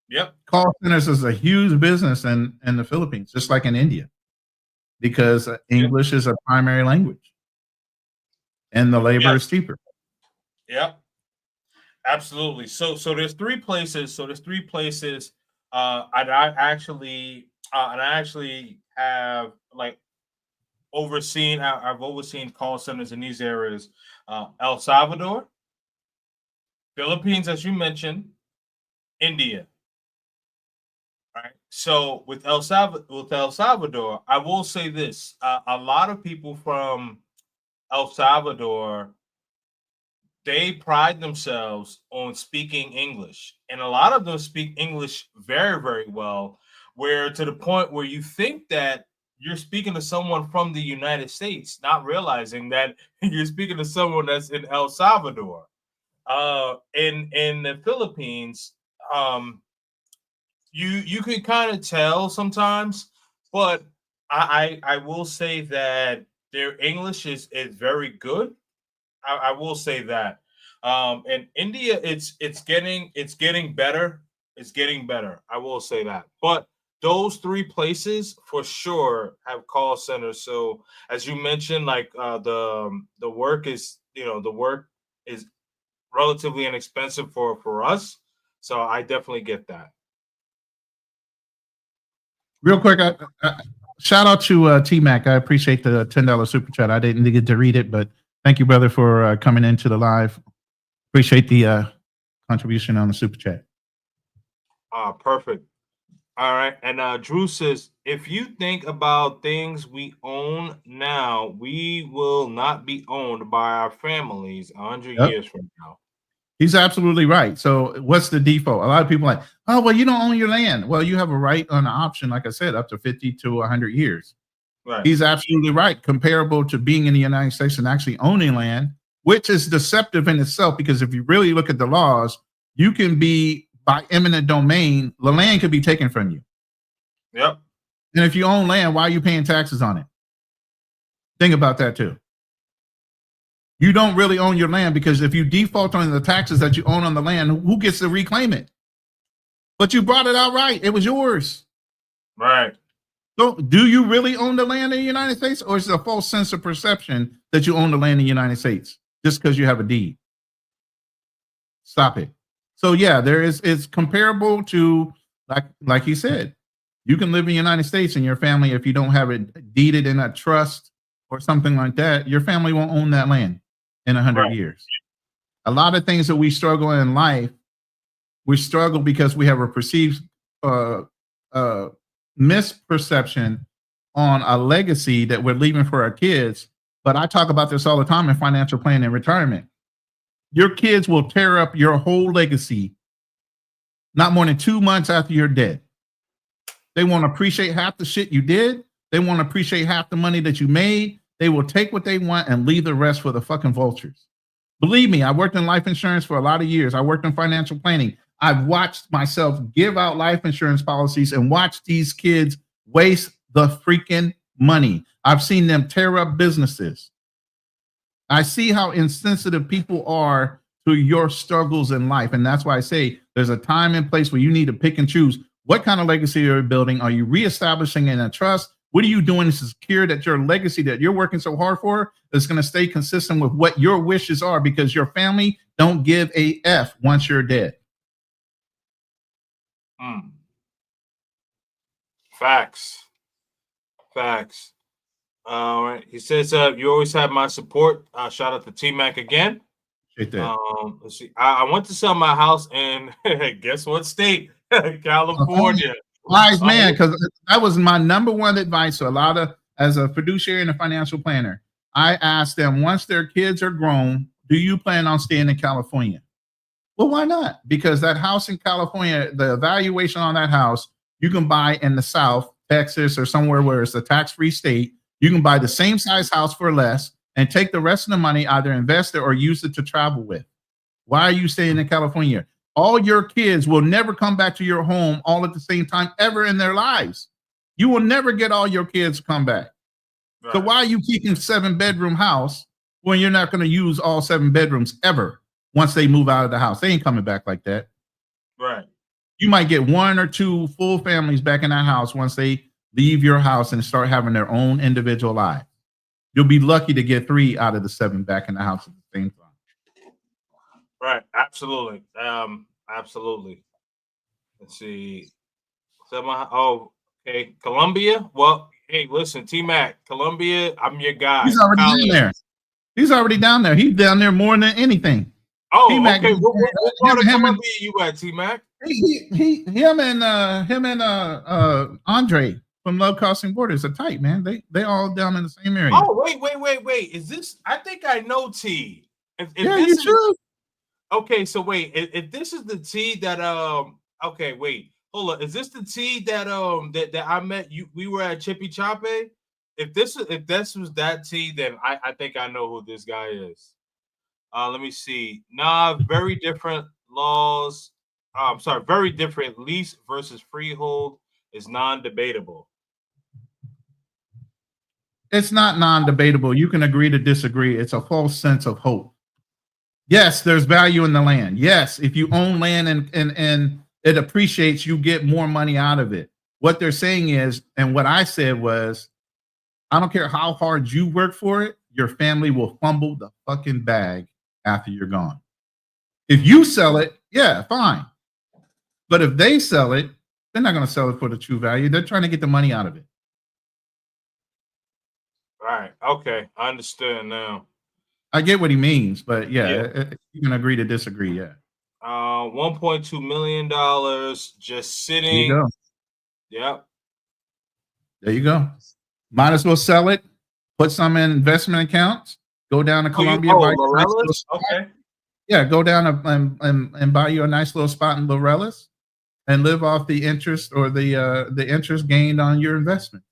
Yep. Call centers is a huge business in the Philippines, just like in India, because English is a primary language and the labor is cheaper. Yep. Absolutely. So there's three places. I actually have like overseen. I've overseen call centers in these areas: El Salvador, Philippines, as you mentioned, India. Right. So with El Salvador, I will say this: a lot of people from El Salvador, they pride themselves on speaking English, and a lot of them speak English very, very well. Where to the point where you think that you're speaking to someone from the United States, not realizing that you're speaking to someone that's in El Salvador. In the Philippines, you can kind of tell sometimes, but I will say that their English is very good. I will say that. In India, it's getting better. It's getting better. I will say that. But those three places for sure have call centers. So as you mentioned, like the work is relatively inexpensive for us. So I definitely get that. Real quick, shout out to T-Mac. I appreciate the $10 super chat. I didn't get to read it, but thank you, brother, for coming into the live. Appreciate the contribution on the super chat. Perfect. All right. And Drew says, if you think about things we own now, we will not be owned by our families 100 years from now. He's absolutely right. So what's the default? A lot of people are like, oh, well, you don't own your land. Well, you have a right on an option, like I said, up to 50 to 100 years. Right. He's absolutely right. Comparable to being in the United States and actually owning land, which is deceptive in itself, because if you really look at the laws, you can be by eminent domain, the land could be taken from you. Yep. And if you own land, why are you paying taxes on it? Think about that too. You don't really own your land, because if you default on the taxes that you own on the land, who gets to reclaim it? But you brought it out right. It was yours. Right. So do you really own the land in the United States, or is it a false sense of perception that you own the land in the United States just because you have a deed? Stop it. So yeah, it's comparable to like you said, you can live in the United States and your family, if you don't have it deeded in a trust or something like that, your family won't own that land in 100 Right. years. A lot of things that we struggle in life, we struggle because we have a perceived misperception on a legacy that we're leaving for our kids. But I talk about this all the time in financial planning and retirement. Your kids will tear up your whole legacy not more than 2 months after you're dead. They won't appreciate half the shit you did. They won't appreciate half the money that you made. They will take what they want and leave the rest for the fucking vultures. Believe me, I worked in life insurance for a lot of years. I worked in financial planning. I've watched myself give out life insurance policies and watch these kids waste the freaking money. I've seen them tear up businesses. I see how insensitive people are to your struggles in life. And that's why I say there's a time and place where you need to pick and choose what kind of legacy are you building. Are you reestablishing in a trust? What are you doing to secure that your legacy that you're working so hard for is going to stay consistent with what your wishes are? Because your family don't give a F once you're dead. Facts. All right. He says, you always have my support. Shout out to T-Mac again. Let's see. I went to sell my house in guess what state? California. Wise man, because that was my number one advice to a lot of, as a fiduciary and a financial planner. I asked them, once their kids are grown, do you plan on staying in California? Well, why not? Because that house in California, the valuation on that house, you can buy in the South, Texas, or somewhere where it's a tax-free state. You can buy the same size house for less and take the rest of the money, either invest it or use it to travel with. Why are you staying in California? All your kids will never come back to your home all at the same time ever in their lives. You will never get all your kids to come back. Right. So why are you keeping 7-bedroom house when you're not going to use all 7 bedrooms ever once they move out of the house? They ain't coming back like that. Right. You might get 1 or 2 full families back in that house once they leave your house and start having their own individual lives. You'll be lucky to get 3 out of the 7 back in the house at the same time. Right, absolutely. Absolutely. Let's see. Okay. Colombia. Well, hey, listen, T-Mac, Colombia, I'm your guy. He's already down there. He's already down there. He's down there more than anything. Oh, T-Mac, okay. What part of Colombia you at, T-Mac? Him and Andre from Love Crossing Borders are tight, man. They all down in the same area. Oh, wait. Is this? I think I know T. Yeah, you should. Okay, so wait, if this is the T that okay, wait, hold on. Is this the T that that I met you? We were at Chippy Chape. If this was that T, then I think I know who this guy is. Let me see. Nah, very different laws. I'm sorry, very different. Lease versus freehold is non-debatable. It's not non-debatable. You can agree to disagree. It's a false sense of hope. Yes, there's value in the land. Yes, if you own land and it appreciates, you get more money out of it. What they're saying is, and what I said was, I don't care how hard you work for it, your family will fumble the fucking bag after you're gone. If you sell it, yeah, fine. But if they sell it, they're not going to sell it for the true value. They're trying to get the money out of it. Right. Okay. I understand now. I get what he means, but yeah. You can agree to disagree. Yeah. $1.2 million just sitting. There you go. Yep. There you go. Might as well sell it. Put some in investment accounts. Go down to Colombia. Okay. Yeah, go down and buy you a nice little spot in Lorelas and live off the interest or the interest gained on your investment.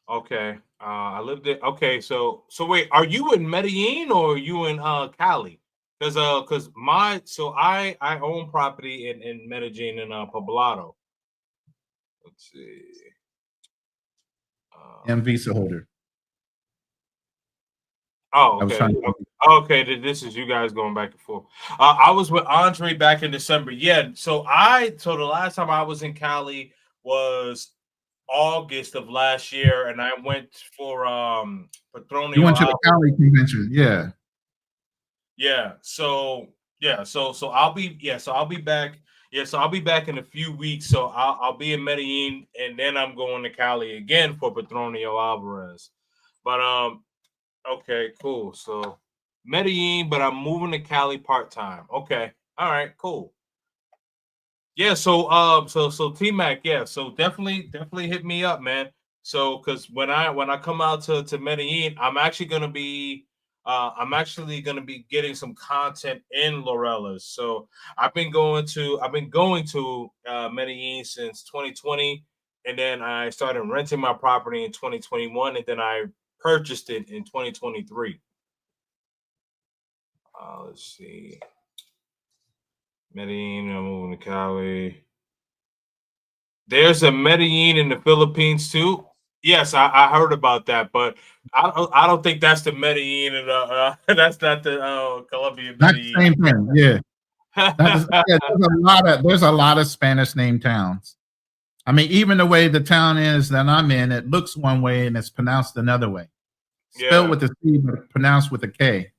Okay. I lived there. Okay, so wait, are you in Medellin or are you in Cali? Because I own property in Medellin and Poblado. Let's see. I'm visa holder. Oh, okay. Okay, this is you guys going back and forth. I was with Andre back in December. Yeah, so the last time I was in Cali was August of last year, and I went for Patronio. You went to the Cali convention, yeah. Yeah. So Yeah, so I'll be back. Yeah, so I'll be back in a few weeks. So I'll be in Medellin, and then I'm going to Cali again for Petronio Alvarez. But okay, cool. So Medellin, but I'm moving to Cali part time. Okay, all right, cool. Yeah, so T Mac, yeah, so definitely hit me up, man. So because when I come out to Medellin, I'm actually gonna be getting some content in Larelas. So I've been going to Medellin since 2020, and then I started renting my property in 2021, and then I purchased it in 2023. Let's see, Medellin. I'm moving to Cali. There's a Medellin in the Philippines too. Yes, I heard about that, but I don't think that's the Medellin. That's not the Colombian Not the Medellin. same thing. Yeah. Yeah, there's a lot of Spanish name towns. I mean, even the way the town is that I'm in, it looks one way and it's pronounced another way. Spelled Yeah, with a C, but pronounced with a K.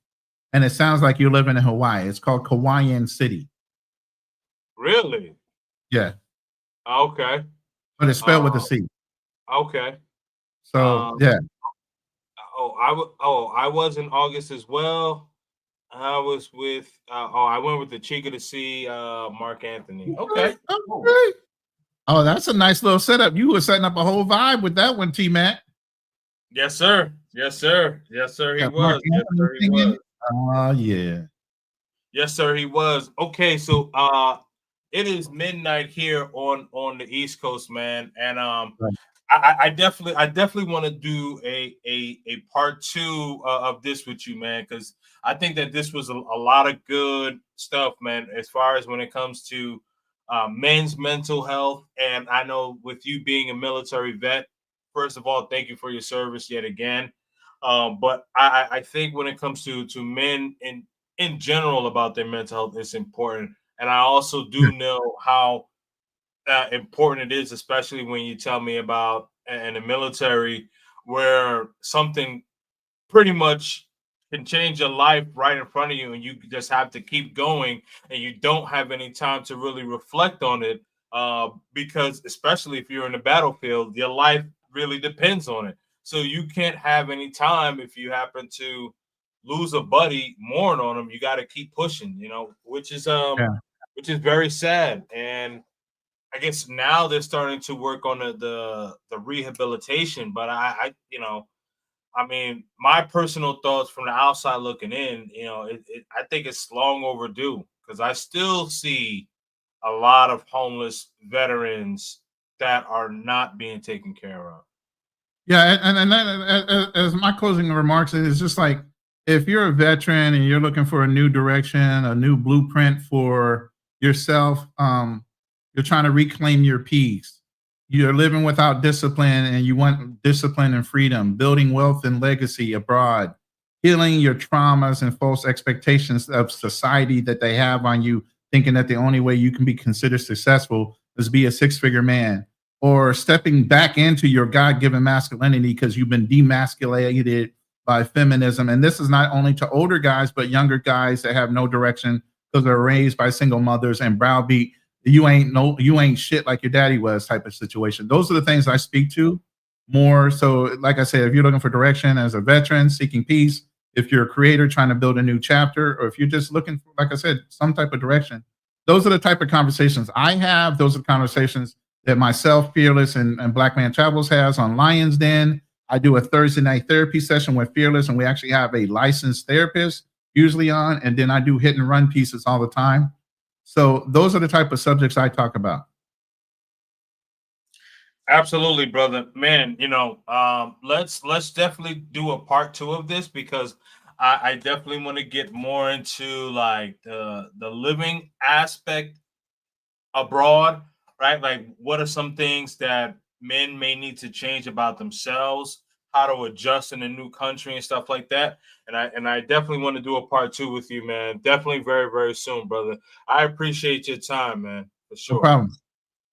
And it sounds like you're living in Hawaii. It's called Kauaian City. really? Yeah. Okay. But it's spelled with a Uh, C. okay. So Um, yeah. I was in August as well. I was with I went with the Chica to see Mark Anthony. Okay. Okay, Cool. okay. Oh, that's a nice little setup. You were setting up a whole vibe with that one, T Mac. Yes, sir. Yes, sir. Yes, sir. He Yeah, Mark was. Yes, Anthony sir. He singing. was. Oh yeah. Yes, sir, he was. Okay, so it is midnight here on the East Coast, man. And Right. I definitely want to do a part two of this with you, man, because I think that this was a lot of good stuff, man, as far as when it comes to men's mental health. And I know with you being a military vet, first of all, thank you for your service yet again. But I think when it comes to men in general about their mental health, it's important. And I also Yeah. do know how important it is, especially when you tell me about in the military, where something pretty much can change your life right in front of you, and you just have to keep going, and you don't have any time to really reflect on it. Because especially if you're in the battlefield, your life really depends on it. So you can't have any time if you happen to lose a buddy, mourn on them. You got to keep pushing, Yeah. which is very sad. And I guess now they're starting to work on the rehabilitation, but I mean, my personal thoughts from the outside looking in, I think it's long overdue because I still see a lot of homeless veterans that are not being taken care of. Yeah, and then as my closing remarks is just like if you're a veteran and you're looking for a new direction, a new blueprint for yourself, you're trying to reclaim your peace. You're living without discipline and you want discipline and freedom, building wealth and legacy abroad, healing your traumas and false expectations of society that they have on you, thinking that the only way you can be considered successful is be a six-figure man, or stepping back into your God-given masculinity because you've been demasculated by feminism. And this is not only to older guys, but younger guys that have no direction because they're raised by single mothers and browbeat. You ain't shit like your daddy was type of situation. Those are the things I speak to more. So, like I said, if you're looking for direction as a veteran seeking peace, if you're a creator trying to build a new chapter, or if you're just looking for, like I said, some type of direction, those are the type of conversations I have. Those are conversations that myself, Fearless, and Black Man Travels has on Lion's Den. I do a Thursday night therapy session with Fearless, and we actually have a licensed therapist usually on, and then I do hit and run pieces all the time. So those are the type of subjects I talk about. Absolutely, brother. Man, let's definitely do a part two of this because I definitely want to get more into like the living aspect abroad, right? Like, what are some things that men may need to change about themselves, how to adjust in a new country and stuff like that. And I definitely want to do a part two with you, man. Definitely very, very soon, brother. I appreciate your time, man, for No sure. problem.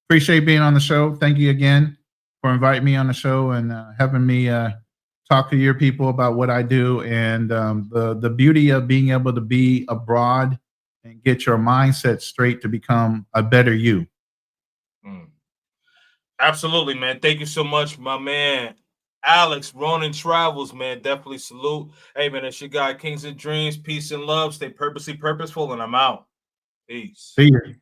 Appreciate being on the show. Thank you again for inviting me on the show and having me talk to your people about what I do and the beauty of being able to be abroad and get your mindset straight to become a better you. Absolutely, man. Thank you so much, my man. Alex, Ronin Travels, man. Definitely salute. Hey, man, it's your guy, Kingzndreamz. Peace and love. Stay purposely purposeful, and I'm out. Peace. See you.